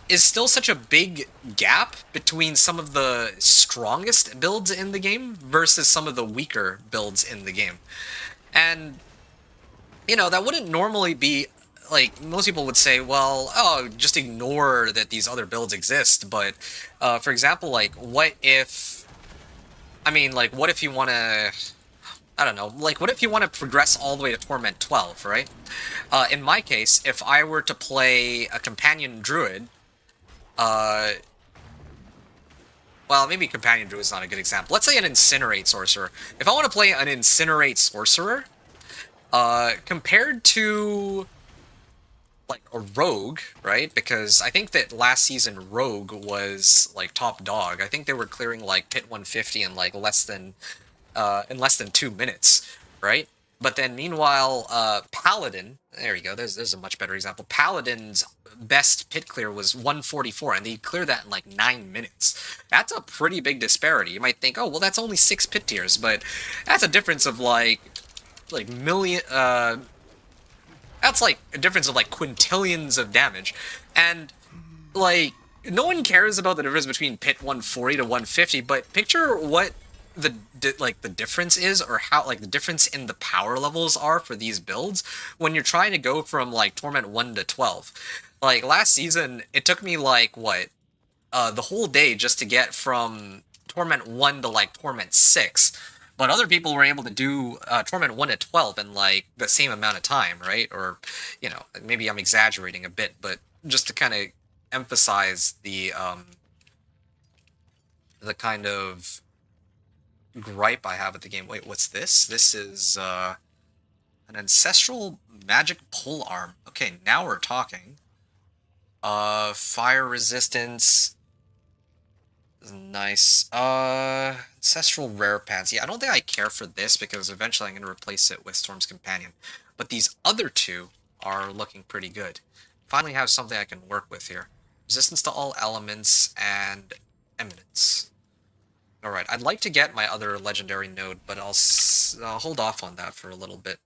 is still such a big gap between some of the strongest builds in the game versus some of the weaker builds in the game. And, you know, that wouldn't normally be, like, most people would say, well, oh, just ignore that these other builds exist. But, for example, like, what if you want to... I don't know, like, what if you want to progress all the way to Torment 12, right? In my case, if I were to play a Companion Druid, well, maybe Companion Druid is not a good example. Let's say an Incinerate Sorcerer. If I want to play an Incinerate Sorcerer, compared to, like, a Rogue, right? Because I think that last season Rogue was, like, top dog. I think they were clearing, like, Pit 150 in, like, less than 2 minutes, right? But then meanwhile, Paladin, there you go, there's a much better example. Paladin's best pit clear was 144, and they cleared that in like 9 minutes. That's a pretty big disparity. You might think, oh, well, that's only 6 pit tiers, but that's a difference of like That's like a difference of like quintillions of damage. And like no one cares about the difference between pit 140 to 150, but picture what the the difference is, or how like the difference in the power levels are for these builds when you're trying to go from like Torment 1 to 12. Like last season, it took me like what the whole day just to get from Torment 1 to like Torment 6. But other people were able to do Torment 1 to 12 in like the same amount of time, right? Or, you know, maybe I'm exaggerating a bit, but just to kind of emphasize the kind of gripe I have at the game. Wait, what's this? This is an ancestral magic pole arm. Okay, now we're talking. Fire resistance. Nice. Ancestral rare pants. Yeah, I don't think I care for this because eventually I'm going to replace it with Storm's Companion. But these other two are looking pretty good. Finally have something I can work with here. Resistance to all elements and eminence. Alright, I'd like to get my other legendary node, but I'll hold off on that for a little bit.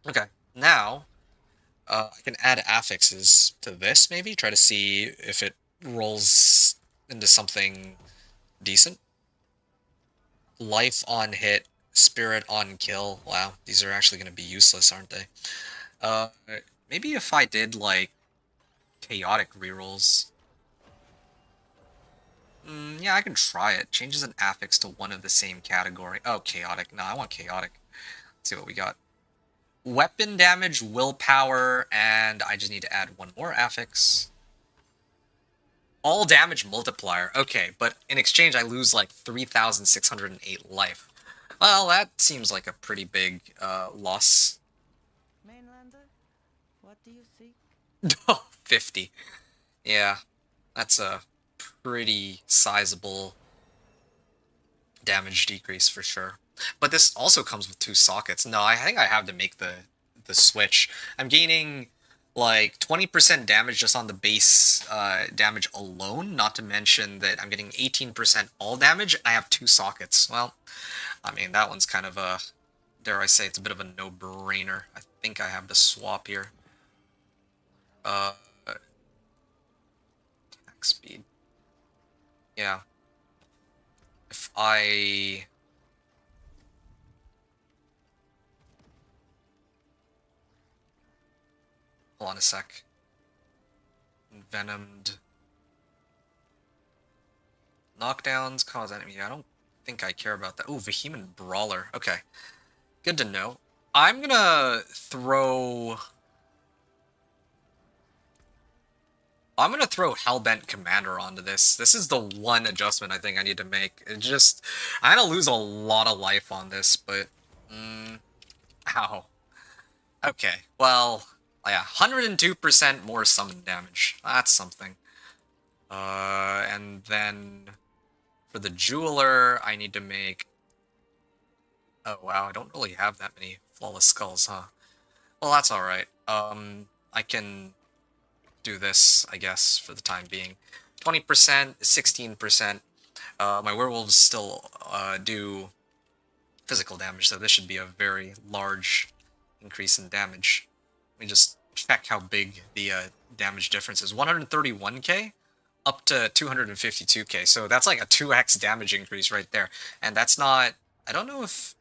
Okay, now I can add affixes to this, maybe? Try to see if it rolls into something decent. Life on hit, spirit on kill. Wow, these are actually going to be useless, aren't they? Maybe if I did, like, chaotic rerolls. Yeah, I can try it. Changes an affix to one of the same category. Oh, chaotic. No, I want chaotic. Let's see what we got. Weapon damage, willpower, and I just need to add one more affix. All damage multiplier. Okay, but in exchange I lose like 3,608 life. Well, that seems like a pretty big loss. Mainlander, what do you seek? Oh, 50. Yeah, that's a pretty sizable damage decrease for sure. But this also comes with 2 sockets. No, I think I have to make the switch. I'm gaining like 20% damage just on the base damage alone, not to mention that I'm getting 18% all damage. I have 2 sockets. Well, I mean, that one's kind of a, dare I say, it's a bit of a no-brainer. I think I have to swap here. Attack speed. Yeah. If I... Hold on a sec. Envenomed. Knockdowns cause enemy. I don't think I care about that. Oh, Vehement Brawler. Okay. Good to know. I'm gonna throw Hellbent Commander onto this. This is the one adjustment I think I need to make. I'm gonna lose a lot of life on this, but... ow. Okay, well... Yeah, 102% more summon damage. That's something. And then... For the Jeweler, I need to make... Oh, wow, I don't really have that many Flawless Skulls, huh? Well, that's alright. I can do this, I guess, for the time being. 20%, 16%. My werewolves still do physical damage, so this should be a very large increase in damage. Let me just check how big the damage difference is. 131k up to 252k, so that's like a 2x damage increase right there. And that's not... I don't know if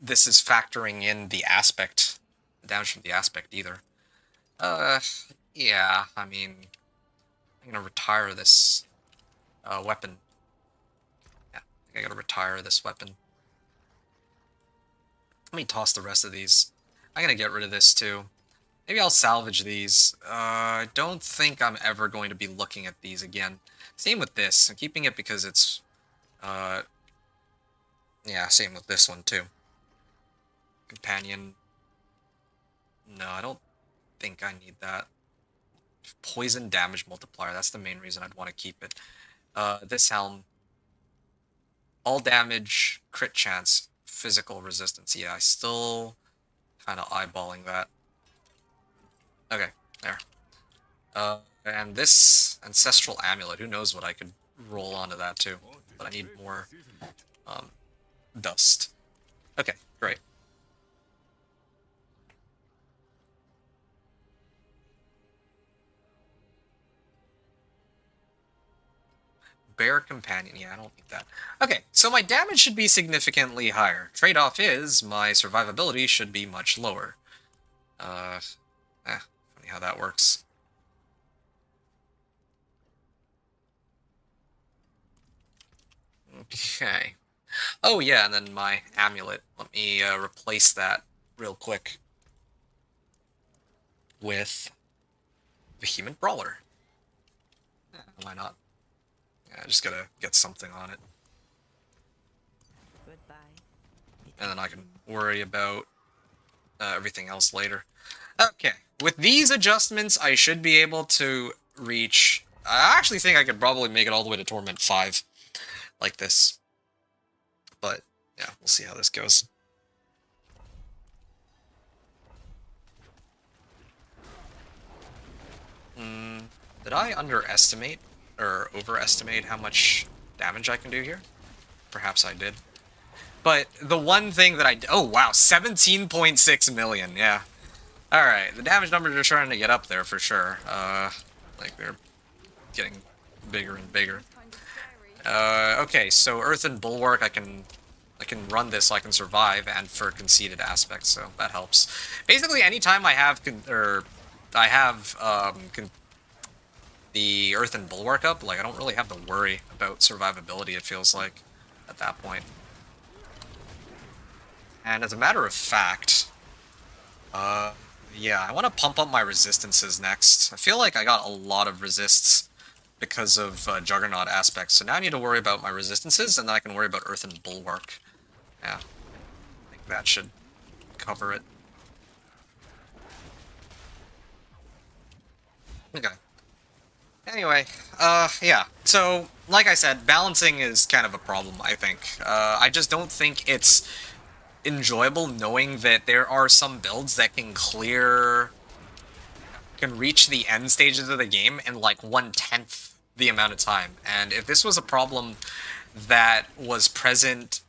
this is factoring in the aspect, the damage from the aspect either. Yeah, I mean, I'm gonna retire this weapon. Yeah, I think I gotta retire this weapon. Let me toss the rest of these. I'm gonna get rid of this too. Maybe I'll salvage these. I don't think I'm ever going to be looking at these again. Same with this. I'm keeping it because it's... yeah, same with this one too. Companion. No, I don't think I need that. Poison damage multiplier. That's the main reason I'd want to keep it. This helm. All damage, crit chance, physical resistance. Yeah, I still kind of eyeballing that. Okay, there. And this Ancestral Amulet, who knows what I could roll onto that too. But I need more dust. Okay, great. Bear Companion, yeah, I don't need that. Okay, so my damage should be significantly higher. Trade-off is my survivability should be much lower. Funny how that works. Okay. Oh yeah, and then my amulet. Let me replace that real quick with Vehement Brawler. Yeah, why not? Yeah, I just gotta get something on it. Goodbye. And then I can worry about everything else later. Okay, with these adjustments, I should be able to reach... I actually think I could probably make it all the way to Torment 5, like this. But, yeah, we'll see how this goes. Did I underestimate or overestimate how much damage I can do here? Perhaps I did. But the one thing that oh wow, 17.6 million, yeah. Alright, the damage numbers are starting to get up there for sure. Like they're getting bigger and bigger. Kind of scary. Okay, so Earthen Bulwark, I can run this so I can survive, and for conceded aspects, so that helps. Basically, anytime I have the Earthen Bulwark up, like I don't really have to worry about survivability. It feels like at that point. And as a matter of fact, yeah, I want to pump up my resistances next. I feel like I got a lot of resists because of Juggernaut aspects, so now I need to worry about my resistances, and then I can worry about Earthen Bulwark. Yeah, I think that should cover it. Okay. Anyway, yeah. So, like I said, balancing is kind of a problem, I think. I just don't think it's enjoyable knowing that there are some builds that can reach the end stages of the game in like 1/10 the amount of time. And if this was a problem that was present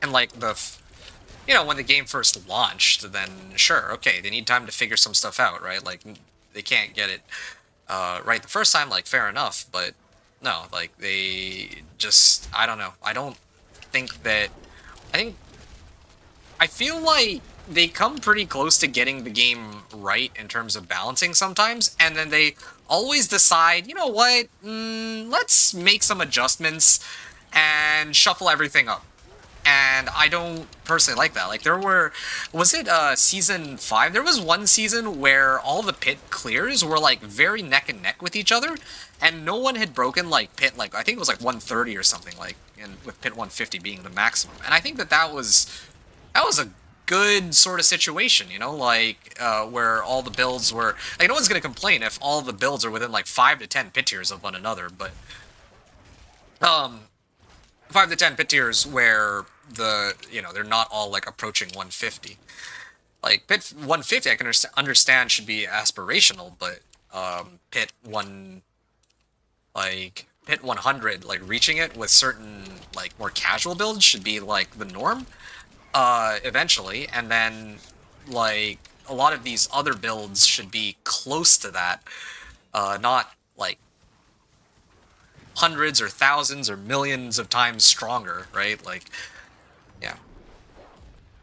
in like when the game first launched, then sure, okay, they need time to figure some stuff out, right? Like, they can't get it right the first time, like, fair enough, but no, like, they just, I don't know. I feel like they come pretty close to getting the game right in terms of balancing sometimes, and then they always decide, you know what, let's make some adjustments and shuffle everything up. And I don't personally like that. Like, was it season 5? There was one season where all the pit clears were like very neck and neck with each other, and no one had broken like pit, like I think it was like 130 or something, like, and with pit 150 being the maximum. And I think that was a good sort of situation, you know, like where all the builds were like, no one's gonna complain if all the builds are within like 5 to 10 pit tiers of one another, but 5 to 10 pit tiers where they're not all like approaching 150. Like pit 150 I can understand should be aspirational, but pit 100, like reaching it with certain like more casual builds should be like the norm eventually, and then like a lot of these other builds should be close to that, not like hundreds or thousands or millions of times stronger, right? Like, yeah.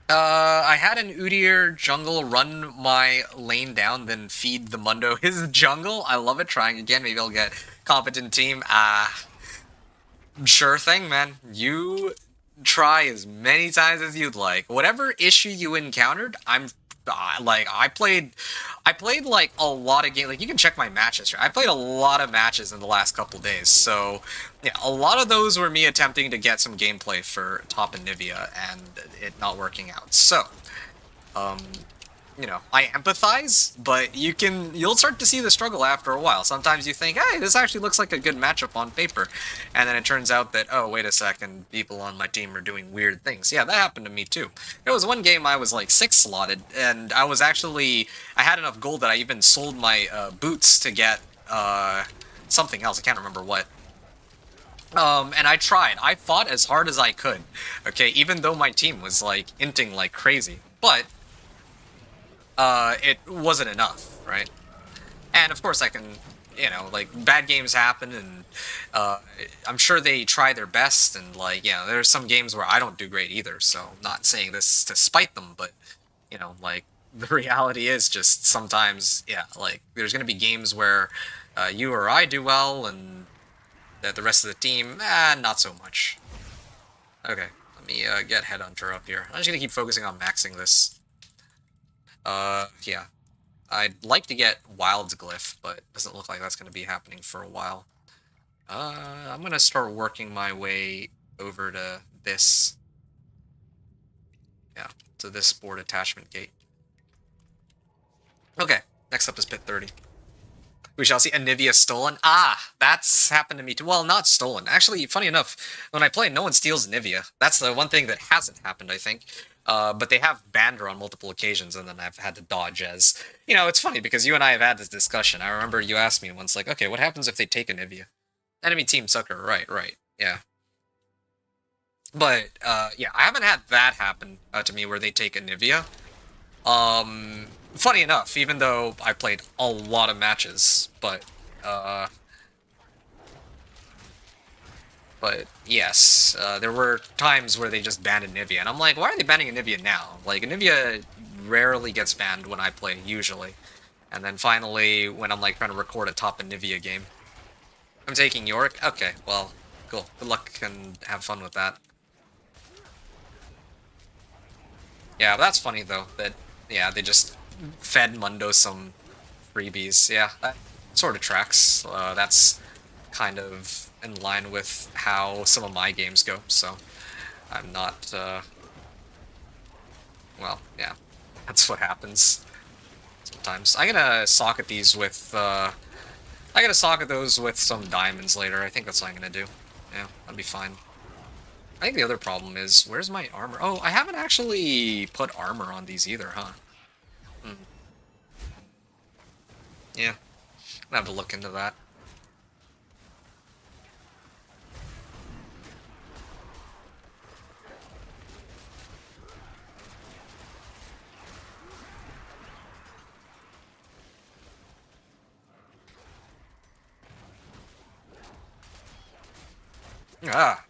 I had an Udyr jungle run my lane down, then feed the Mundo his jungle. I love it. Trying again. Maybe I'll get competent team. Sure thing, man. You try as many times as you'd like. Whatever issue you encountered, I played like a lot of games. Like, you can check my match history. I played a lot of matches in the last couple days. So yeah, a lot of those were me attempting to get some gameplay for top and Nivea and it not working out. So, I empathize, but you'll start to see the struggle after a while. Sometimes you think, hey, this actually looks like a good matchup on paper. And then it turns out that, oh, wait a second, people on my team are doing weird things. Yeah, that happened to me too. There was one game I was like 6 slotted, and I had enough gold that I even sold my boots to get something else. I can't remember what. And I tried. I fought as hard as I could. Okay, even though my team was like inting like crazy, but it wasn't enough, right? And of course, I can, you know, like bad games happen, and I'm sure they try their best, and like, yeah, there's some games where I don't do great either. So, I'm not saying this to spite them, but you know, like the reality is just sometimes, yeah, like there's gonna be games where you or I do well, and the rest of the team, not so much. Okay, let me get Headhunter up here. I'm just gonna keep focusing on maxing this. Yeah. I'd like to get Wild's Glyph, but it doesn't look like that's gonna be happening for a while. I'm gonna start working my way over to this. Yeah, to this board attachment gate. Okay, next up is Pit 30. We shall see Anivia stolen. Ah, that's happened to me too. Well, not stolen. Actually, funny enough, when I play, no one steals Anivia. That's the one thing that hasn't happened, I think. But they have banned her on multiple occasions, and then I've had to dodge as... You know, it's funny, because you and I have had this discussion. I remember you asked me once, like, okay, what happens if they take Anivia? Enemy team sucker, right, yeah. But, yeah, I haven't had that happen to me where they take Anivia. Funny enough, even though I played a lot of matches, but yes, there were times where they just banned Anivia, and I'm like, why are they banning Anivia now? Like, Anivia rarely gets banned when I play, usually. And then finally, when I'm like trying to record a top Anivia game. I'm taking Yorick? Okay, well, cool. Good luck and have fun with that. Yeah, but that's funny though, that, yeah, they just fed Mundo some freebies. Yeah, that sort of tracks. That's kind of in line with how some of my games go, so I'm not, well, yeah, that's what happens sometimes. I'm gonna socket these with, I gotta socket those with some diamonds later. I think that's what I'm gonna do. Yeah, that'll be fine. I think the other problem is, where's my armor? Oh, I haven't actually put armor on these either, huh? Yeah, I'll have to look into that. Ah.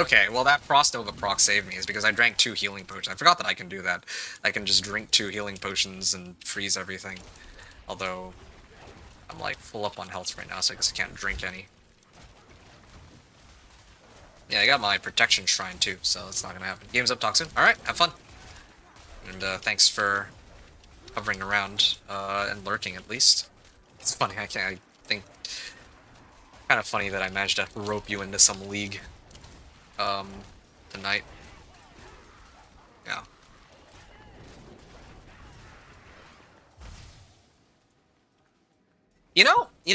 Okay, well that Frost Nova proc saved me is because I drank 2 healing potions. I forgot that I can do that. I can just drink 2 healing potions and freeze everything. Although, I'm like full up on health right now, so I guess I can't drink any. Yeah, I got my protection shrine too, so it's not gonna happen. Game's up, talk soon. Alright, have fun. And thanks for hovering around, and lurking at least. It's funny, I think kind of funny that I managed to rope you into some league tonight. Yeah. You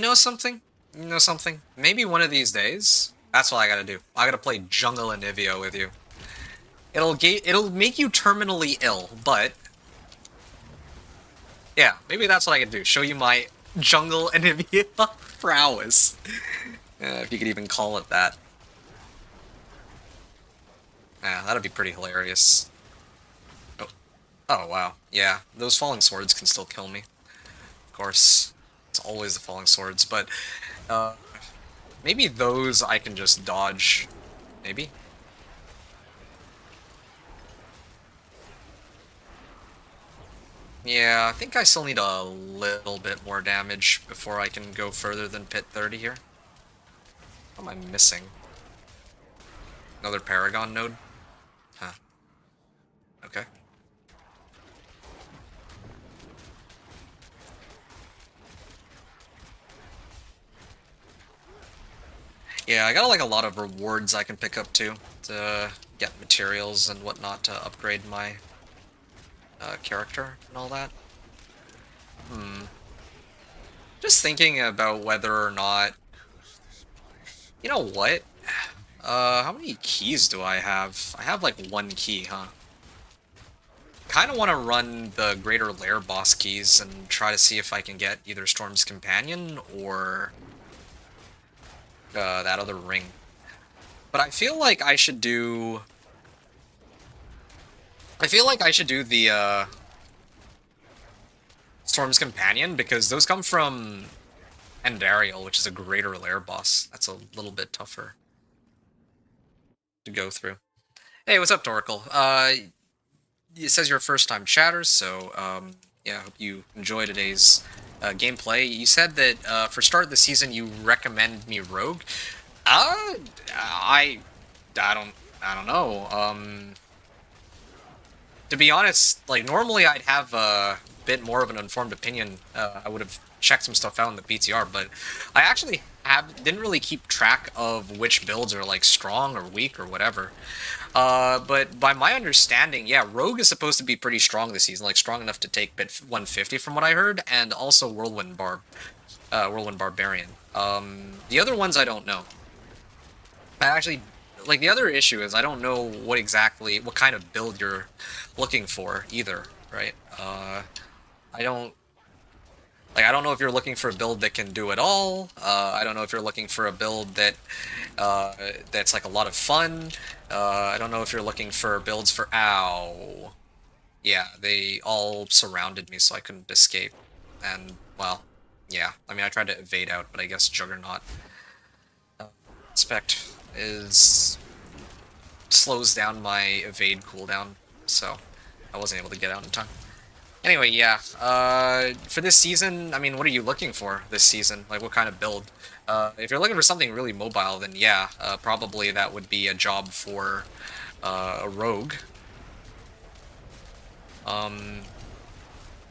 know something? You know something? Maybe one of these days, that's what I gotta do. I gotta play Jungle Anivia with you. It'll make you terminally ill, but yeah, maybe that's what I can do. Show you my Jungle Anivia prowess. If you could even call it that. Yeah, that'd be pretty hilarious. Oh. Oh, wow. Yeah, those falling swords can still kill me. Of course, it's always the falling swords, but maybe those I can just dodge. Maybe? Yeah, I think I still need a little bit more damage before I can go further than Pit 30 here. What am I missing? Another Paragon node? Huh. Okay. Yeah, I got like a lot of rewards I can pick up too, to get materials and whatnot to upgrade my character and all that. Just thinking about whether or not... You know what? How many keys do I have? I have like 1 key, huh? kind of want to run the Greater Lair boss keys and try to see if I can get either Storm's Companion or that other ring. But I feel like I should do... the Storm's Companion, because those come from Andariel, which is a Greater Lair boss. That's a little bit tougher to go through. Hey, what's up, Torkel? It says you're a first-time chatter, so yeah, I hope you enjoy today's gameplay. You said that for start of the season you recommend me Rogue. I don't know. To be honest, like normally I'd have a bit more of an informed opinion. I would have checked some stuff out in the PTR, but I actually didn't really keep track of which builds are like strong or weak or whatever. But by my understanding, yeah, Rogue is supposed to be pretty strong this season, like strong enough to take bit 150 from what I heard, and also Whirlwind Barbarian. The other ones I don't know. I actually, like, the other issue is I don't know what kind of build you're looking for either, right? I don't know if you're looking for a build that can do it all. I don't know if you're looking for a build that that's like a lot of fun. I don't know if you're looking for builds for... Ow. Yeah, they all surrounded me, so I couldn't escape. And, well, yeah. I mean, I tried to evade out, but I guess Juggernaut Spect slows down my evade cooldown, so I wasn't able to get out in time. Anyway, yeah, for this season, I mean, what are you looking for this season? Like, what kind of build? If you're looking for something really mobile, then yeah, probably that would be a job for a rogue.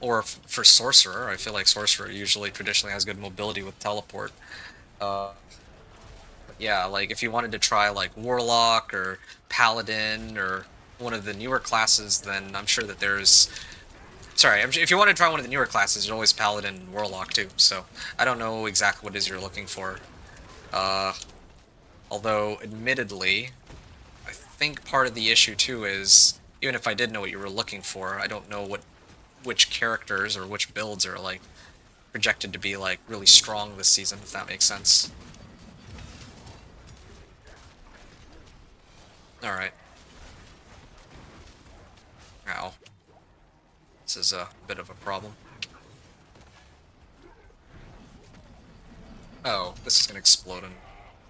Or for Sorcerer. I feel like Sorcerer usually traditionally has good mobility with teleport. Yeah, like, if you wanted to try, like, Warlock or Paladin or one of the newer classes, then I'm sure that there's... Sorry, if you want to try one of the newer classes, there's always Paladin and Warlock too, so I don't know exactly what it is you're looking for. Although, admittedly, I think part of the issue too is, even if I did know what you were looking for, I don't know which characters or which builds are, like, projected to be, like, really strong this season, if that makes sense. Alright. Ow. This is a bit of a problem. Oh, this is gonna explode and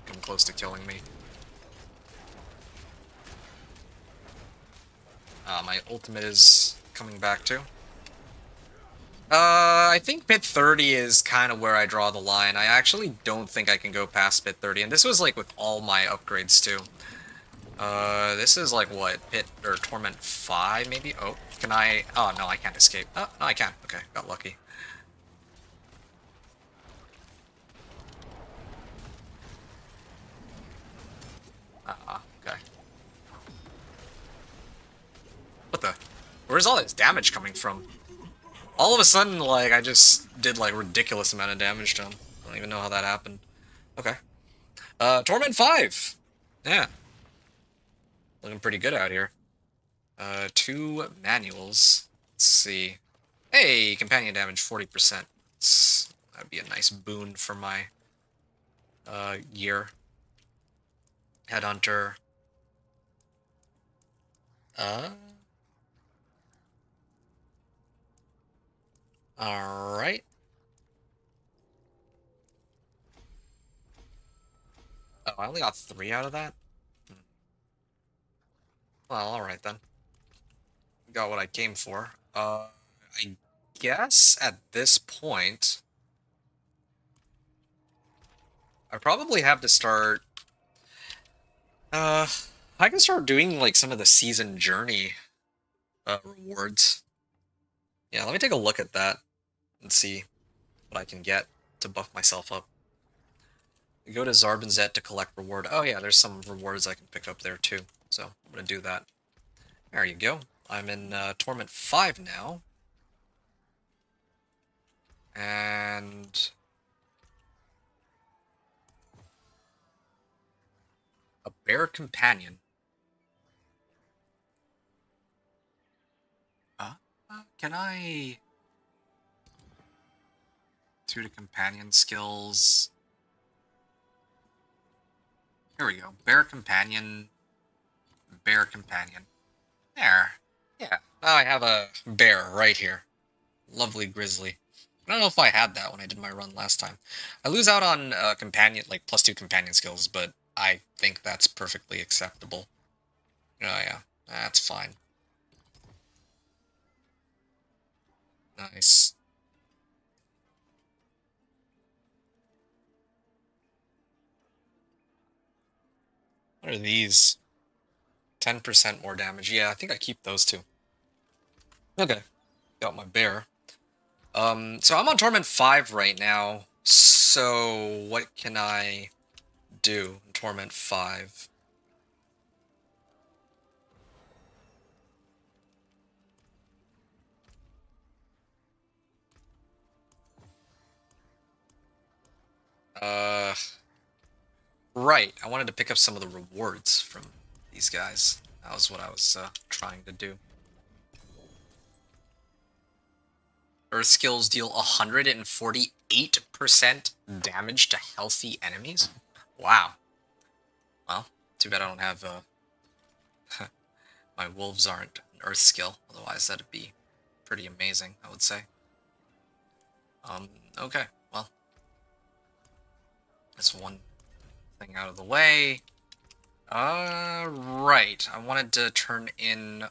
come close to killing me. My ultimate is coming back too. I think bit 30 is kind of where I draw the line. I actually don't think I can go past bit 30, and this was like with all my upgrades too. This is like what, or Torment 5 maybe? Oh, can I? Oh no, I can't escape. Oh, no, I can. Okay, got lucky. Okay. What the? Where's all this damage coming from? All of a sudden, like, I just did, like, ridiculous amount of damage to him. I don't even know how that happened. Okay. Torment 5! Yeah. Looking pretty good out here. 2 manuals. Let's see. Hey, companion damage 40%. That'd be a nice boon for my gear. Headhunter. Alright. Oh, I only got 3 out of that? Well, alright then. Got what I came for. I guess at this point, I probably have to start... I can start doing, like, some of the season journey rewards. Yeah, let me take a look at that and see what I can get to buff myself up. Go to Zarbinzet to collect reward. Oh yeah, there's some rewards I can pick up there too, so I'm gonna do that. There you go. I'm in Torment 5 now. And... a bear companion. Oh. Can I do the companion skills? Here we go. Bear companion. Bear companion. There. Yeah. Now I have a bear right here. Lovely grizzly. I don't know if I had that when I did my run last time. I lose out on companion, like +2 companion skills, but I think that's perfectly acceptable. Oh yeah, that's fine. Nice. What are these? 10% more damage. Yeah, I think I keep those two. Okay. Got my bear. So I'm on Torment 5 right now. So what can I do in Torment 5? Uh, right. I wanted to pick up some of the rewards from these guys. That was what I was trying to do. Earth skills deal 148% damage to healthy enemies. Wow. Well, too bad I don't have my wolves aren't an earth skill. Otherwise, that'd be pretty amazing, I would say. Okay. Well, that's one thing out of the way. Right. I wanted to turn in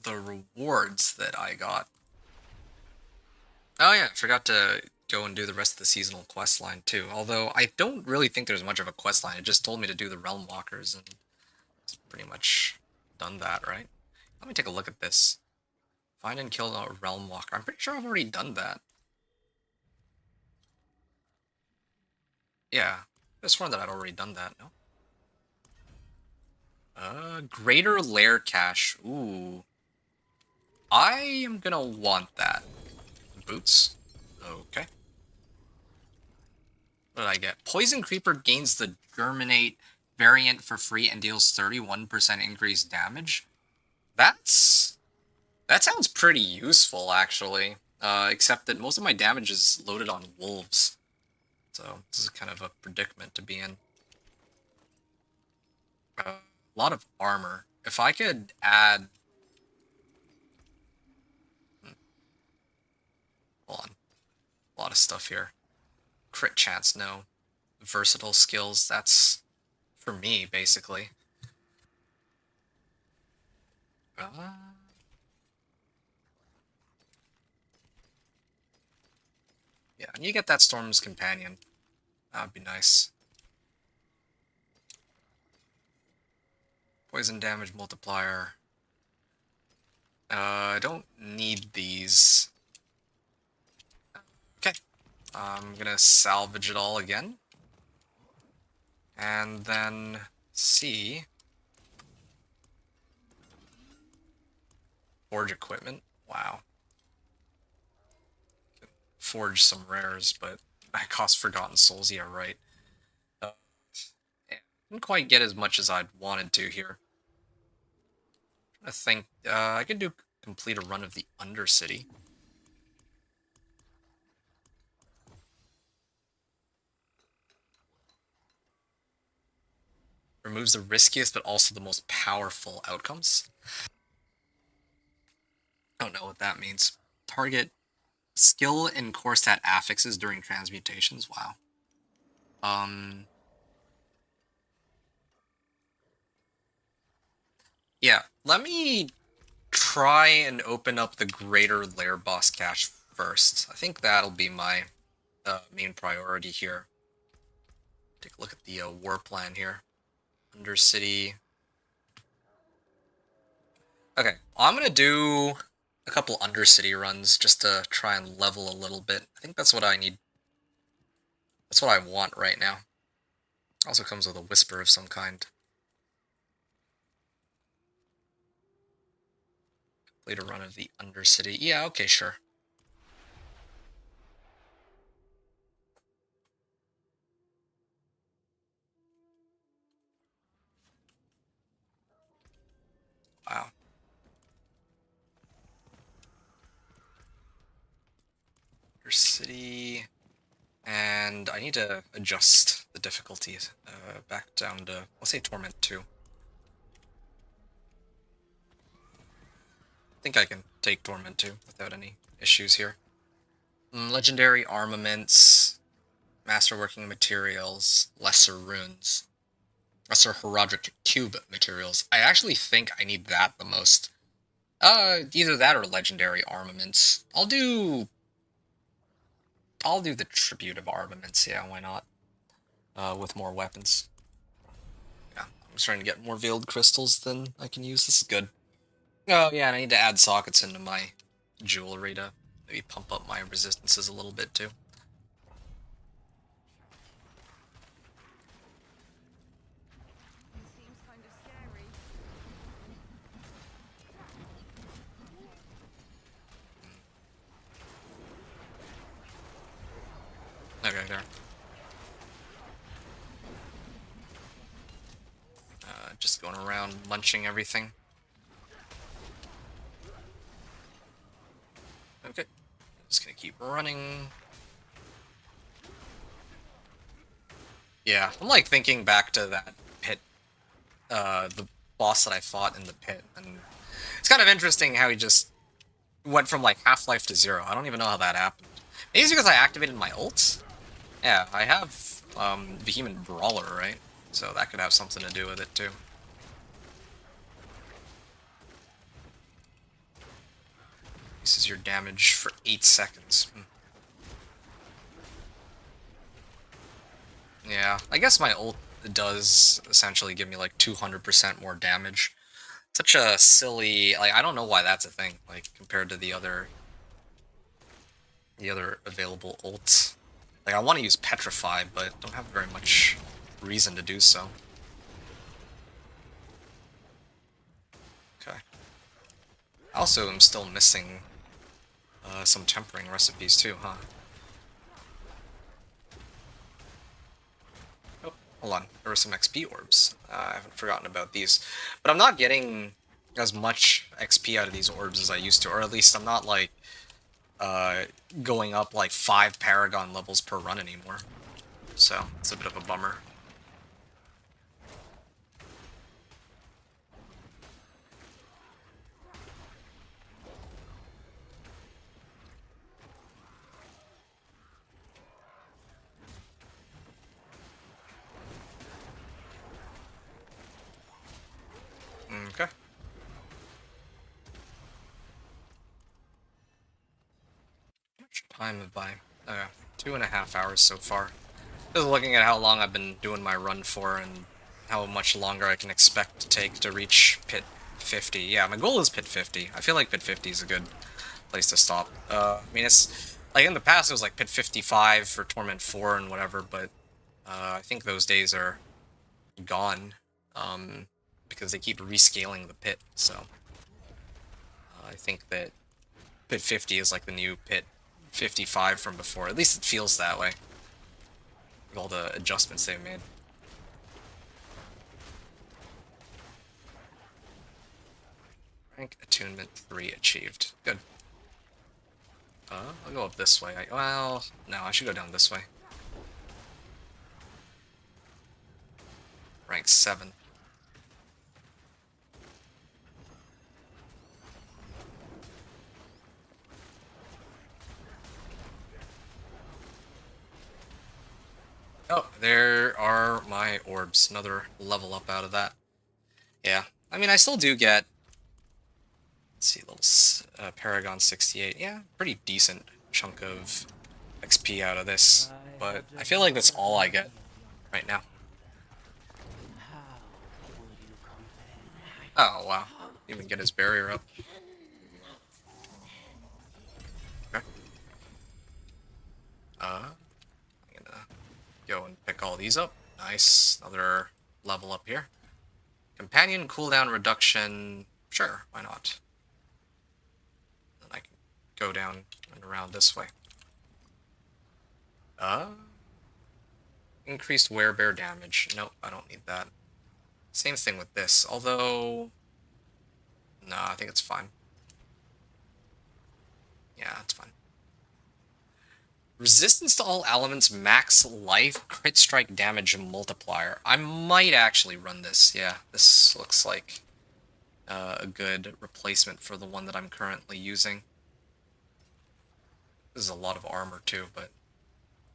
the rewards that I got. Oh yeah, I forgot to go and do the rest of the seasonal quest line too. Although I don't really think there's much of a quest line. It just told me to do the Realm Walkers, and it's pretty much done that, right? Let me take a look at this. Find and kill a Realm Walker. I'm pretty sure I've already done that. Yeah, I could sworn that I'd already done that, no? Greater Lair Cache. Ooh. I am gonna want that. Boots. Okay. What did I get? Poison Creeper gains the Germinate variant for free and deals 31% increased damage. That sounds pretty useful, actually. Except that most of my damage is loaded on wolves. So this is kind of a predicament to be in. A lot of armor. If I could add... Hold on. A lot of stuff here. Crit chance, no. Versatile skills, that's for me, basically. Yeah, and you get that Storm's Companion. That would be nice. Poison damage multiplier. I don't need these. Okay. I'm gonna salvage it all again. And then see. Forge equipment. Wow. Forge some rares, but I cost Forgotten Souls. Yeah, right. Yeah, didn't quite get as much as I'd wanted to here. I think I could complete a run of the Undercity. Removes the riskiest but also the most powerful outcomes. I don't know what that means. Target skill and core stat affixes during transmutations. Wow. Yeah, let me try and open up the Greater Lair Boss Cache first. I think that'll be my main priority here. Take a look at the war plan here. Undercity. Okay, well, I'm gonna do a couple Undercity runs just to try and level a little bit. I think that's what I need. That's what I want right now. Also comes with a whisper of some kind. Complete a run of the Undercity. Yeah, okay, sure. Wow. City, and I need to adjust the difficulty back down to, let's say, Torment 2. I think I can take Torment 2 without any issues here. Legendary armaments, masterworking materials, lesser runes, lesser heraldic cube materials. I actually think I need that the most. Either that or legendary armaments. I'll do the tribute of armaments, yeah, why not? With more weapons. Yeah, I'm just trying to get more veiled crystals than I can use. This is good. Oh, yeah, and I need to add sockets into my jewelry to maybe pump up my resistances a little bit, too. It seems kind of scary. Okay, there. Just going around munching everything. Okay. Just gonna keep running. Yeah, I'm like thinking back to that pit, the boss that I fought in the pit, and it's kind of interesting how he just went from like half-life to 0. I don't even know how that happened. Maybe it's because I activated my ult? Yeah, I have Vehement Brawler, right? So that could have something to do with it too. This is your damage for 8 seconds. Yeah, I guess my ult does essentially give me like 200% more damage. Such a silly, like, I don't know why that's a thing, like, compared to the other available ults. Like, I want to use Petrify, but don't have very much reason to do so. Okay. I also am still missing some tempering recipes too, huh? Oh, hold on. There were some XP orbs. I haven't forgotten about these. But I'm not getting as much XP out of these orbs as I used to, or at least I'm not, like, going up, like, 5 Paragon levels per run anymore. So, it's a bit of a bummer. Okay. How much time have I? 2.5 hours so far. Just looking at how long I've been doing my run for and how much longer I can expect to take to reach Pit 50. Yeah, my goal is Pit 50. I feel like Pit 50 is a good place to stop. I mean, it's like in the past it was like Pit 55 for Torment 4 and whatever, but I think those days are gone because they keep rescaling the pit. So I think that Pit 50 is like the new Pit 55 from before. At least it feels that way. With all the adjustments they've made. Rank Attunement 3 achieved. Good. I'll go up this way. Well, no, I should go down this way. Rank 7. Oh, there are my orbs. Another level up out of that. Yeah. I mean, I still do get... Let's see, little Paragon 68. Yeah, pretty decent chunk of XP out of this. But I feel like that's all I get right now. How will you compare? Oh, wow. Even get his barrier up. Okay. I'm gonna go and pick all these up. Nice. Another level up here. Companion cooldown reduction. Sure, why not? Then I can go down and around this way. Increased werebear damage. Nope, I don't need that. Same thing with this, although... Nah, I think it's fine. Yeah, it's fine. Resistance to all elements, max life, crit strike damage multiplier. I might actually run this. Yeah, this looks like a good replacement for the one that I'm currently using. This is a lot of armor too, but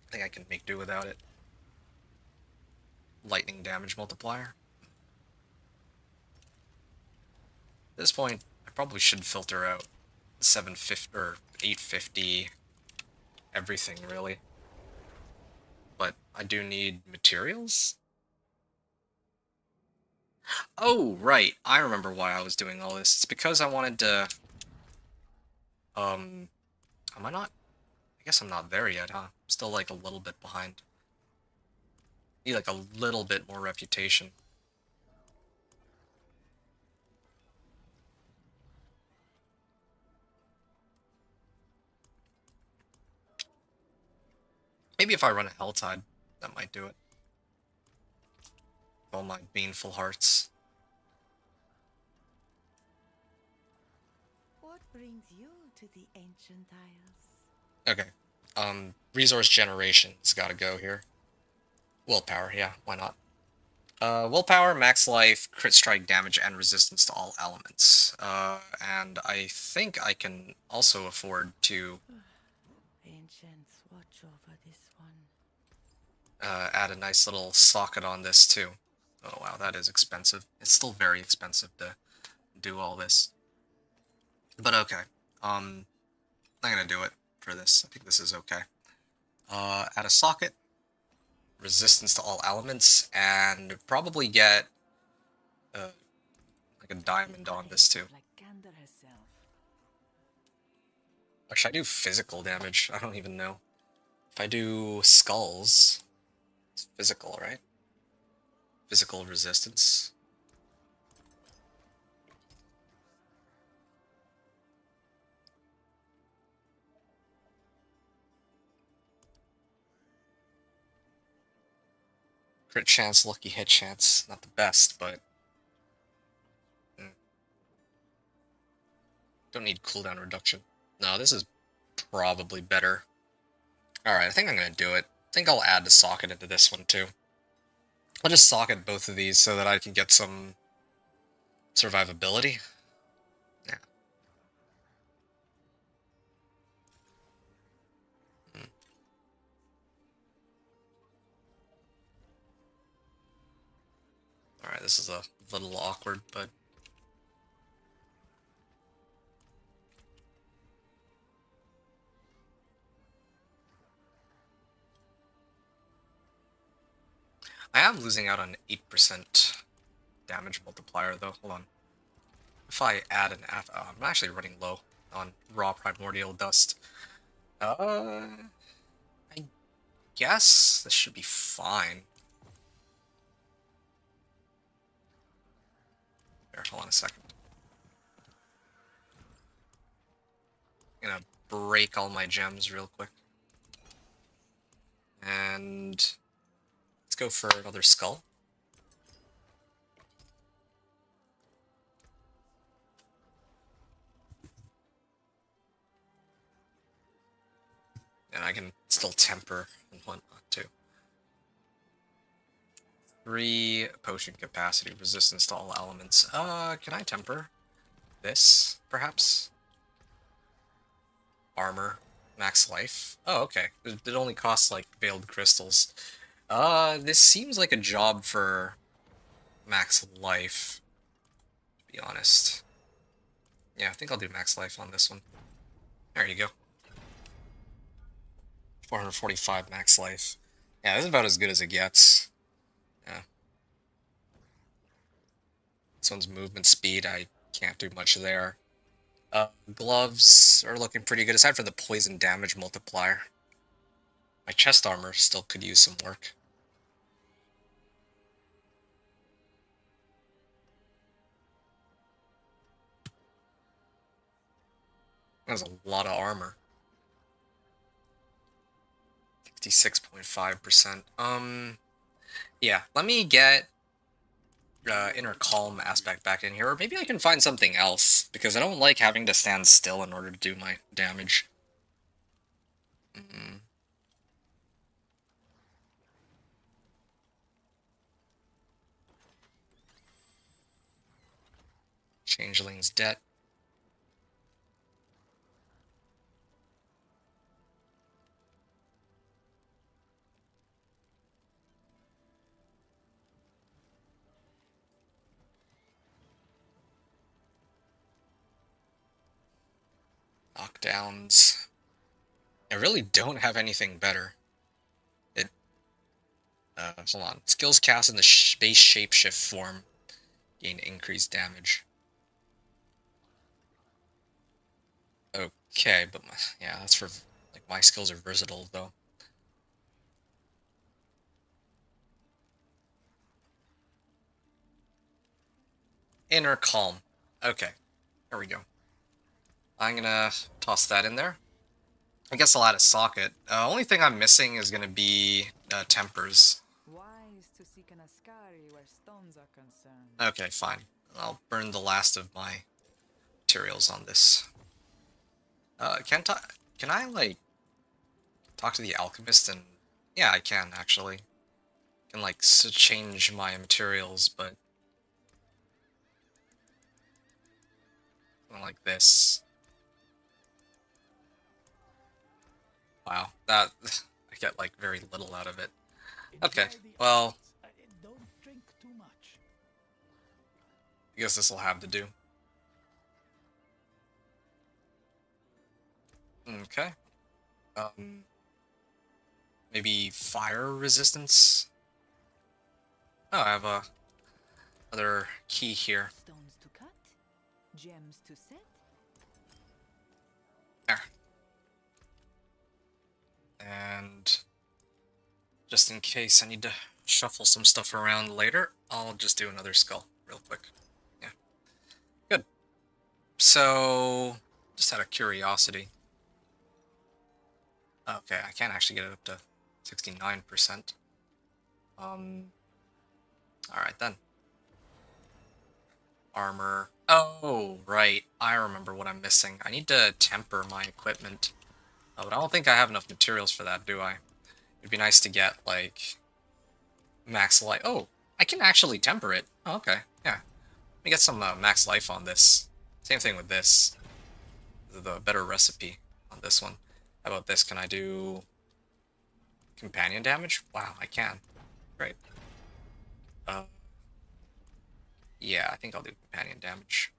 I think I can make do without it. Lightning damage multiplier. At this point, I probably should filter out 750 or 850 everything, really. But I do need materials? Oh, right. I remember why I was doing all this. It's because I wanted to... Am I not? I guess I'm not there yet, huh? I'm still, like, a little bit behind. Need, like, a little bit more reputation. Maybe if I run a Helltide, that might do it. All my baneful hearts. What brings you to the ancient isles? Okay. Resource generation's gotta go here. Willpower, yeah, why not? Willpower, max life, crit strike damage, and resistance to all elements. And I think I can also afford to Ancients, watch over this one. add a nice little socket on this too. Oh wow, that is expensive. It's still very expensive to do all this. But okay. I'm gonna do it for this. I think this is okay. Add a socket, resistance to all elements, and probably get like a diamond on this too. Like Gander herself. Or should I do physical damage? I don't even know. If I do skulls, it's physical, right? Physical resistance. Crit chance, lucky hit chance. Not the best, but... Don't need cooldown reduction. No, this is probably better. Alright, I think I'm gonna do it. I think I'll add the socket into this one too. I'll just socket both of these so that I can get some survivability. Yeah. Alright, this is a little awkward, but... I am losing out on 8% damage multiplier, though. Hold on. If I add an I'm actually running low on raw primordial dust. I guess this should be fine. Here, hold on a second. I'm gonna break all my gems real quick. And let's go for another skull. And I can still temper and whatnot too. 3 potion capacity, resistance to all elements. Can I temper this, perhaps? Armor, max life. Oh, okay. It only costs, like, veiled crystals. This seems like a job for max life, to be honest. Yeah, I think I'll do max life on this one. There you go. 445 max life. Yeah, this is about as good as it gets. Yeah. This one's movement speed. I can't do much there. Gloves are looking pretty good, aside from the poison damage multiplier. My chest armor still could use some work. That's a lot of armor. 56.5%. Yeah, let me get inner calm aspect back in here, or maybe I can find something else, because I don't like having to stand still in order to do my damage. Changeling's Debt. Knockdowns. I really don't have anything better. Hold on. Skills cast in the base shapeshift form gain increased damage. Okay, but yeah, that's for like my skills are versatile though. Inner Calm. Okay, there we go. I'm gonna toss that in there. I guess I'll add a socket. Only thing I'm missing is gonna be tempers. Wise to seek an Ascari where stones are concerned. Okay, fine. I'll burn the last of my materials on this. Can I like talk to the alchemist and yeah, I can actually. Can like change my materials, but like this. Wow, that I get like very little out of it. Okay, well, Don't drink too much. I guess this will have to do. Okay. Maybe fire resistance? Oh, I have a other key here. Stones to cut, gems to set. There. And just in case I need to shuffle some stuff around later, I'll just do another skull real quick. Yeah. Good. So, just out of curiosity. Okay, I can't actually get it up to 69%. Alright then. Armor. Oh, right. I remember what I'm missing. I need to temper my equipment. Oh, but I don't think I have enough materials for that, do I? It'd be nice to get, like, max life. Oh, I can actually temper it. Oh, okay, yeah. Let me get some max life on this. Same thing with this. The better recipe on this one. How about this? Can I do companion damage? Wow, I can. Great. Yeah, I think I'll do companion damage.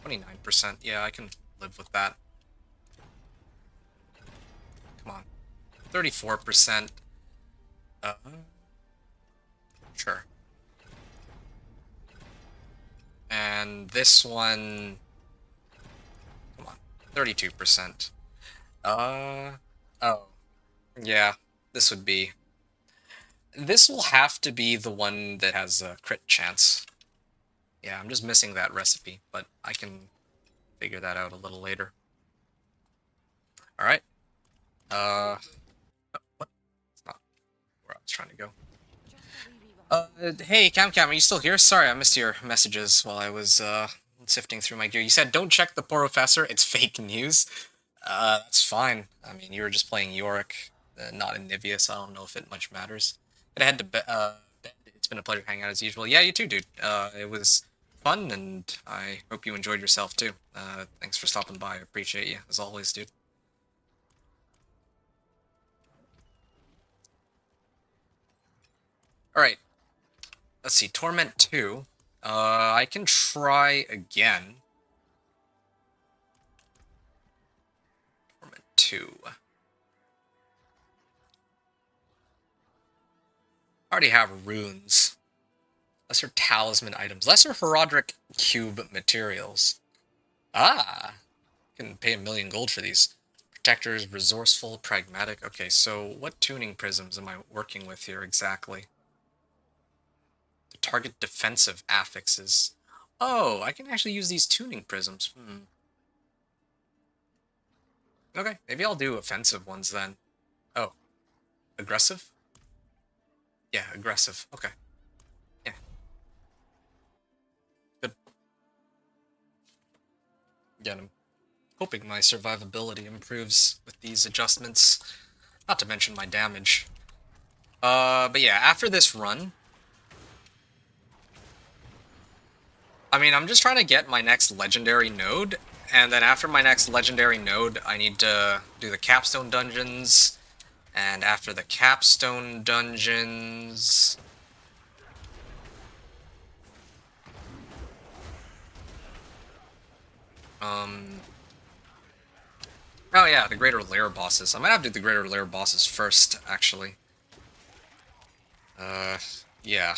29%. Yeah, I can live with that. Come on. 34%. Sure. And this one... Come on. 32%. Oh. Yeah, this would be... This will have to be the one that has a crit chance. Yeah, I'm just missing that recipe, but I can figure that out a little later. Alright. What? It's not where I was trying to go. Hey, Cam, are you still here? Sorry, I missed your messages while I was, sifting through my gear. You said, don't check the Professor, it's fake news. That's fine. I mean, you were just playing Yorick, not in Nivea, so I don't know if it much matters. But I had to bed. It's been a pleasure hanging out as usual. Yeah, you too, dude. It was fun, and I hope you enjoyed yourself, too. Thanks for stopping by. I appreciate you, as always, dude. Alright. Let's see, Torment 2. I can try again. Torment 2. I already have runes. Lesser talisman items. Lesser Herodric cube materials. Ah! Can pay 1,000,000 gold for these. Protectors, resourceful, pragmatic. Okay, so what tuning prisms am I working with here exactly? The target defensive affixes. Oh, I can actually use these tuning prisms. Okay, maybe I'll do offensive ones then. Oh. Aggressive? Yeah, aggressive. Okay. Yeah. Good. Again, I'm hoping my survivability improves with these adjustments. Not to mention my damage. But yeah, after this run... I mean, I'm just trying to get my next legendary node, and then after my next legendary node, I need to do the capstone dungeons, and after the capstone dungeons... Oh yeah, the greater lair bosses. I might have to do the greater lair bosses first, actually. Yeah.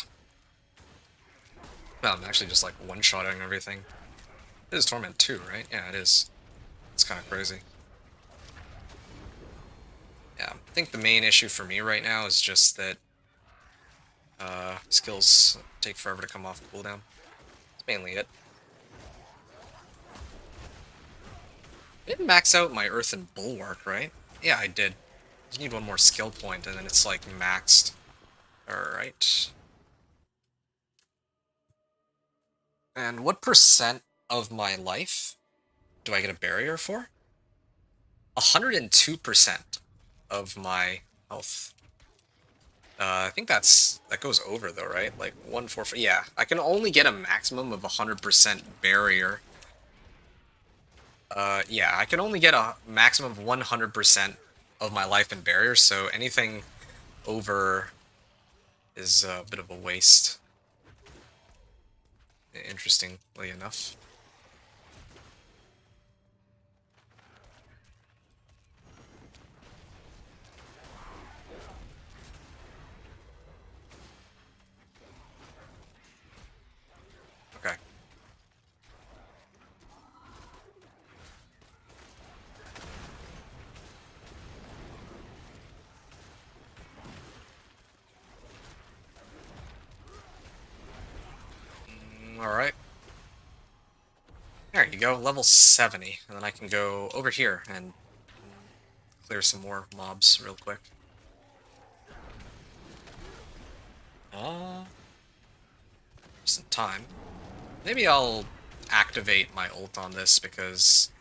No, I'm actually just like one-shotting everything. It is Torment 2, right? Yeah, it is. It's kind of crazy. Yeah, I think the main issue for me right now is just that skills take forever to come off cooldown. That's mainly it. I didn't max out my Earthen Bulwark, right? Yeah, I did. You need one more skill point, and then it's like maxed. Alright. And what percent of my life do I get a barrier for? 102% of my health. I think that goes over though, right? Like 144. Yeah, I can only get a maximum of 100% barrier. Yeah, I can only get a maximum of 100% of my life in barrier, so anything over is a bit of a waste. Interestingly enough. Okay. Alright. There you go, level 70. And then I can go over here and clear some more mobs real quick. Just in time. Maybe I'll activate my ult on this because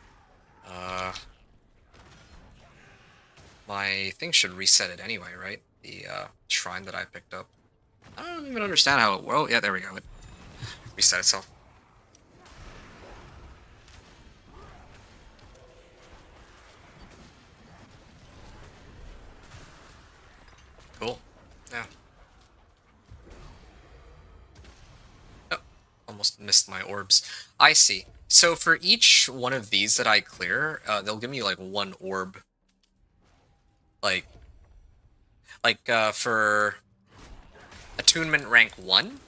my thing should reset it anyway, right? The shrine that I picked up. I don't even understand how it... Oh, yeah, there we go. It reset itself. Cool. Yeah. Oh, almost missed my orbs. I see. So for each one of these that I clear, they'll give me like one orb. Like for attunement rank 1,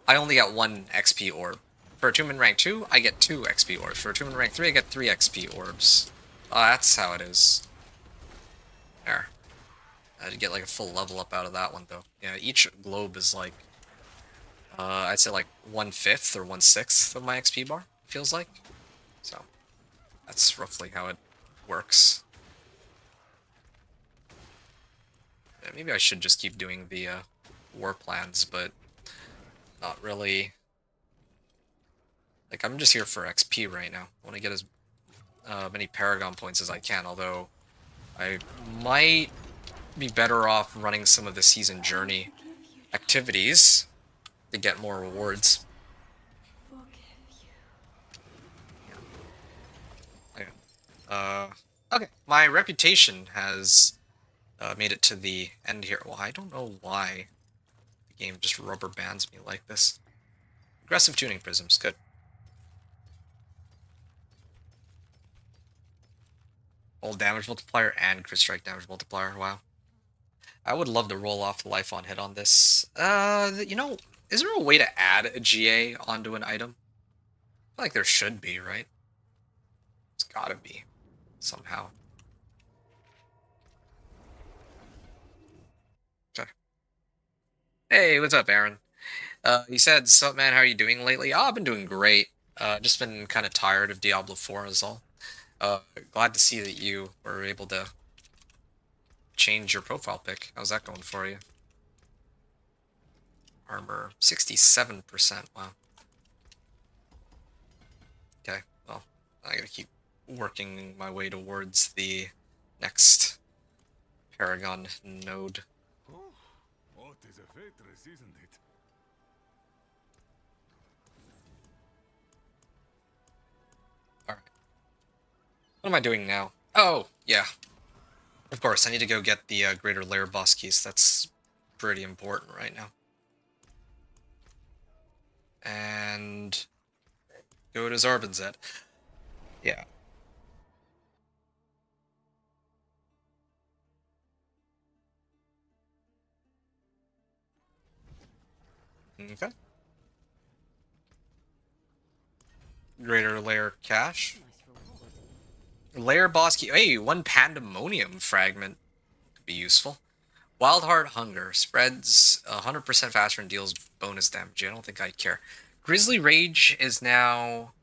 I only get 1 XP orb. For attunement rank 2, I get 2 XP orbs. For attunement rank 3, I get 3 XP orbs. That's how it is. There. I'd get like a full level up out of that one, though. Yeah, each globe is like, I'd say like 1/5 or 1/6 of my XP bar, feels like. So, that's roughly how it works. Yeah, maybe I should just keep doing the war plans, but not really. Like, I'm just here for XP right now. I want to get as many Paragon points as I can, although I might be better off running some of the season journey activities to get more rewards. Okay, my reputation has made it to the end here. Well, I don't know why the game just rubber bands me like this. Aggressive tuning prisms, good. Old damage multiplier and crit strike damage multiplier, wow. I would love to roll off the life on hit on this. You know, is there a way to add a GA onto an item? I feel like there should be, right? It's gotta be, somehow. Okay. Hey, what's up, Aaron? He said, "Sup, man, how are you doing lately?" Oh, I've been doing great. Just been kind of tired of Diablo 4 is all. Glad to see that you were able to change your profile pic. How's that going for you? Armor, 67%, wow. Okay, well, I gotta keep working my way towards the next Paragon node. Oh, what is a fortress, isn't it? What am I doing now? Oh, yeah. Of course, I need to go get the Greater Lair boss keys. That's pretty important right now. And go to Zarbinzet. Yeah. Okay. Greater Lair cache. Nice reward. Lair boss key. Hey, one Pandemonium fragment could be useful. Wild Heart Hunger spreads 100% faster and deals bonus damage. I don't think I care. Grizzly Rage is now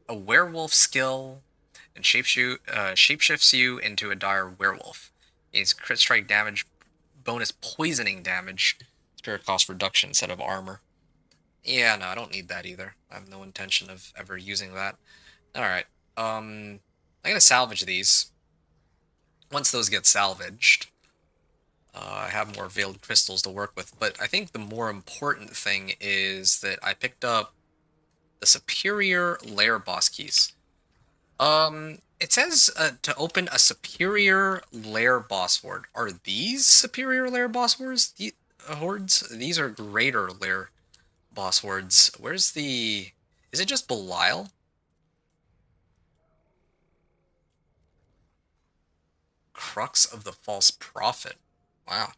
a werewolf skill and shapeshifts you into a dire werewolf. It's crit strike damage, bonus poisoning damage, spirit cost reduction instead of armor. Yeah, no, I don't need that either. I have no intention of ever using that. Alright, I'm gonna salvage these. Once those get salvaged, I have more veiled crystals to work with, but I think the more important thing is that I picked up the superior lair boss keys. It says to open a superior lair boss horde. Are these superior lair boss hordes? Hordes? These are greater lair boss hordes. Where's the... Is it just Belial? Crux of the False Prophet. Wow.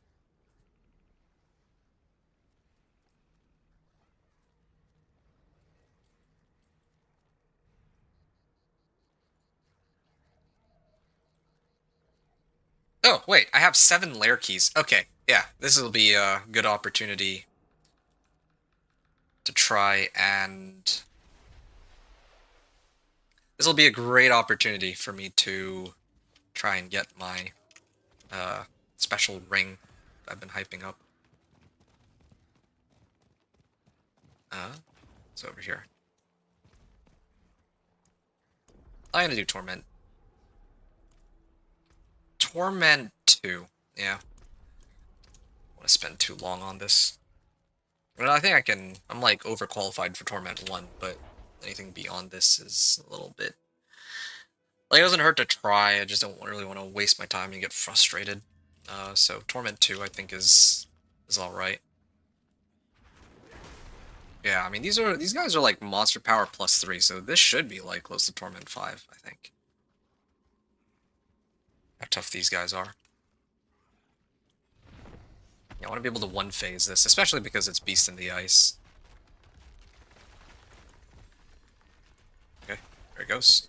Oh, wait, I have 7 lair keys. Okay, yeah, this will be a good opportunity to try and... This will be a great opportunity for me to try and get my special ring I've been hyping up. It's over here. I'm gonna do Torment. Torment 2. Yeah. I want to spend too long on this. But I think I can... I'm like overqualified for Torment 1, but anything beyond this is a little bit... Like, it doesn't hurt to try, I just don't really want to waste my time and get frustrated. So Torment 2 I think is alright. Yeah, I mean these guys are like monster power +3, so this should be like close to Torment 5, I think. How tough these guys are. Yeah, I want to be able to one-phase this, especially because it's Beast in the Ice. Okay, there it goes.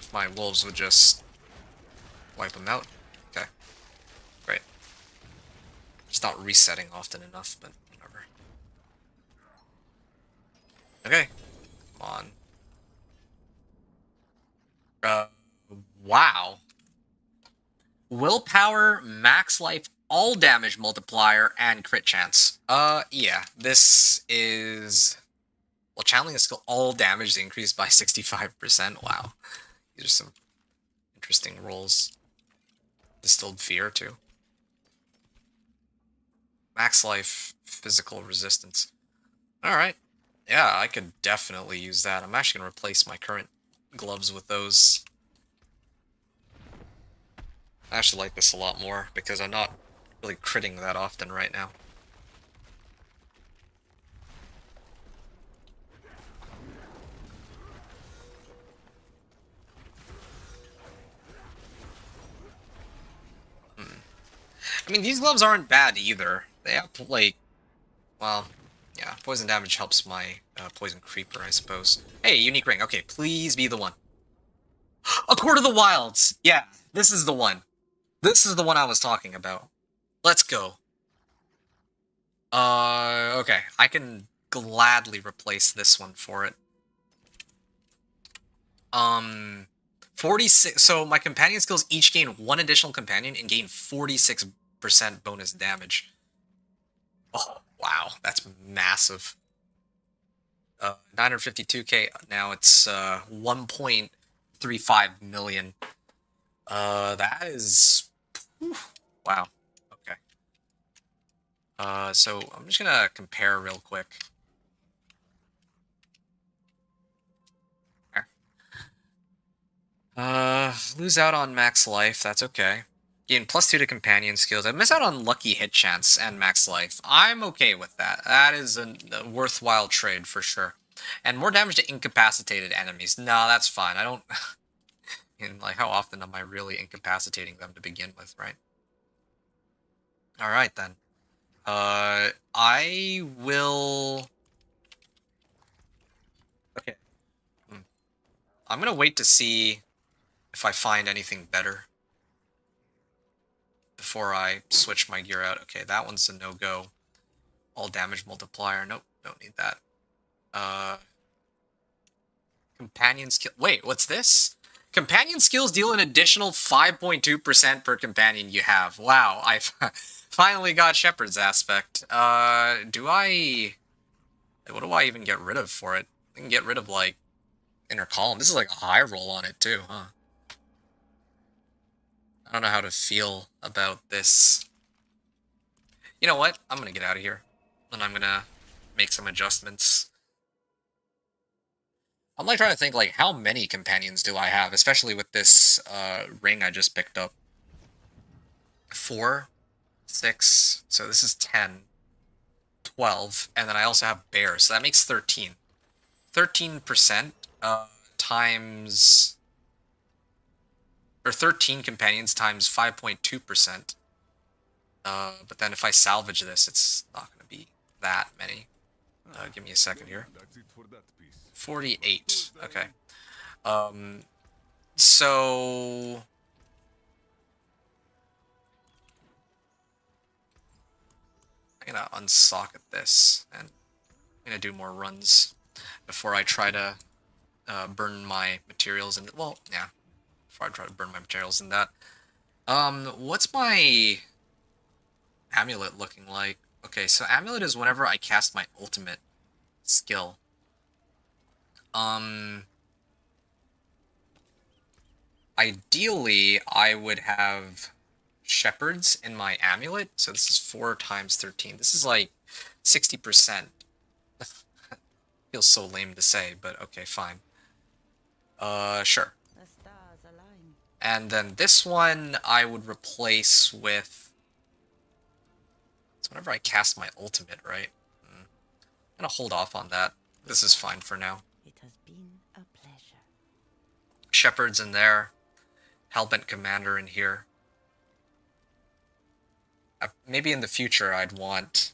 If my wolves would just wipe them out. Okay, great. It's not resetting often enough, but whatever. Okay, come on. Wow. Willpower, max life, all damage multiplier, and crit chance. Yeah, this is... Well, channeling a skill, all damage is increased by 65%. Wow. These are some interesting rolls. Distilled Fear, too. Max life, physical resistance. Alright. Yeah, I could definitely use that. I'm actually going to replace my current gloves with those. I actually like this a lot more, because I'm not really critting that often right now. I mean, these gloves aren't bad either. They have, like... Well, yeah, poison damage helps my poison creeper, I suppose. Hey, unique ring. Okay, please be the one. A Court of the Wilds! Yeah, this is the one. This is the one I was talking about. Let's go. Okay. I can gladly replace this one for it. 46... So, my companion skills each gain 1 additional companion and gain 46% bonus damage. Oh, wow. That's massive. 952k. Now it's 1.35 million. That is... Whew, wow. Okay. So I'm just gonna compare real quick. Lose out on max life, that's okay. Gain +2 to companion skills. I miss out on lucky hit chance and max life. I'm okay with that. That is a worthwhile trade for sure. And more damage to incapacitated enemies. No, that's fine. I don't... And like, how often am I really incapacitating them to begin with, right? Alright then. I will... Okay. I'm gonna wait to see if I find anything better before I switch my gear out. Okay, that one's a no-go. All damage multiplier. Nope, don't need that. Companion skill. Wait, what's this? Companion skills deal an additional 5.2% per companion you have. Wow, I finally got Shepherd's aspect. Do I... What do I even get rid of for it? I can get rid of, like, inner column. This is like a high roll on it, too, huh? I don't know how to feel about this. You know what? I'm gonna get out of here. And I'm gonna make some adjustments. I'm like trying to think, like, how many companions do I have? Especially with this ring I just picked up. 4, 6, so this is 10, 12, and then I also have bears, so that makes 13. 13% times... Or 13 companions times 5.2%. But then if I salvage this, it's not going to be that many. Give me a second here. That's it for that piece. 48. Okay. So... I'm going to unsocket this, and I'm going to do more runs before I try to burn my materials in... Well, yeah. Before I try to burn my materials in that. What's my amulet looking like? Okay, so amulet is whenever I cast my ultimate skill. Ideally, I would have shepherds in my amulet. So this is 4 times 13. This is like 60%. Feels so lame to say, but okay, fine. Sure. The stars align. And then this one I would replace with... So whenever I cast my ultimate, right? I'm gonna hold off on that. This is fine for now. It has been a pleasure. Shepherds in there. Hellbent Commander in here. Maybe in the future I'd want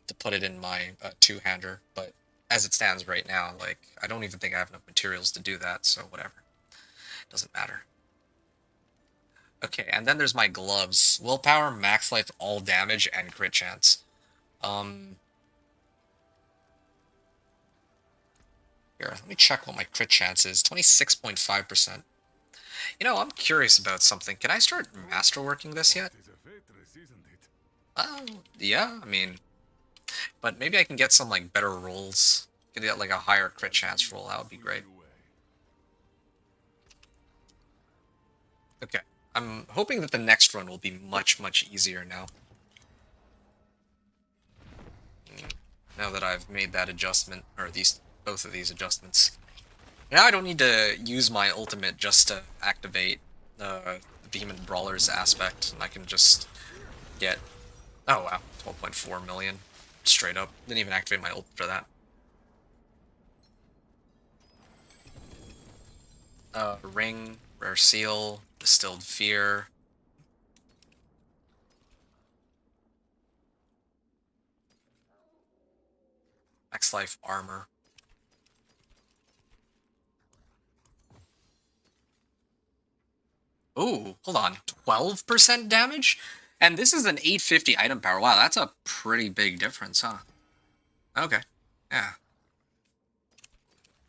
to put it in my two-hander, but as it stands right now, like, I don't even think I have enough materials to do that, so whatever. Doesn't matter. Okay, and then there's my gloves. Willpower, max life, all damage, and crit chance. Here, let me check what my crit chance is. 26.5%. You know, I'm curious about something. Can I start masterworking this yet? It is a Ventress, isn't it? Oh, yeah, I mean... But maybe I can get some, like, better rolls. Get, like, a higher crit chance roll. That would be great. Okay. I'm hoping that the next run will be much, much easier now. Now that I've made that adjustment, or both of these adjustments. Now I don't need to use my ultimate just to activate the Vehement Brawler's aspect, and I can just get... Oh wow, 12.4 million. Straight up. Didn't even activate my ult for that. Ring, Rare Seal, Distilled Fear. Max Life Armor. Ooh, hold on. 12% damage? And this is an 850 item power. Wow, that's a pretty big difference, huh? Okay. Yeah. I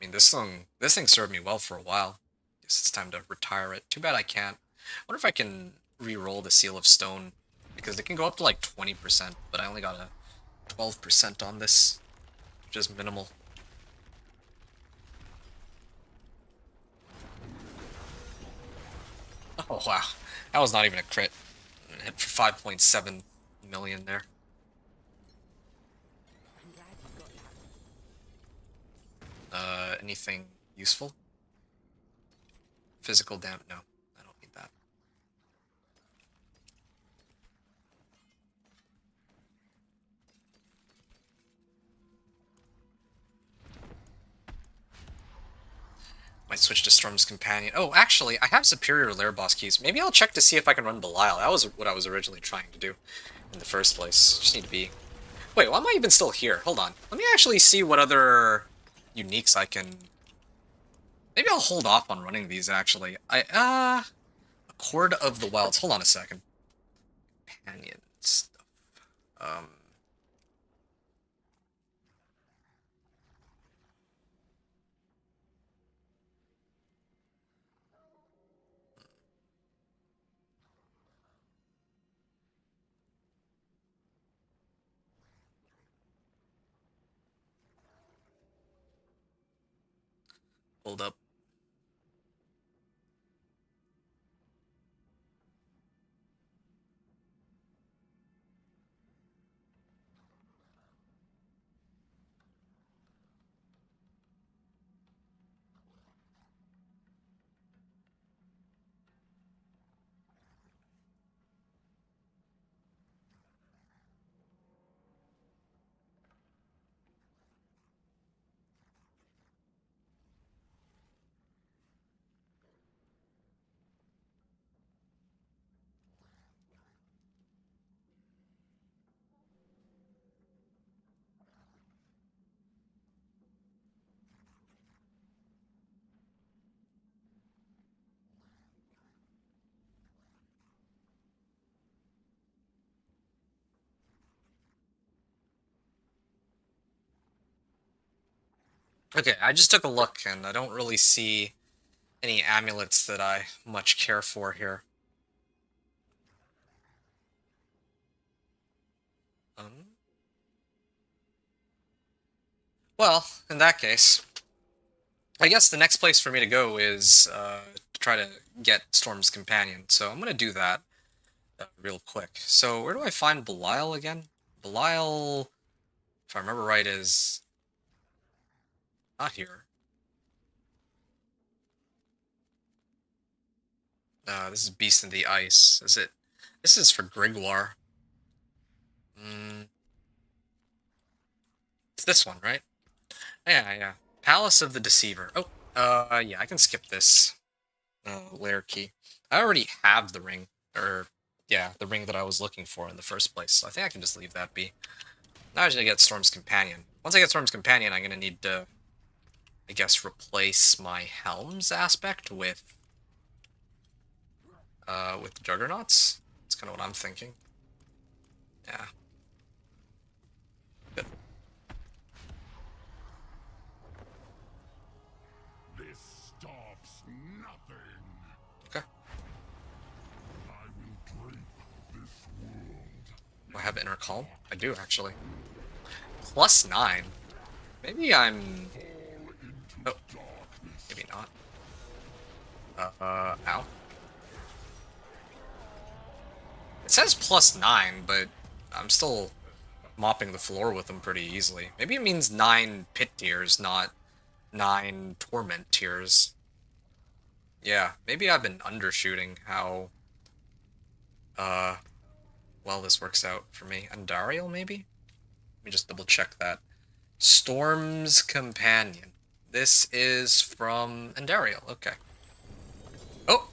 mean, this thing served me well for a while. Guess it's time to retire it. Too bad I can't. I wonder if I can re-roll the Seal of Stone, because it can go up to like 20%, but I only got a 12% on this, which is minimal. Oh wow, that was not even a crit. Hit for 5.7 million there. anything useful? Physical damage? No, I don't need that. Might switch to Storm's Companion. Oh, actually, I have superior lair boss keys. Maybe I'll check to see if I can run Belial. That was what I was originally trying to do in the first place. Just need to be... Wait, why am I even still here? Hold on. Let me actually see what other uniques I can... Maybe I'll hold off on running these, actually. Accord of the Wilds. Hold on a second. Companion stuff. Hold up. Okay, I just took a look, and I don't really see any amulets that I much care for here. Well, in that case, I guess the next place for me to go is to try to get Storm's Companion. So I'm going to do that real quick. So where do I find Belial again? Belial, if I remember right, is not here. This is Beast in the Ice. Is it? This is for Grigwar. It's this one, right? Yeah. Palace of the Deceiver. Oh, yeah, I can skip this lair key. I already have the ring, or, yeah, the ring that I was looking for in the first place, so I think I can just leave that be. Now I'm just gonna get Storm's Companion. Once I get Storm's Companion, I'm gonna need to, I guess, replace my Helm's aspect with Juggernauts. That's kind of what I'm thinking. Yeah. Good. This stops nothing. Okay. I will drape this world. Do I have Inner Calm? I do, actually. +9. Maybe I'm... Oh. Maybe not. Ow. It says +9, but I'm still mopping the floor with them pretty easily. Maybe it means 9 pit tiers, not 9 torment tiers. Yeah, maybe I've been undershooting how well this works out for me. Andariel, maybe? Let me just double check that. Storm's Companion. This is from Andariel. Okay. Oh!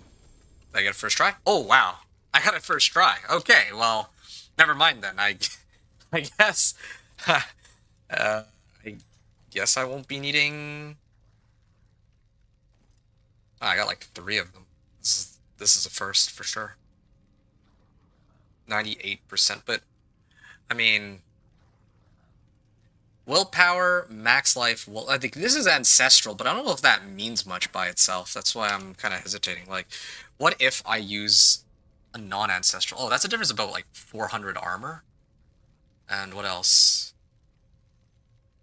Did I get it first try? Oh, wow. I got it first try. Okay, well, never mind then. I guess... I guess I won't be needing... Oh, I got like 3 of them. This is a first for sure. 98%, but... I mean... Willpower, max life, well, I think this is ancestral, but I don't know if that means much by itself. That's why I'm kind of hesitating. Like, what if I use a non-ancestral? Oh, that's a difference about, like, 400 armor. And what else?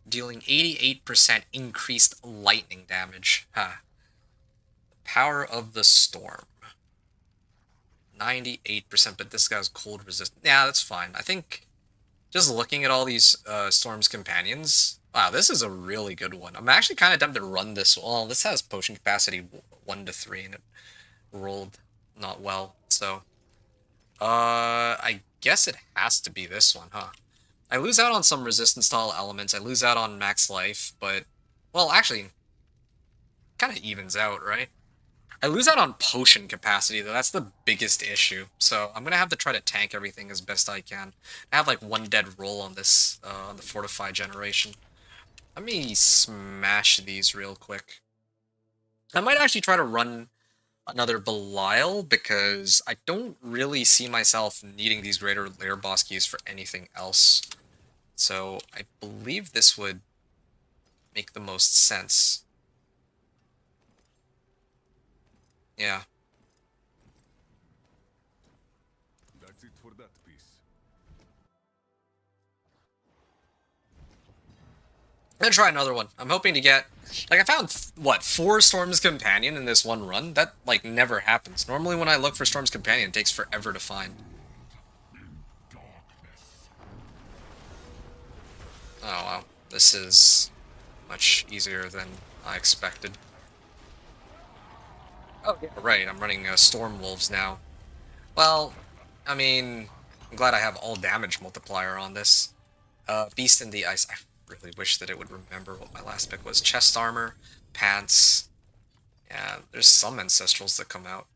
Dealing 88% increased lightning damage. Huh. Power of the Storm. 98%, but this guy's cold resistant. Yeah, that's fine. I think... Just looking at all these Storm's Companions, Wow, this is a really good one. I'm actually kind of tempted to run this. Well, this has potion capacity 1 to 3, and it rolled not well. So, I guess it has to be this one, huh? I lose out on some resistance style elements. I lose out on max life, but, well, actually, kind of evens out, right? I lose out on potion capacity, though. That's the biggest issue. So I'm gonna have to try to tank everything as best I can. I have like one dead roll on this, on the Fortify generation. Let me smash these real quick. I might actually try to run another Belial, because I don't really see myself needing these greater layer boss keys for anything else. So I believe this would make the most sense. Yeah. That's it for that piece. I'm gonna try another one. I'm hoping to get... Like, I found, what, 4 Storm's Companion in this one run? That, like, never happens. Normally when I look for Storm's Companion, it takes forever to find. Oh, wow. This is much easier than I expected. Oh, yeah, right. I'm running Storm Wolves now. Well, I mean, I'm glad I have all damage multiplier on this. Beast in the Ice. I really wish that it would remember what my last pick was. Chest armor, pants. Yeah, there's some ancestrals that come out.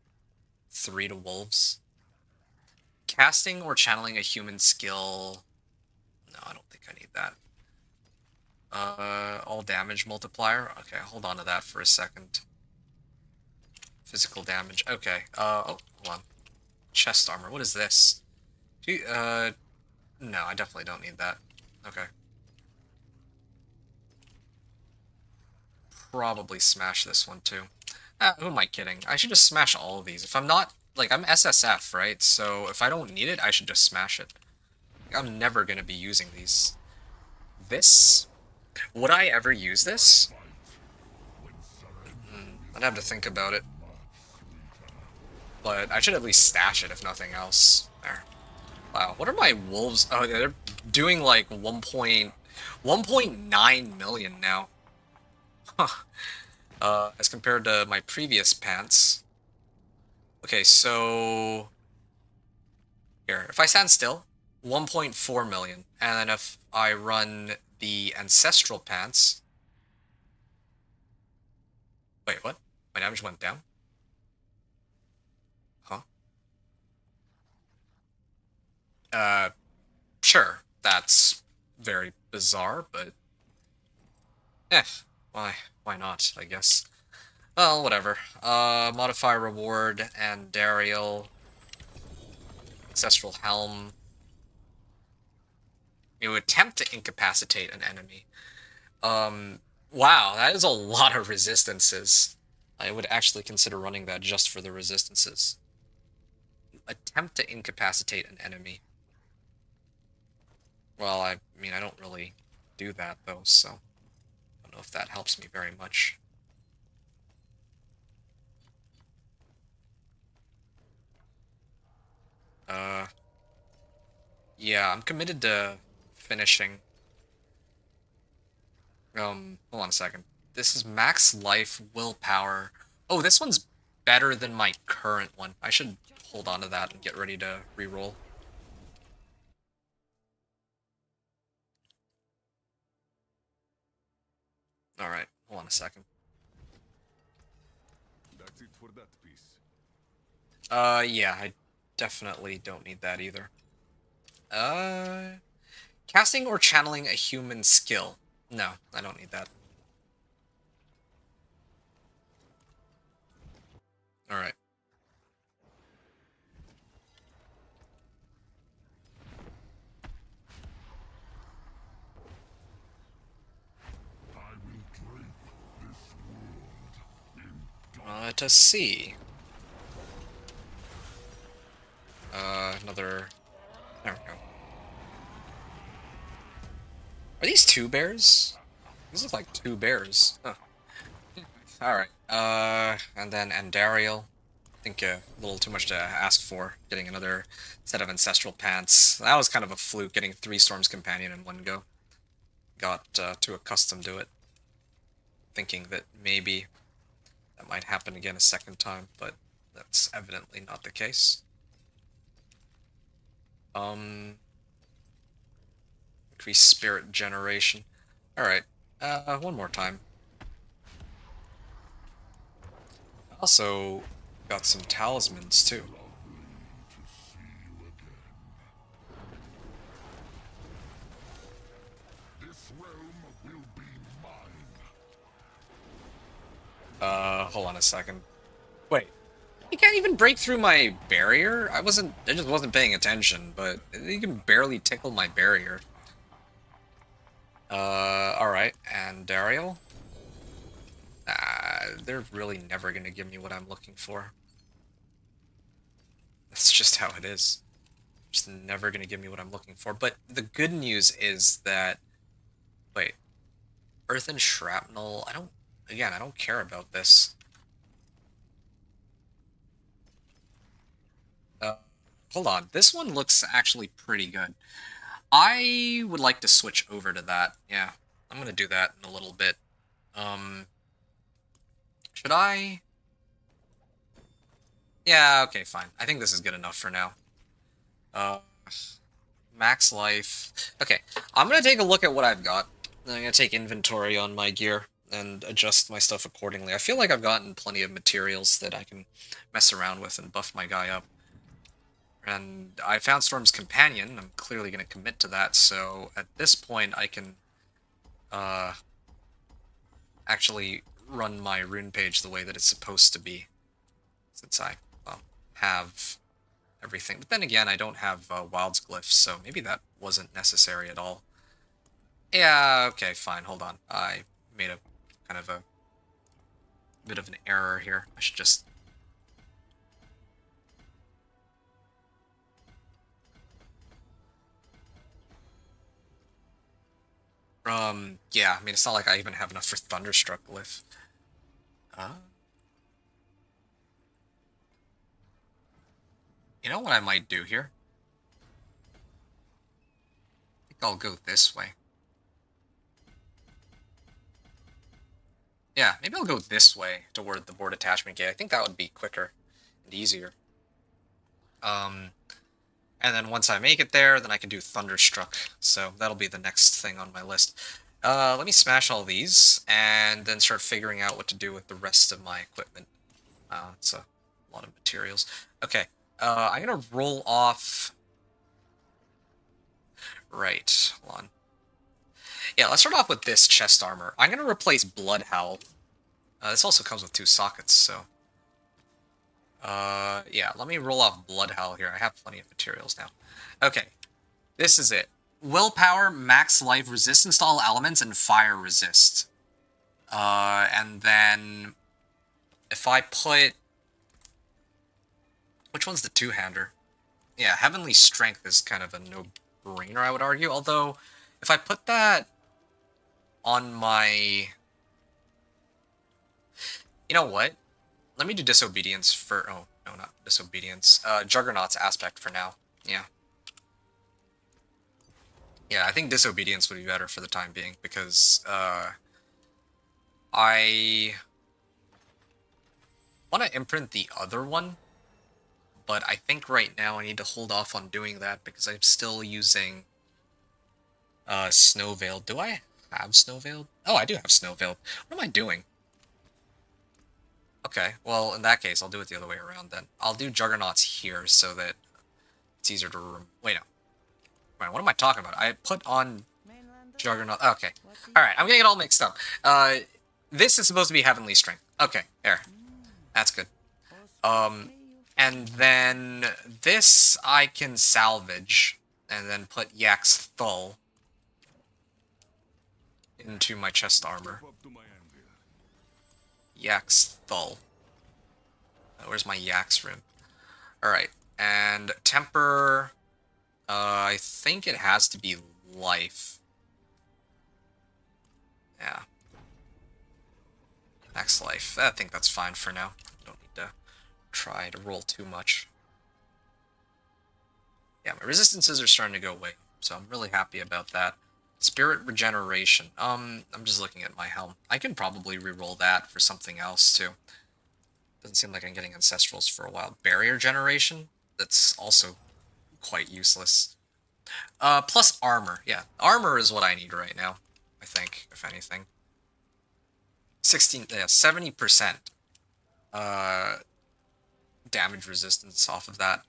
3 to wolves. Casting or channeling a human skill. No, I don't think I need that. All damage multiplier. Okay, hold on to that for a second. Physical damage. Okay. Oh, hold on. Chest armor. What is this? No, I definitely don't need that. Okay. Probably smash this one too. Who am I kidding? I should just smash all of these. If I'm not, like, I'm SSF, right? So if I don't need it, I should just smash it. I'm never gonna be using these. This? Would I ever use this? I'd have to think about it. But I should at least stash it, if nothing else. There. Wow, what are my wolves? Oh, they're doing like 1.9 million now. Huh. As compared to my previous pants. Okay, so... Here, if I stand still, 1.4 million. And then if I run the ancestral pants... Wait, what? My damage went down? Huh? Sure. That's very bizarre, but... Eh, why not, I guess. Well, whatever. Modify reward and Dariel. Ancestral Helm. You attempt to incapacitate an enemy. Wow, that is a lot of resistances. I would actually consider running that just for the resistances. Attempt to incapacitate an enemy. Well, I mean, I don't really do that, though, so... I don't know if that helps me very much. Yeah, I'm committed to finishing. Hold on a second. This is max life, willpower. Oh, this one's better than my current one. I should hold on to that and get ready to reroll. Alright, hold on a second. That's it for that piece. Yeah, I definitely don't need that either. Casting or channeling a human skill. No, I don't need that. Alright. I will drape this world in To see. Another... There we go. Are these 2 bears? These look like 2 bears. Huh. Alright. And then Andariel. I think a little too much to ask for, getting another set of Ancestral Pants. That was kind of a fluke, getting 3 Storm's Companion in one go. got too accustomed to it, thinking that maybe that might happen again a second time, but that's evidently not the case. Increase spirit generation. Alright, one more time. Also, got some talismans too. This realm will be mine. Hold on a second. Wait. You can't even break through my barrier? I just wasn't paying attention, but you can barely tickle my barrier. Alright, and Dariel? They're really never gonna give me what I'm looking for. That's just how it is. Just never gonna give me what I'm looking for. But the good news is that... Wait. Earth and Shrapnel? I don't care about this. Hold on. This one looks actually pretty good. I would like to switch over to that. Yeah, I'm gonna do that in a little bit. Should I? Yeah, okay, fine. I think this is good enough for now. Max life. Okay, I'm gonna take a look at what I've got. I'm gonna take inventory on my gear and adjust my stuff accordingly. I feel like I've gotten plenty of materials that I can mess around with and buff my guy up. And I found Storm's Companion. I'm clearly going to commit to that, so at this point I can actually run my rune page the way that it's supposed to be, since I have everything. But then again, I don't have Wild's Glyphs, so maybe that wasn't necessary at all. Yeah, okay, fine, hold on. I made a kind of a bit of an error here. I should just... yeah, I mean, it's not like I even have enough for Thunderstruck Glyph. You know what I might do here? I think I'll go this way. Yeah, maybe I'll go this way toward the board attachment gate. I think that would be quicker and easier. And then once I make it there, then I can do Thunderstruck. So that'll be the next thing on my list. Let me smash all these, and then start figuring out what to do with the rest of my equipment. It's a lot of materials. Okay, I'm gonna roll off... Right, hold on. Yeah, let's start off with this chest armor. I'm gonna replace Bloodhowl. This also comes with 2 sockets, so... yeah, let me roll off Bloodhowl here. I have plenty of materials now. Okay, this is it. Willpower, max life, resistance to all elements, and fire resist. And then... If I put... Which one's the two-hander? Yeah, Heavenly Strength is kind of a no-brainer, I would argue. Although, if I put that on my... You know what? Let me do Disobedience for... Oh, no, not Disobedience. Juggernaut's Aspect for now. Yeah. Yeah, I think Disobedience would be better for the time being, because, I want to imprint the other one, but I think right now I need to hold off on doing that, because I'm still using, Snow Veil. Do I have Snow Veil? Oh, I do have Snow Veil. What am I doing? Okay, well, in that case, I'll do it the other way around then. I'll do Juggernauts here so that it's easier to... Wait, no. Wait, what am I talking about? I put on Juggernaut... Okay. Alright, I'm getting it all mixed up. This is supposed to be Heavenly Strength. Okay, there. That's good. And then this I can salvage, and then put Yak's Thull into my chest armor. Up to my anvil. Yak's Thull. Where's my Yak's rune? Alright, and Temper... I think it has to be life. Yeah. Max life. I think that's fine for now. Don't need to try to roll too much. Yeah, my resistances are starting to go away, so I'm really happy about that. Spirit regeneration. I'm just looking at my helm. I can probably re-roll that for something else too. Doesn't seem like I'm getting ancestrals for a while. Barrier generation. That's also quite useless. Plus armor. Yeah, armor is what I need right now. I think, if anything. 70% damage resistance off of that.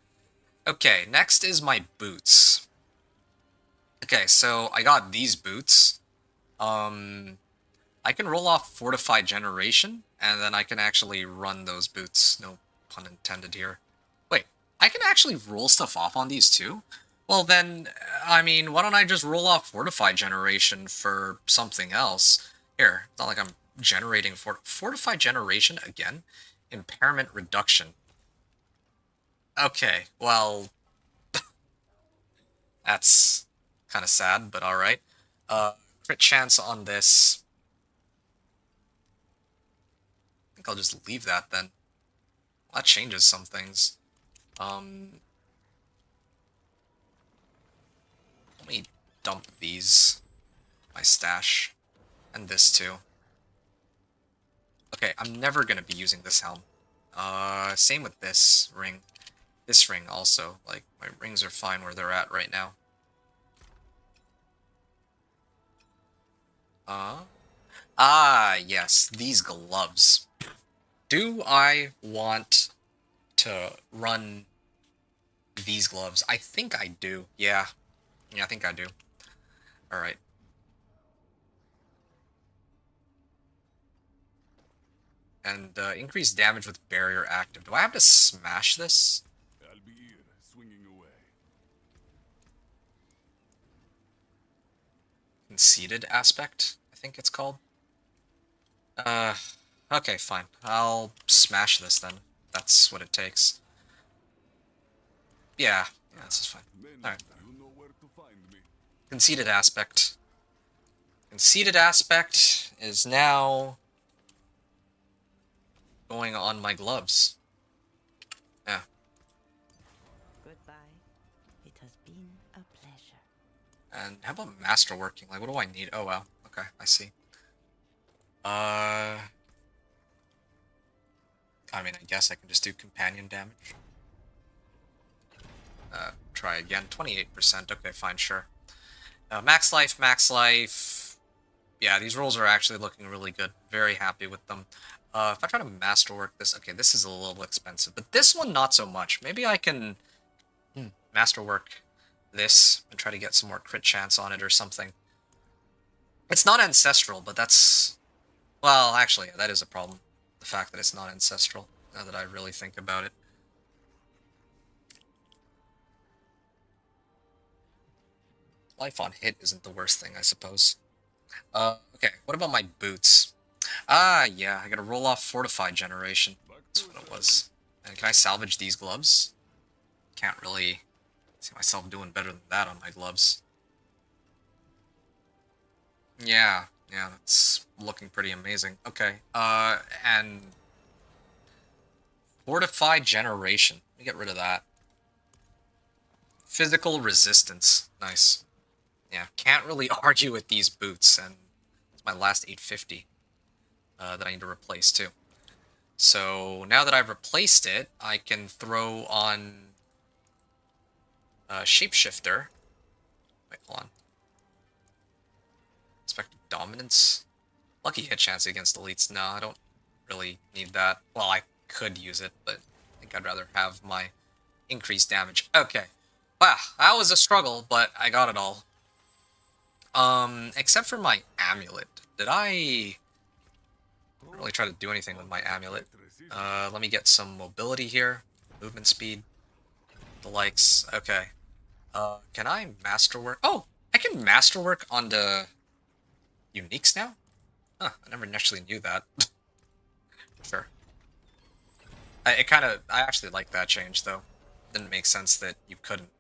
Okay, next is my boots. Okay, so I got these boots. I can roll off Fortified Generation, and then I can actually run those boots. No pun intended here. Wait, I can actually roll stuff off on these too? Well then, I mean, why don't I just roll off Fortified Generation for something else? Here, it's not like I'm generating Fortified Generation again? Impairment Reduction. Okay, well, that's kind of sad, but alright. Crit chance on this. I think I'll just leave that then. That changes some things. Let me dump these. My stash. And this too. Okay, I'm never gonna be using this helm. Same with this ring. This ring also. Like, my rings are fine where they're at right now. Yes, these gloves. Do I want to run these gloves? I think I do. Yeah. Yeah, I think I do. Alright. And increase damage with barrier active. Do I have to smash this? I'll be here, swinging away. Conceited aspect, I think it's called. Okay, fine. I'll smash this then. That's what it takes. Yeah, this is fine. Then Alright. you know where to find me. Conceited aspect. Conceited aspect is now going on my gloves. Yeah. Goodbye. It has been a pleasure. And how about masterworking? Like, what do I need? Oh, wow. Okay, I see. I mean, I guess I can just do companion damage. Try again. 28%. Okay, fine, sure. Max life, max life. Yeah, these rolls are actually looking really good. Very happy with them. If I try to masterwork this... Okay, this is a little expensive. But this one, not so much. Maybe I can masterwork this and try to get some more crit chance on it or something. It's not ancestral, but that's... Well, actually, that is a problem. The fact that it's not ancestral, now that I really think about it. Life on hit isn't the worst thing, I suppose. Okay, what about my boots? Yeah, I gotta roll off Fortified Generation. That's what it was. And can I salvage these gloves? Can't really see myself doing better than that on my gloves. Yeah, that's looking pretty amazing. Okay, and... Fortified Generation. Let me get rid of that. Physical Resistance. Nice. Yeah, can't really argue with these boots, and it's my last 850 that I need to replace too. So now that I've replaced it, I can throw on Shapeshifter. Wait, hold on. Expected Dominance. Lucky hit chance against elites. No, I don't really need that. Well, I could use it, but I think I'd rather have my increased damage. Okay. Wow, that was a struggle, but I got it all. Except for my amulet. Did I not really try to do anything with my amulet? Let me get some mobility here. Movement speed. The likes. Okay. Can I masterwork? Oh! I can masterwork onto uniques now? Huh, I never actually knew that. Sure. I actually like that change, though. Didn't make sense that you couldn't.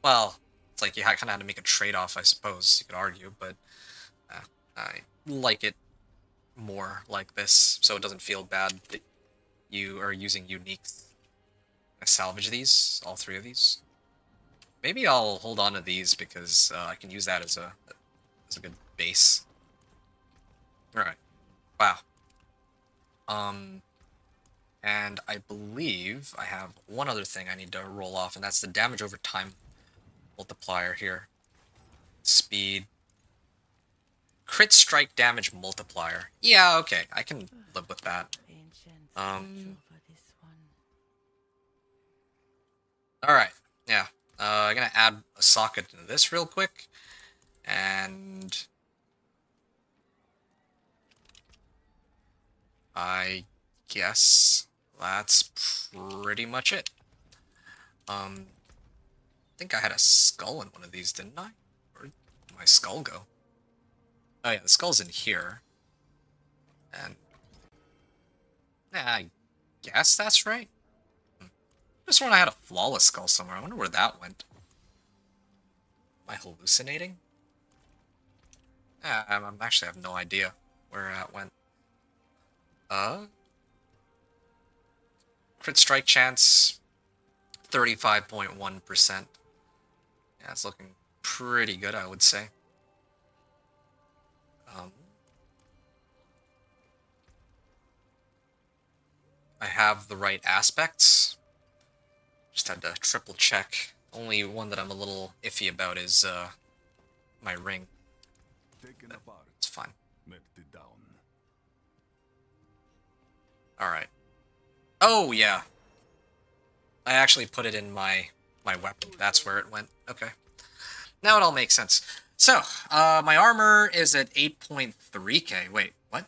Well, it's like you kind of had to make a trade-off, I suppose, you could argue, but I like it more like this, so it doesn't feel bad that you are using uniques. I salvage these, all three of these. maybe I'll hold on to these because I can use that as a good base. All right. Wow. And I believe I have one other thing I need to roll off, and that's the damage over time multiplier here. Speed. Crit strike damage multiplier. Yeah, okay, I can live with that. Ancients watch over this one. Alright, yeah. I'm gonna add a socket into this real quick. And I guess that's pretty much it. I think I had a skull in one of these, didn't I? Where'd my skull go? Oh yeah, the skull's in here. And yeah, I guess that's right. Just when I had a flawless skull somewhere. I wonder where that went. Am I hallucinating? I actually have no idea where that went. Crit strike chance, 35.1%. Yeah, it's looking pretty good, I would say. I have the right aspects. Just had to triple check. Only one that I'm a little iffy about is my ring. Taken apart, It's fine. melted down. Alright. Oh, yeah. I actually put it in my weapon. That's where it went. Okay. Now it all makes sense. So, my armor is at 8.3k. Wait, what?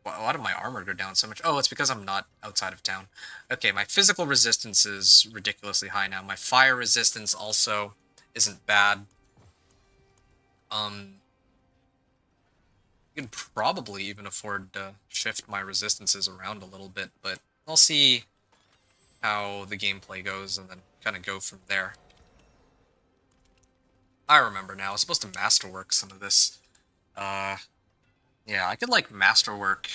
Why did my armor go down so much? Oh, it's because I'm not outside of town. Okay, my physical resistance is ridiculously high now. My fire resistance also isn't bad. I could probably even afford to shift my resistances around a little bit, but I'll see how the gameplay goes and then kind of go from there. I remember now. I was supposed to masterwork some of this. Yeah, I could, like, masterwork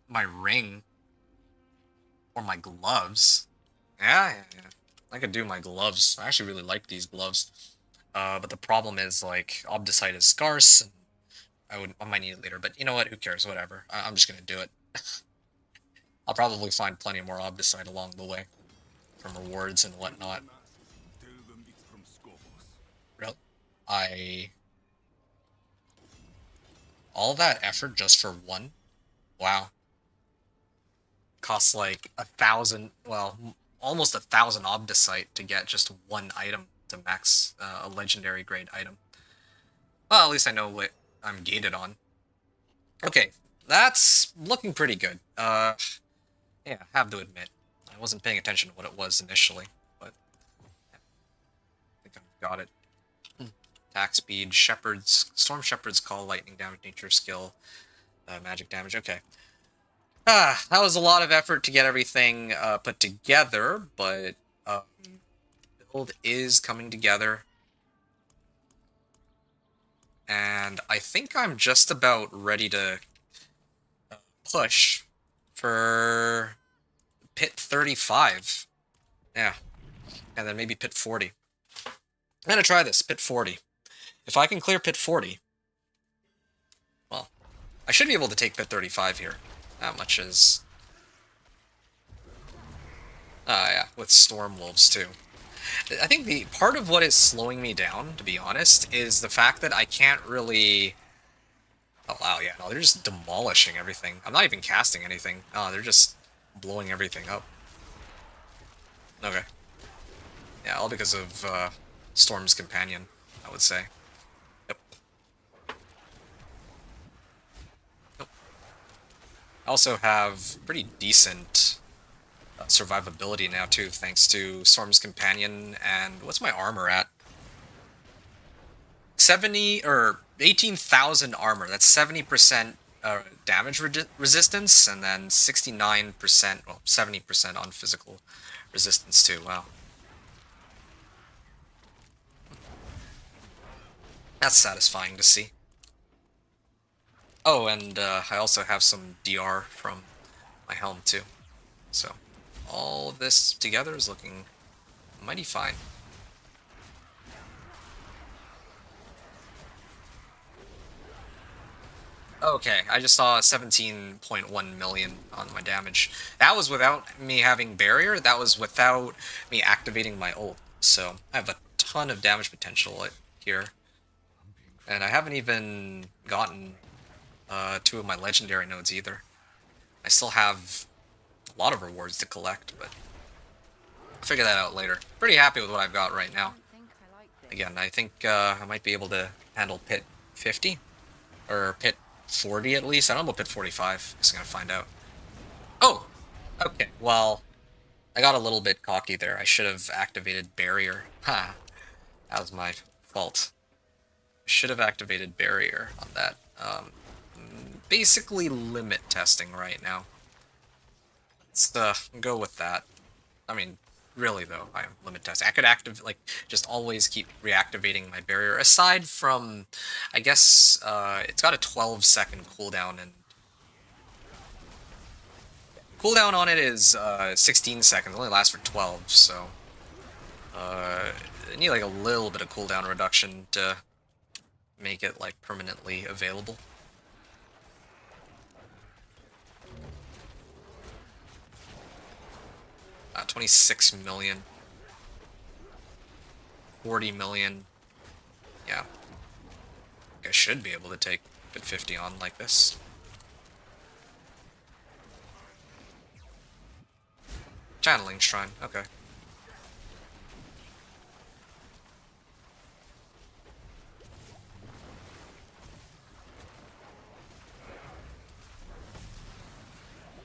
my ring or my gloves. Yeah. I could do my gloves. I actually really like these gloves. But the problem is, like, Obdicite is scarce, and I might need it later, but you know what? Who cares? Whatever. I'm just gonna do it. I'll probably find plenty more Obdicite along the way from rewards and whatnot. Tell them it's from Scopus. Really? All that effort just for one? Wow. Costs like 1,000, well, almost 1,000 Obdicite to get just one item to max a legendary grade item. Well, at least I know what I'm gated on. Okay, that's looking pretty good. Yeah, I have to admit, I wasn't paying attention to what it was initially, but yeah, I think I've got it. Attack speed, Storm Shepherd's Call, Lightning Damage, Nature Skill, Magic Damage, okay. That was a lot of effort to get everything put together, but build is coming together. And I think I'm just about ready to push for pit 35. Yeah. And then maybe pit 40. I'm going to try this, pit 40. If I can clear pit 40, well, I should be able to take pit 35 here. That much is... yeah, with Storm Wolves too. I think the part of what is slowing me down, to be honest, is the fact that I can't really... Oh wow, yeah, no, they're just demolishing everything. I'm not even casting anything. Oh, they're just blowing everything up. Okay. Yeah, all because of Storm's Companion, I would say. Yep. Nope. I also have pretty decent survivability now too, thanks to Storm's Companion. And what's my armor at? 70 or 18,000 armor. That's 70% damage resistance, and then 69%, well, 70% on physical resistance too. Wow. That's satisfying to see. Oh, and I also have some DR from my helm too. So, all of this together is looking mighty fine. Okay, I just saw 17.1 million on my damage. That was without me having barrier, that was without me activating my ult. So I have a ton of damage potential here. And I haven't even gotten 2 of my legendary nodes either. I still have a lot of rewards to collect, but I'll figure that out later. Pretty happy with what I've got right I now. don't think I like this. Again, I think I might be able to handle pit 50, or pit 40 at least. I don't know about pit 45. Just gonna find out. Oh, okay. Well, I got a little bit cocky there. I should have activated barrier. Ha, that was my fault. I should have activated barrier on that. Basically limit testing right now. Let's go with that. I mean, really though, I am limit testing. I could just always keep reactivating my barrier. Aside from, I guess, it's got a 12-second cooldown, and cooldown on it is 16 seconds. It only lasts for 12, so I need like a little bit of cooldown reduction to make it like permanently available. Uh, 26 million. 40 million. Yeah. I should be able to take pit 50 on like this. Channeling Shrine, okay.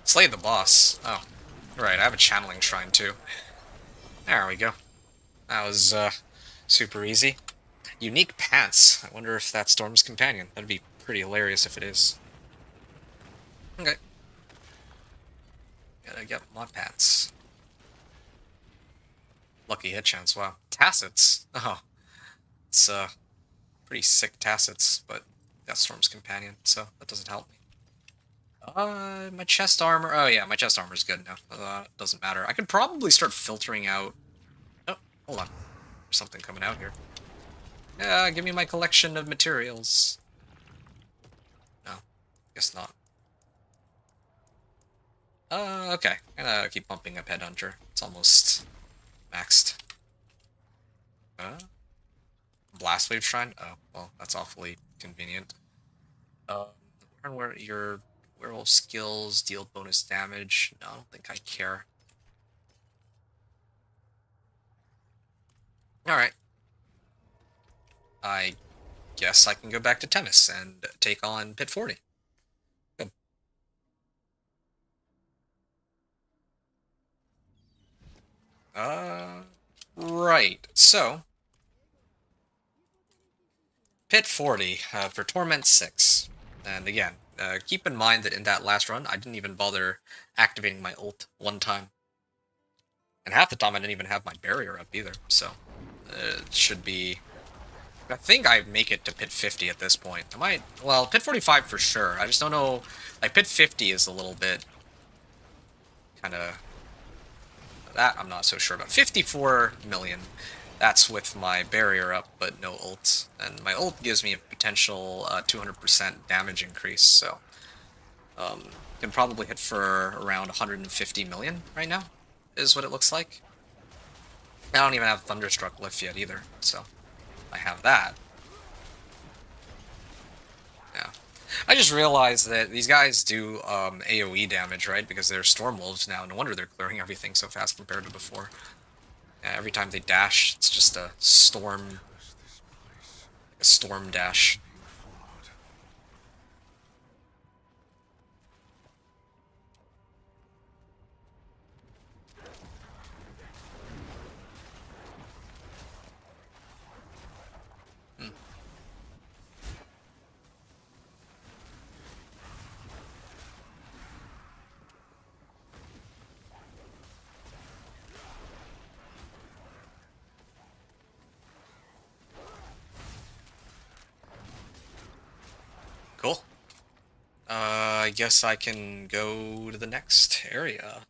Slay the boss. Oh, right, I have a Channeling Shrine too. There we go. That was super easy. Unique pants. I wonder if that's Storm's companion. That'd be pretty hilarious if it is. Okay. Gotta get mod pants. Lucky hit chance, wow. Tacits. Oh. It's pretty sick tacits, but that's Storm's companion, so that doesn't help me. My chest armor. Oh yeah, my chest armor is good now. Doesn't matter. I could probably start filtering out. Oh, hold on. There's something coming out here. Yeah, give me my collection of materials. No, guess not. Okay. I'm gonna keep bumping up Headhunter. It's almost maxed. Blast Wave Shrine? Oh, well, that's awfully convenient. Learn where your werewolf skills deal bonus damage. No, I don't think I care. Alright. I guess I can go back to Temis and take on Pit 40. Good. Right. So, Pit 40 for Torment 6. And again, keep in mind that in that last run, I didn't even bother activating my ult one time. And half the time I didn't even have my barrier up either, so it should be... I think I make it to Pit 50 at this point. I might... Well, Pit 45 for sure. I just don't know... Like, Pit 50 is a little bit... kind of... That I'm not so sure about. 54 million. That's with my barrier up, but no ult. And my ult gives me a potential 200% damage increase, so... can probably hit for around 150 million right now, is what it looks like. I don't even have Thunderstruck Lift yet either, so I have that. Yeah. I just realized that these guys do AoE damage, right? Because they're Storm Wolves now. No wonder they're clearing everything so fast compared to before. Yeah, every time they dash, it's just a storm dash. Cool. I guess I can go to the next area.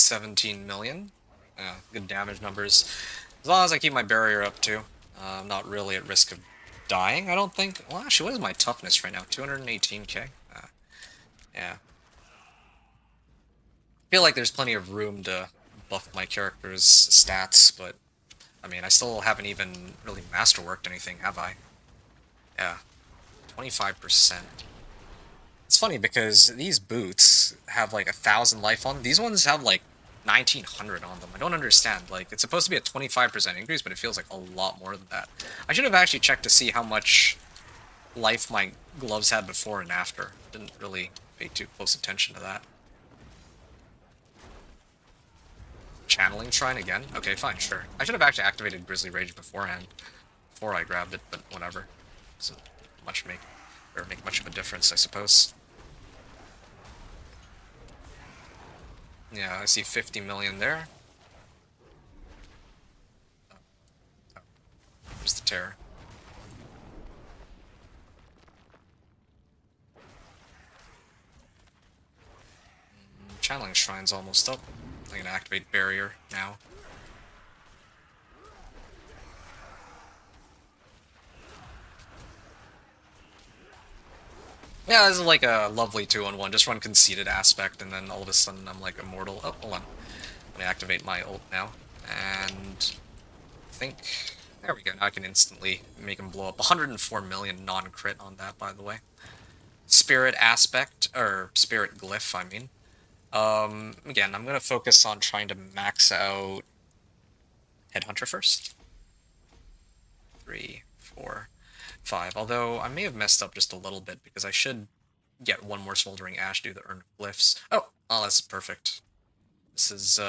17 million. Yeah, good damage numbers. As long as I keep my barrier up too. I'm not really at risk of dying, I don't think. Well, actually, what is my toughness right now? 218k? Yeah. I feel like there's plenty of room to buff my character's stats, but I mean, I still haven't even really masterworked anything, have I? Yeah. 25%. It's funny because these boots have like 1,000 life on them. These ones have like 1,900 on them. I don't understand. Like, it's supposed to be a 25% increase, but it feels like a lot more than that. I should have actually checked to see how much life my gloves had before and after. Didn't really pay too close attention to that. Channeling Shrine again? Okay, fine, sure. I should have actually activated Grizzly Rage beforehand, before I grabbed it, but whatever. Doesn't make much of a difference, I suppose. Yeah, I see 50 million there. Oh. There's the terror. Channeling Shrine's almost up. I'm gonna activate Barrier now. Yeah, this is like a lovely 2-on-1. Just run Conceited Aspect, and then all of a sudden I'm like immortal. Oh, hold on. Let me activate my ult now. And I think... There we go. Now I can instantly make him blow up. 104 million non-crit on that, by the way. Spirit Aspect, or Spirit Glyph, I mean. Again, I'm going to focus on trying to max out Headhunter first. 3, 4, 5. Although, I may have messed up just a little bit, because I should get one more Smoldering Ash, do the Urn of Glyphs. Oh, that's perfect. This is,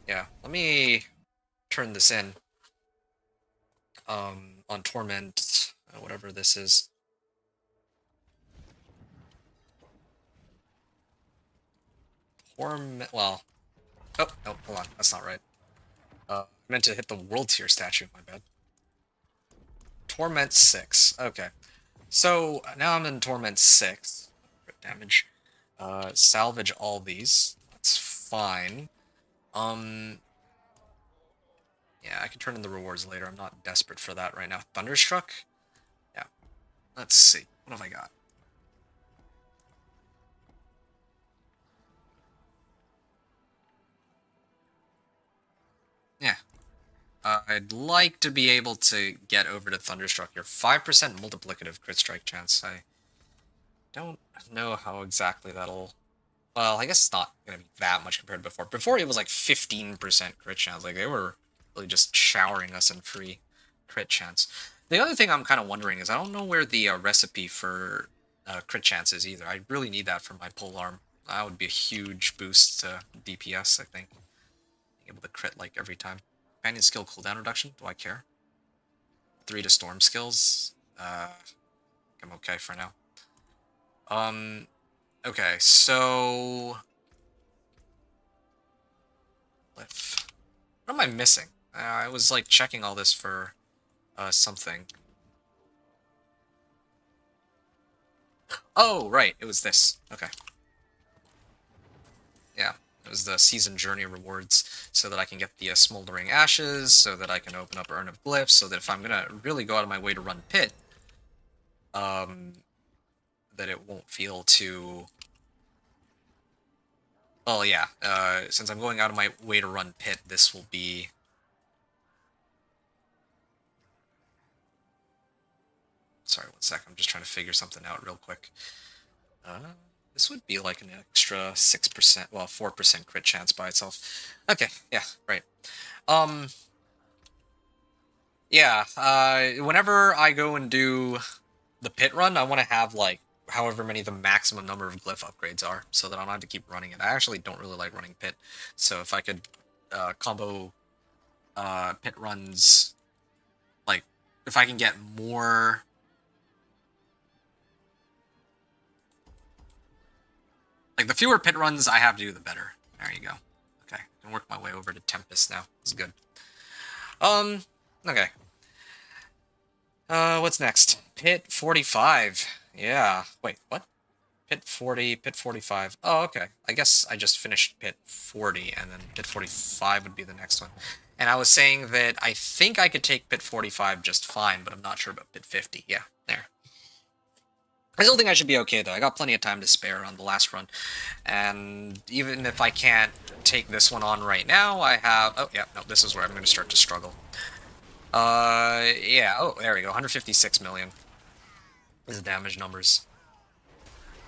yeah, let me turn this in. On Torment, whatever this is. Torment, well... Oh, no, hold on, that's not right. I meant to hit the World Tier statue, my bad. Torment 6, okay. So, now I'm in Torment 6. Crit damage. Salvage all these. That's fine. Yeah, I can turn in the rewards later. I'm not desperate for that right now. Thunderstruck? Yeah. Let's see. What have I got? Yeah. I'd like to be able to get over to Thunderstruck here. 5% multiplicative crit strike chance. I don't know how exactly that'll... Well, I guess it's not going to be that much compared to before. Before it was like 15% crit chance. Like, they were really just showering us in free crit chance. The other thing I'm kind of wondering is I don't know where the recipe for crit chance is either. I really need that for my polearm. That would be a huge boost to DPS, I think. Being able to crit like every time. Companion skill cooldown reduction? Do I care? 3 to storm skills? I'm okay for now. Okay, so... What am I missing? I was, like, checking all this for, something. Oh, right, it was this. Okay. Yeah, it was the Season Journey rewards, so that I can get the Smoldering Ashes, so that I can open up Urn of Glyphs, so that if I'm gonna really go out of my way to run Pit, that it won't feel too... Oh yeah, since I'm going out of my way to run Pit, this will be... Sorry, 1 sec, I'm just trying to figure something out real quick. This would be like an extra 6%, well, 4% crit chance by itself. Okay, yeah, right. Yeah, whenever I go and do the Pit run, I want to have, like, however many the maximum number of glyph upgrades are, so that I don't have to keep running it. I actually don't really like running Pit, so if I could combo Pit runs, like, if I can get more... Like, the fewer Pit runs I have to do, the better. There you go. Okay, I can work my way over to Tempest now. This is good. Okay. What's next? Pit 45. Yeah. Wait, what? Pit 40, Pit 45. Oh, okay. I guess I just finished Pit 40, and then Pit 45 would be the next one. And I was saying that I think I could take Pit 45 just fine, but I'm not sure about Pit 50. Yeah, there. I still think I should be okay, though. I got plenty of time to spare on the last run. And even if I can't take this one on right now, I have... Oh, yeah, no, this is where I'm going to start to struggle. Yeah, oh, there we go. 156 million is the damage numbers.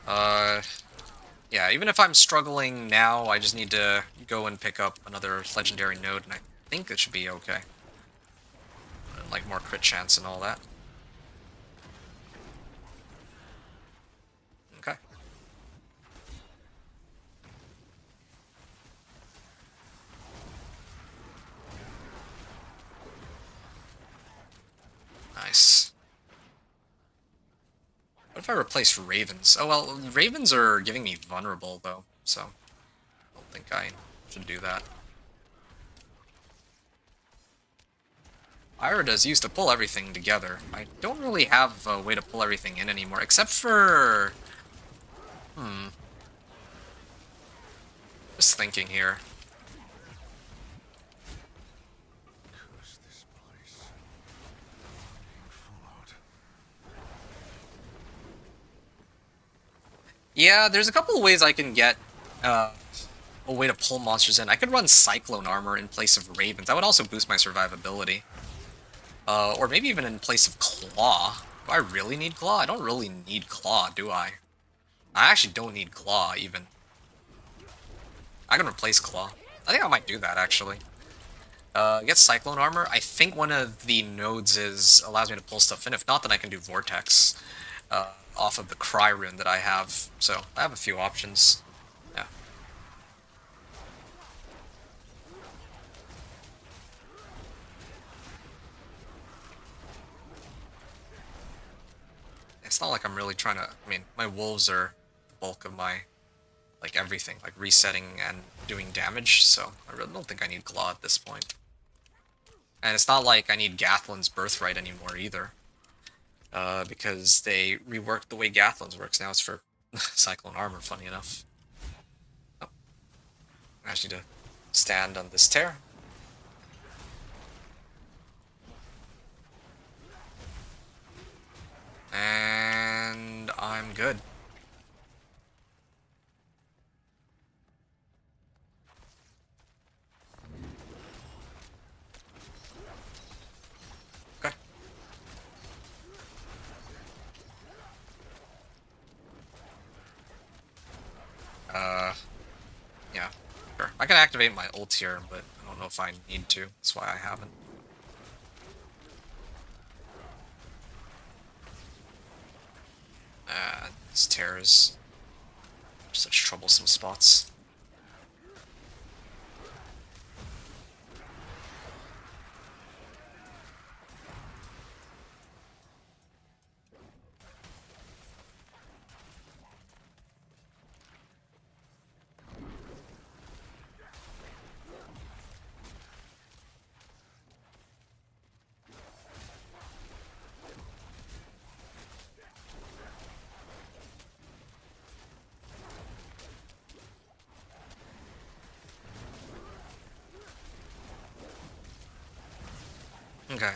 Yeah, even if I'm struggling now, I just need to go and pick up another legendary node, and I think it should be okay. And, like, more crit chance and all that. Okay. Nice. What if I replace Ravens? Oh, well, Ravens are giving me vulnerable, though, so I don't think I should do that. Ira does used to pull everything together. I don't really have a way to pull everything in anymore, except for... Just thinking here. Curse this place. Being followed. Yeah, there's a couple of ways I can get a way to pull monsters in. I could run Cyclone Armor in place of Ravens. That would also boost my survivability. Or maybe even in place of Claw. Do I really need Claw? I don't really need Claw, do I? I actually don't need Claw, even. I can replace Claw. I think I might do that, actually. Get Cyclone Armor. I think one of the nodes allows me to pull stuff in. If not, then I can do Vortex off of the Cry rune that I have. So, I have a few options. Yeah. It's not like I'm really trying to... I mean, my wolves are the bulk of my... like, everything. Like, resetting and doing damage, so I really don't think I need Claw at this point. And it's not like I need Gathlin's Birthright anymore, either. Because they reworked the way Gathlin's works. Now it's for Cyclone Armor, funny enough. Oh. I actually need to stand on this tear. And I'm good. Okay. Yeah, sure. I can activate my ult here, but I don't know if I need to. That's why I haven't. These tears. Such troublesome spots. Okay.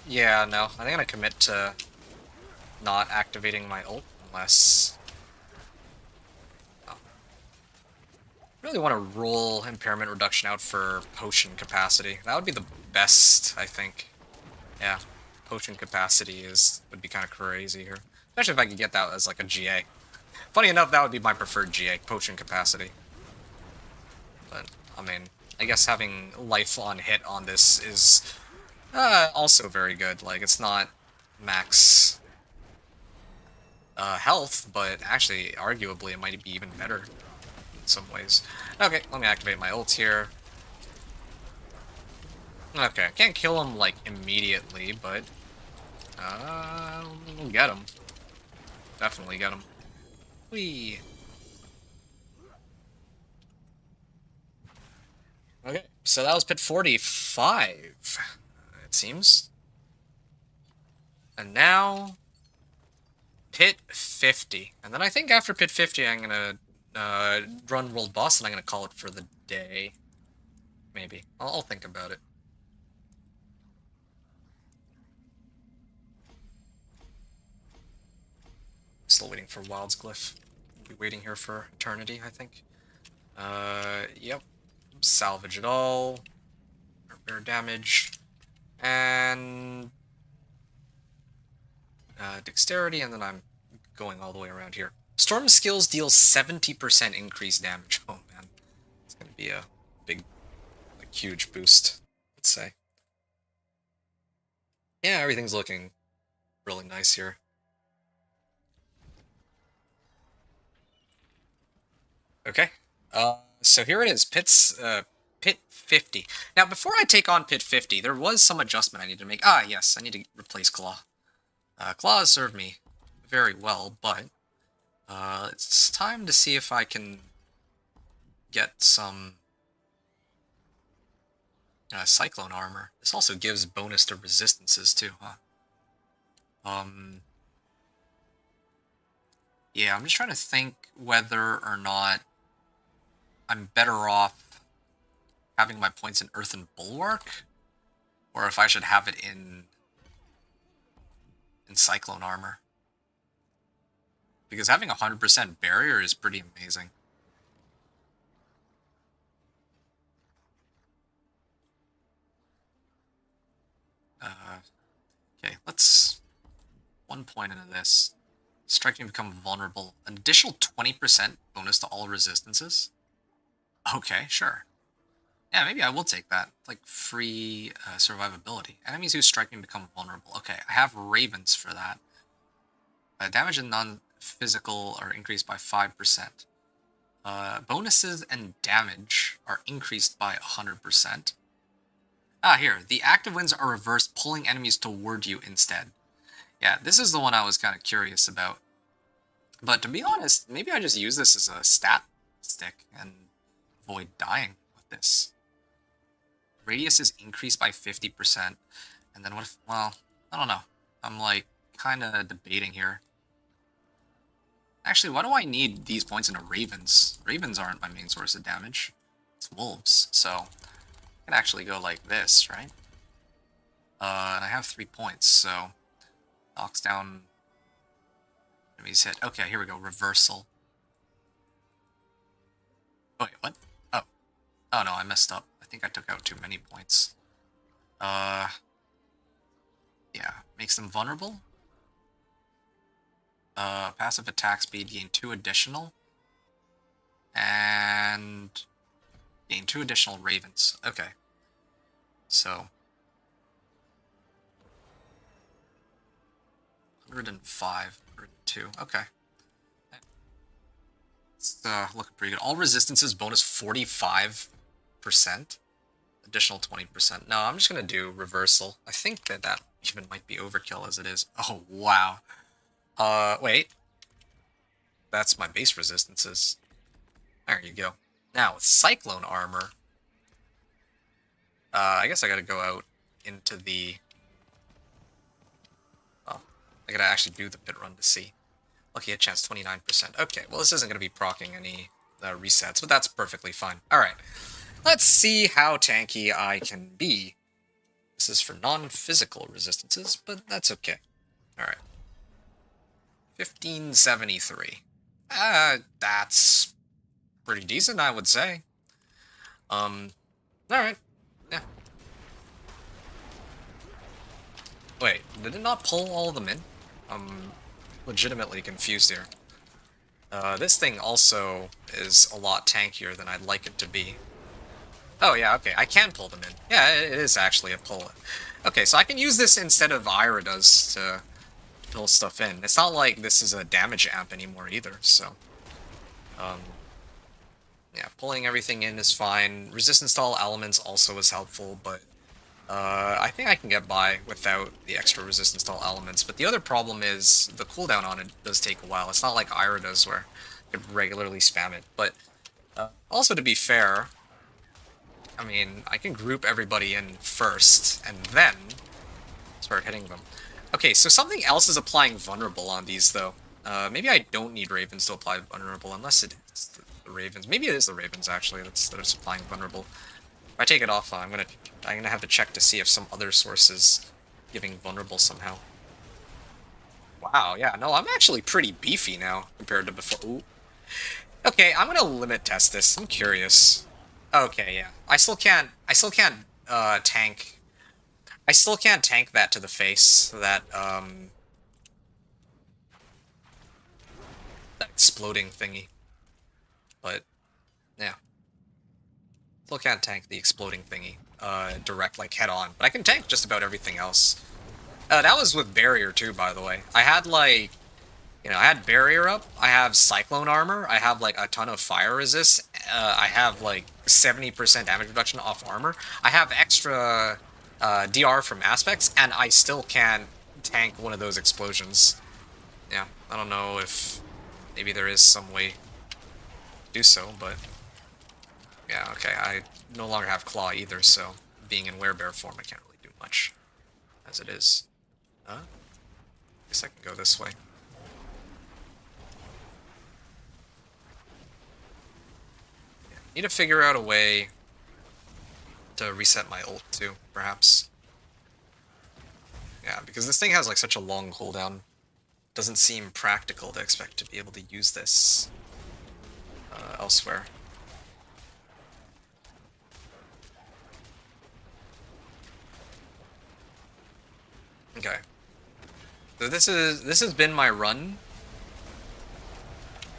Yeah, no. I think I'm gonna commit to not activating my ult unless... Oh. Really want to roll Impairment Reduction out for Potion Capacity. That would be the best, I think. Yeah. Potion Capacity would be kind of crazy here. Especially if I could get that as like a GA. Funny enough, that would be my preferred GA, Potion Capacity. But, I mean, I guess having life on hit on this is also very good. Like, it's not max health, but actually, arguably, it might be even better in some ways. Okay, let me activate my ult here. Okay, I can't kill him, like, immediately, but we'll get him. Definitely get him. Whee! Okay, so that was pit 45, it seems. And now, Pit 50. And then I think after Pit 50, I'm gonna run World Boss, and I'm gonna call it for the day. Maybe. I'll think about it. Still waiting for Wild's Glyph. Be waiting here for eternity, I think. Yep. Salvage it all. Repair damage. And dexterity, and then I'm going all the way around here. Storm skills deals 70% increased damage. Oh man. It's gonna be a big, like, huge boost, let's say. Yeah, everything's looking really nice here. Okay. So here it is, Pit 50. Now, before I take on Pit 50, there was some adjustment I need to make. Ah, yes, I need to replace Claw. Claw has served me very well, but it's time to see if I can get some Cyclone armor. This also gives bonus to resistances too, huh? Yeah, I'm just trying to think whether or not I'm better off having my points in Earth and Bulwark, or if I should have it in Cyclone armor. Because having 100% barrier is pretty amazing. Okay, let's 1 point into this. Striking become vulnerable. An additional 20% bonus to all resistances? Okay, sure. Yeah, maybe I will take that. Like, free survivability. Enemies who strike me become vulnerable. Okay, I have Ravens for that. Damage and non-physical are increased by 5%. Bonuses and damage are increased by 100%. Ah, here. The active winds are reversed, pulling enemies toward you instead. Yeah, this is the one I was kind of curious about. But to be honest, maybe I just use this as a stat stick and avoid dying with this. Radius is increased by 50%. And then what if, well, I don't know. I'm like kind of debating here. Actually, why do I need these points into Ravens? Ravens aren't my main source of damage. It's Wolves, so I can actually go like this, right? And I have 3 points, so knocks down enemies hit. Okay, here we go. Reversal. Oh, wait, what? Oh. Oh no, I messed up. I think I took out too many points. Yeah. Makes them vulnerable. Passive attack speed, gain 2 additional. And gain 2 additional Ravens. Okay. So 105, 102. Okay. It's looking pretty good. All resistances bonus 45%. Additional 20%. No, I'm just gonna do reversal. I think that even might be overkill as it is. Oh wow. Wait. That's my base resistances. There you go. Now, with Cyclone armor, I guess I gotta go out into the... Oh, I gotta actually do the pit run to see. Lucky hit chance, 29%. Okay, well this isn't gonna be proccing any resets, but that's perfectly fine. Alright, let's see how tanky I can be. This is for non-physical resistances, but that's okay. Alright. 1573. That's pretty decent, I would say. Alright. Yeah. Wait, did it not pull all of them in? I'm legitimately confused here. This thing also is a lot tankier than I'd like it to be. Oh yeah, okay, I can pull them in. Yeah, it is actually a pull. Okay, so I can use this instead of Ira does to fill stuff in. It's not like this is a damage amp anymore either, so... yeah, pulling everything in is fine. Resistance to all elements also is helpful, but I think I can get by without the extra resistance to all elements. But the other problem is the cooldown on it does take a while. It's not like Ira does where I could regularly spam it. But also, to be fair, I mean, I can group everybody in first and then start hitting them. Okay, so something else is applying vulnerable on these, though. Maybe I don't need Ravens to apply Vulnerable, unless it's the Ravens. Maybe it is the Ravens, actually, that are applying Vulnerable. If I take it off, I'm gonna have to check to see if some other source is giving Vulnerable somehow. Wow, yeah, no, I'm actually pretty beefy now compared to before. Ooh. Okay, I'm gonna limit test this. I'm curious. Okay, yeah. I still can't tank. I still can't tank that to the face, that exploding thingy. But, yeah. Still can't tank the exploding thingy, direct, like, head-on. But I can tank just about everything else. That was with Barrier, too, by the way. I had, like, you know, I had Barrier up, I have Cyclone Armor, I have, like, a ton of Fire Resist, I have, like, 70% damage reduction off armor, I have extra DR from Aspects, and I still can't tank one of those explosions. Yeah, I don't know if maybe there is some way to do so, but... yeah, okay, I no longer have Claw either, so being in Werebear form, I can't really do much as it is. I guess I can go this way. Yeah, need to figure out a way to reset my ult too, perhaps. Yeah, because this thing has like such a long cooldown. Doesn't seem practical to expect to be able to use this elsewhere. Okay. So this has been my run.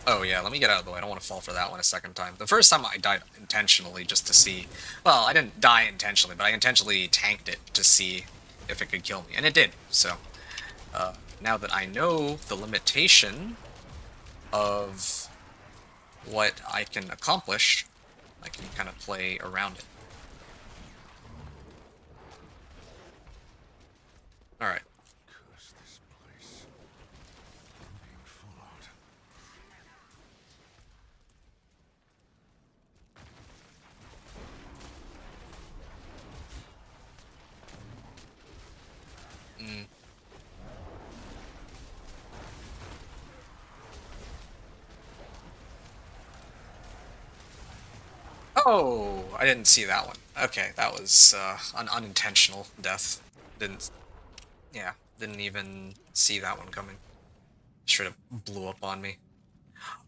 Oh yeah, let me get out of the way. I don't want to fall for that one a second time. The first time I died intentionally just to see... well, I didn't die intentionally, but I intentionally tanked it to see if it could kill me. And it did, so... now that I know the limitation of what I can accomplish, I can kind of play around it. Alright. Curse this place. I'm being followed. Mm. Oh, I didn't see that one. Okay, that was an unintentional death. Didn't even see that one coming. Straight up blew up on me.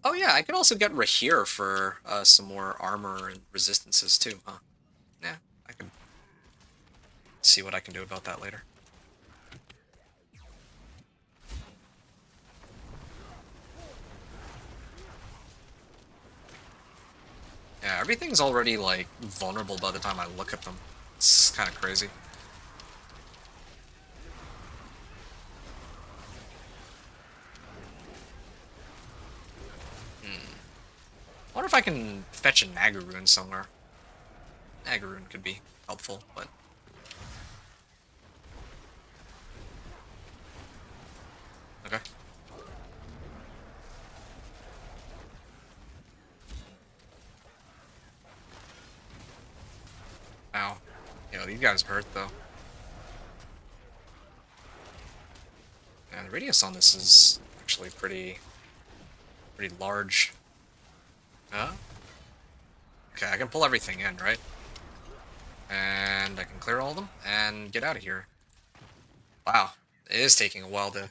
Oh yeah, I could also get Rahir for some more armor and resistances too, huh? Yeah, I can see what I can do about that later. Yeah, everything's already, like, vulnerable by the time I look at them. It's kind of crazy. I wonder if I can fetch a Nagaroon somewhere. Nagaroon could be helpful, but... okay. Ow. Yo, these guys hurt, though. And the radius on this is actually pretty large. Huh? Okay, I can pull everything in, right? And I can clear all of them and get out of here. Wow, it is taking a while to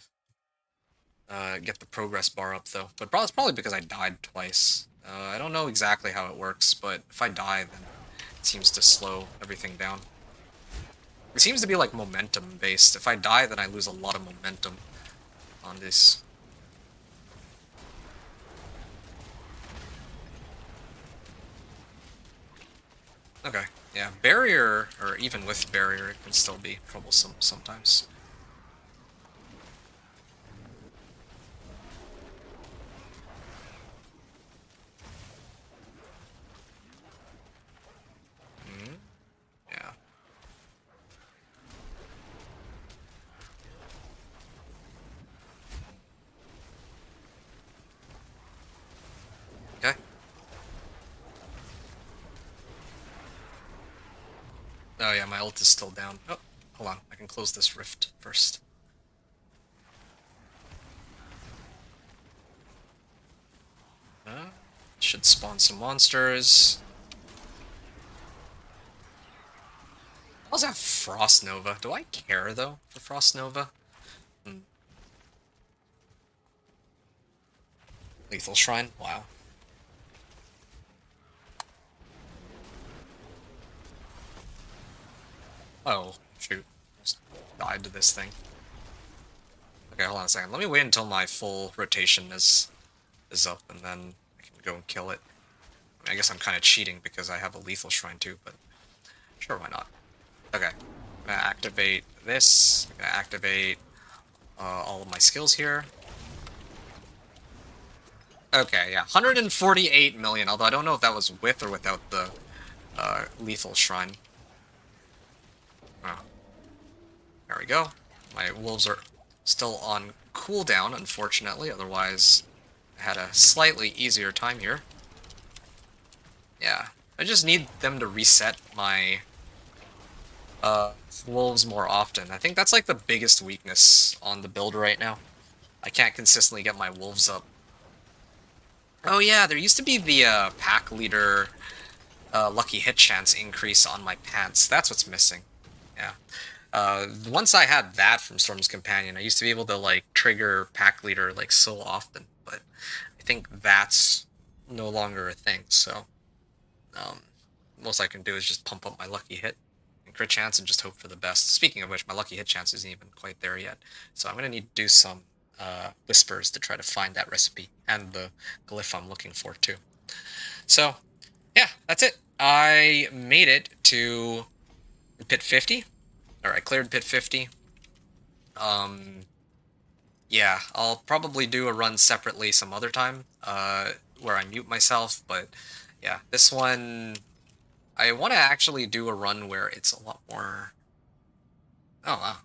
get the progress bar up, though. But it's probably because I died twice. I don't know exactly how it works, but if I die, then it seems to slow everything down. It seems to be like momentum based. If I die, then I lose a lot of momentum on this. Okay, yeah, barrier, or even with barrier, it can still be troublesome sometimes. Yeah. Okay. Oh yeah, my ult is still down. Oh, hold on. I can close this rift first. Should spawn some monsters. How's that Frost Nova? Do I care, though, for Frost Nova? Lethal Shrine? Wow. Oh, shoot. Just died to this thing. Okay, hold on a second. Let me wait until my full rotation is up, and then I can go and kill it. I mean, I guess I'm kind of cheating because I have a Lethal Shrine too, but sure, why not? Okay. I'm gonna activate this. I'm gonna activate all of my skills here. Okay, yeah. 148 million, although I don't know if that was with or without the Lethal Shrine. Oh. There we go. My wolves are still on cooldown, unfortunately, otherwise I had a slightly easier time here. Yeah. I just need them to reset my wolves more often. I think that's like the biggest weakness on the build right now. I can't consistently get my wolves up. Oh yeah, there used to be the pack leader lucky hit chance increase on my pants. That's what's missing. Yeah. Once I had that from Storm's Companion, I used to be able to like trigger pack leader like so often, but I think that's no longer a thing. So most I can do is just pump up my lucky hit and crit chance and just hope for the best. Speaking of which, my lucky hit chance isn't even quite there yet, so I'm gonna need to do some whispers to try to find that recipe and the glyph I'm looking for too. So yeah, that's it. I made it to pit 50. Or I cleared pit 50. Yeah, I'll probably do a run separately some other time, where I mute myself, but yeah, this one, I want to actually do a run where it's a lot more... Oh, wow.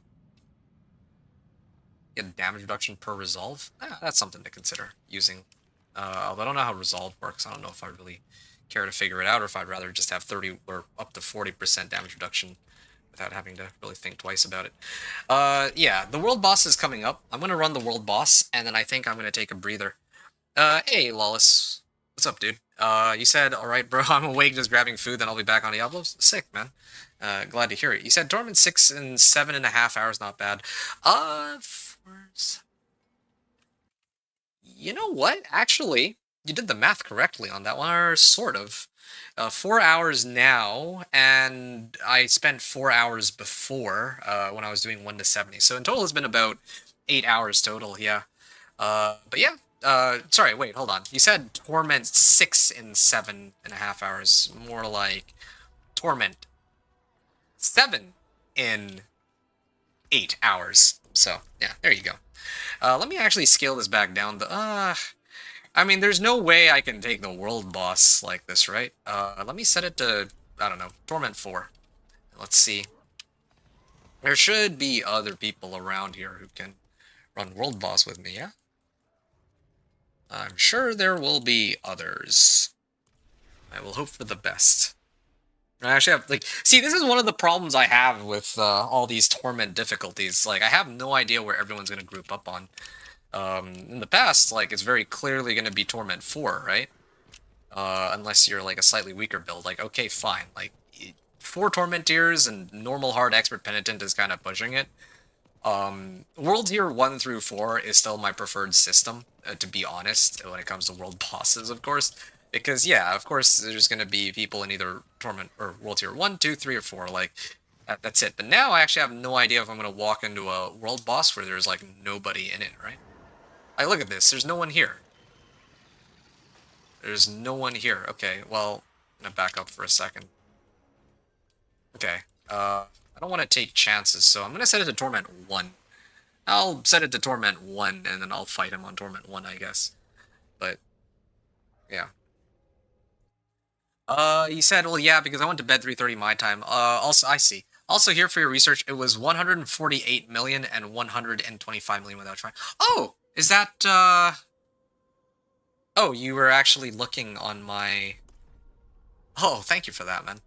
Get damage reduction per resolve? That's something to consider using. Although I don't know how resolve works, I don't know if I really care to figure it out, or if I'd rather just have 30 or up to 40% damage reduction without having to really think twice about it. Yeah, the world boss is coming up. I'm going to run the world boss, and then I think I'm going to take a breather. Hey, Lawless. What's up, dude? You said, alright, bro, I'm awake just grabbing food, then I'll be back on Diablo. Sick, man. Glad to hear it. You said Torment 6 and 7.5 hours, not bad. You know what? Actually, you did the math correctly on that one, or sort of. 4 hours now, and I spent 4 hours before when I was doing 1 to 70. So in total, it's been about 8 hours total. Yeah. But yeah. Sorry. Wait. Hold on. You said Torment 6 in 7.5 hours. More like Torment 7 in 8 hours. So yeah. There you go. Let me actually scale this back down. I mean, there's no way I can take the world boss like this, right? Let me set it to, I don't know, Torment 4. Let's see. There should be other people around here who can run world boss with me, yeah? I'm sure there will be others. I will hope for the best. I actually have, like, see, this is one of the problems I have with all these Torment difficulties. Like, I have no idea where everyone's going to group up on. In the past, like, it's very clearly going to be Torment 4, right? Unless you're, like, a slightly weaker build. Like, okay, fine. Like, 4 Torment tiers and normal hard expert penitent is kind of pushing it. World tier 1 through 4 is still my preferred system, to be honest, when it comes to world bosses, of course. Because, yeah, of course, there's going to be people in either Torment or World Tier 1, 2, 3, or 4. Like, that's it. But now I actually have no idea if I'm going to walk into a world boss where there's, like, nobody in it, right? Like, look at this. There's no one here. There's no one here. Okay, well, I'm going to back up for a second. Okay, I don't want to take chances, so I'm going to set it to Torment 1. I'll set it to Torment 1, and then I'll fight him on Torment 1, I guess. But, yeah. You said, well, yeah, because I went to bed 3:30 my time. Also, I see. Also, here for your research, it was 148 million and 125 million without trying. Oh, is that, Oh, you were actually looking on my... Oh, thank you for that, man.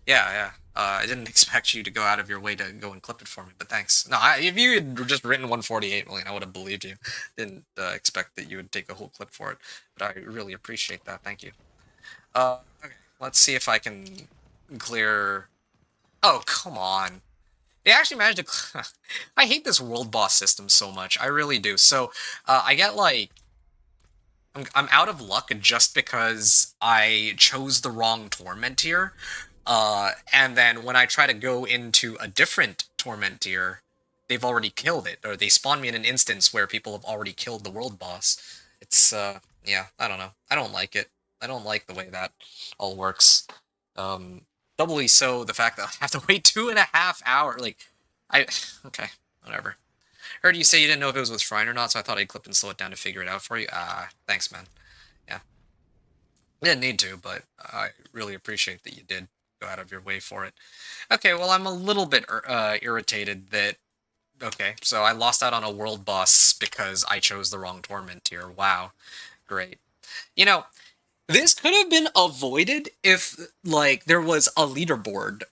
Yeah, yeah. I didn't expect you to go out of your way to go and clip it for me, but thanks. No, if you had just written 148 million, I would have believed you. Didn't expect that you would take a whole clip for it, but I really appreciate that. Thank you. Okay, let's see if I can clear. Oh, come on. They actually managed to. I hate this world boss system so much. I really do. So I get like I'm out of luck just because I chose the wrong torment tier. And then when I try to go into a different torment tier, they've already killed it, or they spawn me in an instance where people have already killed the world boss. It's yeah, I don't know. I don't like it. I don't like the way that all works. Um, Doubly so the fact that I have to wait 2.5 hours. Like, I okay, whatever. Heard you say you didn't know if it was with Shrine or not, so I thought I'd clip and slow it down to figure it out for you. Thanks, man. Yeah. I didn't need to, but I really appreciate that you did go out of your way for it. Okay, well, I'm a little bit irritated that... Okay, so I lost out on a world boss because I chose the wrong Torment tier. Wow. Great. You know, this could have been avoided if, like, there was a leaderboard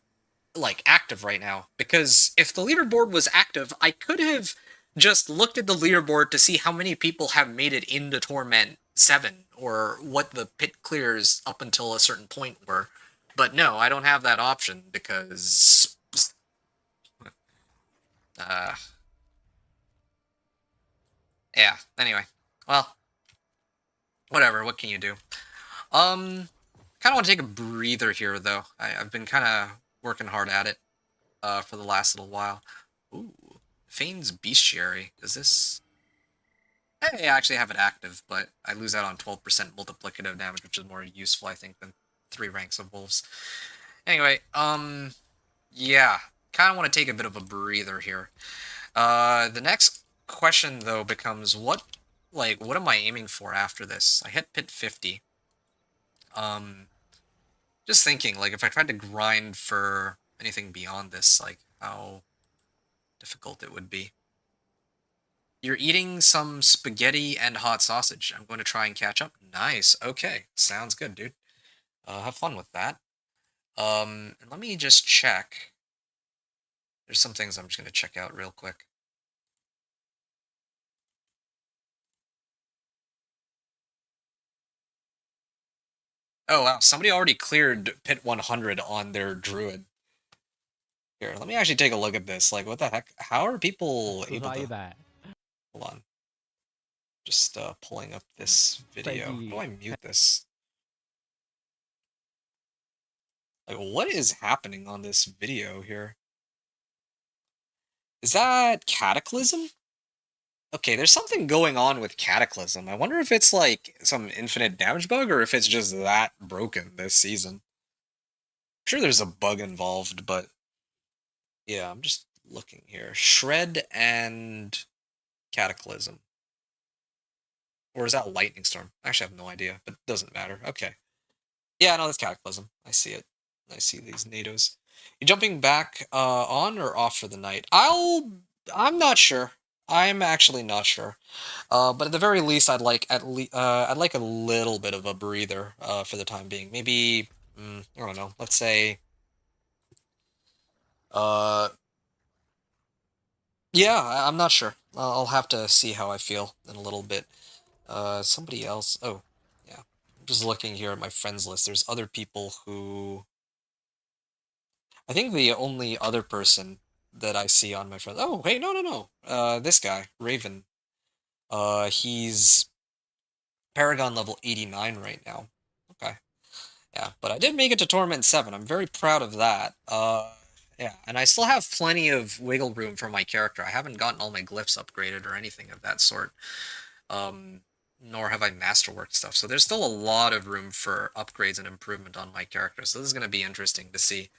like active right now, because if the leaderboard was active, I could have just looked at the leaderboard to see how many people have made it into Torment 7 or what the pit clears up until a certain point were. But no, I don't have that option because uh yeah, anyway. Well, whatever, what can you do? Kind of want to take a breather here though. I've been kind of working hard at it for the last little while. Ooh. Fane's Bestiary. Is this... I actually have it active, but I lose out on 12% multiplicative damage, which is more useful, I think, than 3 ranks of wolves. Anyway, yeah. Kind of want to take a bit of a breather here. The next question, though, becomes what am I aiming for after this? I hit pit 50. Just thinking, like, if I tried to grind for anything beyond this, like, how difficult it would be. You're eating some spaghetti and hot sausage. I'm going to try and catch up. Nice. Okay. Sounds good, dude. Have fun with that. And let me just check. There's some things I'm just going to check out real quick. Oh, wow. Somebody already cleared pit 100 on their Druid. Here, let me actually take a look at this. Like, what the heck? How are people able to... that. Hold on. Just pulling up this video. How do I mute this? Like, what is happening on this video here? Is that Cataclysm? Okay, there's something going on with Cataclysm. I wonder if it's like some infinite damage bug or if it's just that broken this season. I'm sure there's a bug involved, but yeah, I'm just looking here. Shred and Cataclysm. Or is that Lightning Storm? I actually have no idea, but it doesn't matter. Okay. Yeah, no, that's Cataclysm. I see it. I see these NATOs. You jumping back on or off for the night? I'm not sure. I'm actually not sure. But at the very least, I'd like a little bit of a breather for the time being. Maybe I don't know. Let's say yeah, I'm not sure. I'll have to see how I feel in a little bit. Somebody else. Oh, yeah. I'm just looking here at my friends list. There's other people who... I think the only other person that I see on my friends... Oh, hey, no. This guy, Raven. He's Paragon level 89 right now. Okay. Yeah, but I did make it to Torment 7. I'm very proud of that. Yeah, and I still have plenty of wiggle room for my character. I haven't gotten all my glyphs upgraded or anything of that sort. Nor have I masterworked stuff. So there's still a lot of room for upgrades and improvement on my character. So this is going to be interesting to see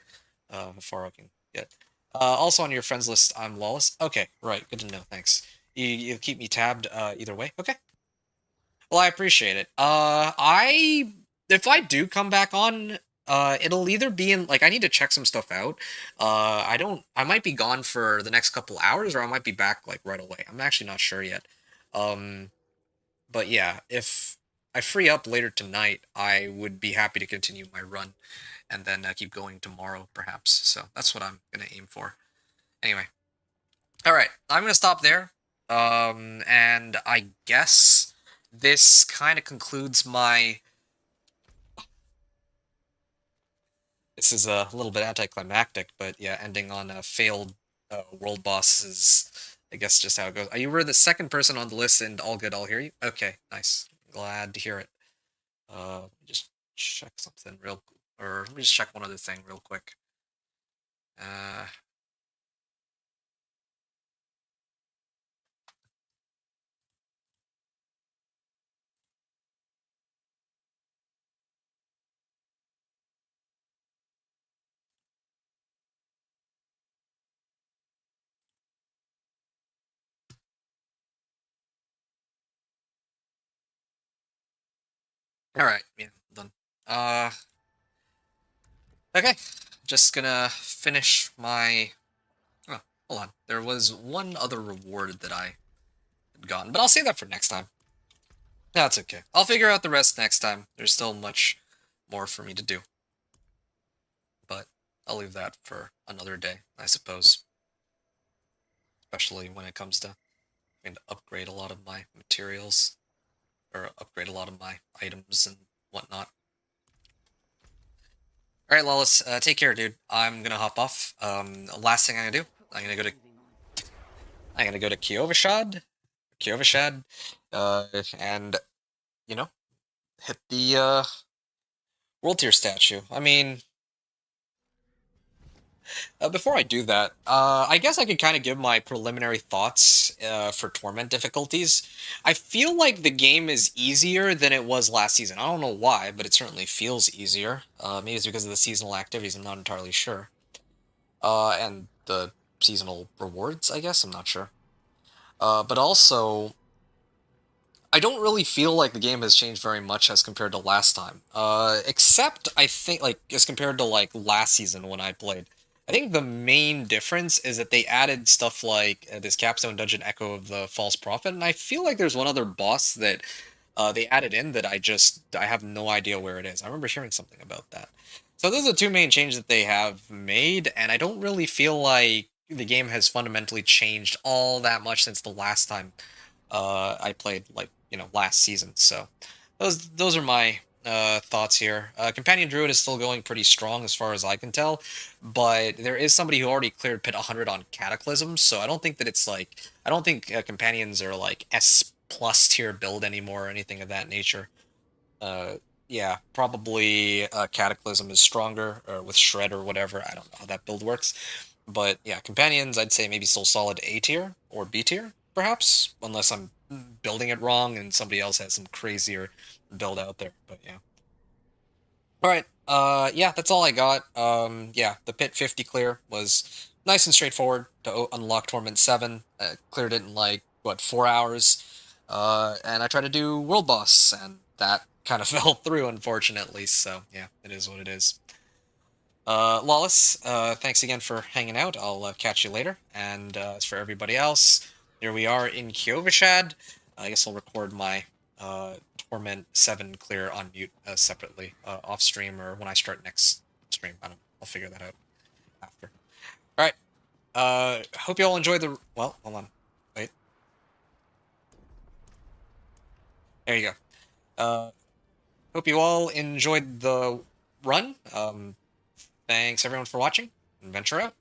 how far I can get. Also on your friends list, I'm Lawless. Okay, right. Good to know. Thanks. You keep me tabbed either way. Okay. Well, I appreciate it. If I do come back on, it'll either be in, like, I need to check some stuff out. I might be gone for the next couple hours, or I might be back, like, right away. I'm actually not sure yet. But yeah, if I free up later tonight, I would be happy to continue my run, and then keep going tomorrow, perhaps. So that's what I'm gonna aim for. Anyway, all right, I'm gonna stop there. And I guess this kind of concludes my. This is a little bit anticlimactic, but yeah, ending on a failed world boss is, I guess, just how it goes. You were the second person on the list, and all good, I'll hear you. Okay, nice. Glad to hear it. Just check something or let me just check one other thing real quick. Uh, all right, yeah, done. Okay, just gonna finish my. Oh, hold on. There was one other reward that I had gotten, but I'll save that for next time. That's okay. I'll figure out the rest next time. There's still much more for me to do. But I'll leave that for another day, I suppose. Especially when it comes to trying to upgrade a lot of my materials. Or upgrade a lot of my items and whatnot. Alright, Lawless, take care, dude. I'm gonna hop off. Last thing I'm gonna do, I'm gonna go to Kiovashad, and, you know, hit the, World Tier statue. I mean, before I do that, I guess I could kind of give my preliminary thoughts for Torment difficulties. I feel like the game is easier than it was last season. I don't know why, but it certainly feels easier. Maybe it's because of the seasonal activities, I'm not entirely sure. And the seasonal rewards, I guess, I'm not sure. But also, I don't really feel like the game has changed very much as compared to last time. Except, I think, like, as compared to, like, last season when I played. I think the main difference is that they added stuff like this Capstone Dungeon Echo of the False Prophet, and I feel like there's one other boss that they added in that I have no idea where it is. I remember hearing something about that. So those are the two main changes that they have made, and I don't really feel like the game has fundamentally changed all that much since the last time I played, like, last season. So those are my thoughts here. Companion Druid is still going pretty strong as far as I can tell, but there is somebody who already cleared Pit 100 on Cataclysm, so I don't think that it's like, I don't think Companions are like S plus tier build anymore or anything of that nature. Yeah, probably Cataclysm is stronger, or with Shred or whatever. I don't know how that build works. But yeah, Companions, I'd say maybe still solid A tier or B tier, perhaps, unless I'm building it wrong and somebody else has some crazier build out there. But yeah. All right. Yeah, that's all I got. Yeah, the Pit 50 clear was nice and straightforward to unlock Torment 7. Cleared it in like what, 4 hours. And I tried to do World Boss, and that kind of fell through, unfortunately. So yeah, it is what it is. Lawless, thanks again for hanging out. I'll catch you later. And as for everybody else, here we are in Kiovashad. I guess I'll record my Torment 7 clear on mute separately off stream or when I start next stream. I don't know. I'll figure that out after. Alright. Hope you all enjoyed the... Well, hold on. Wait. There you go. Hope you all enjoyed the run. Thanks everyone for watching. Venture out.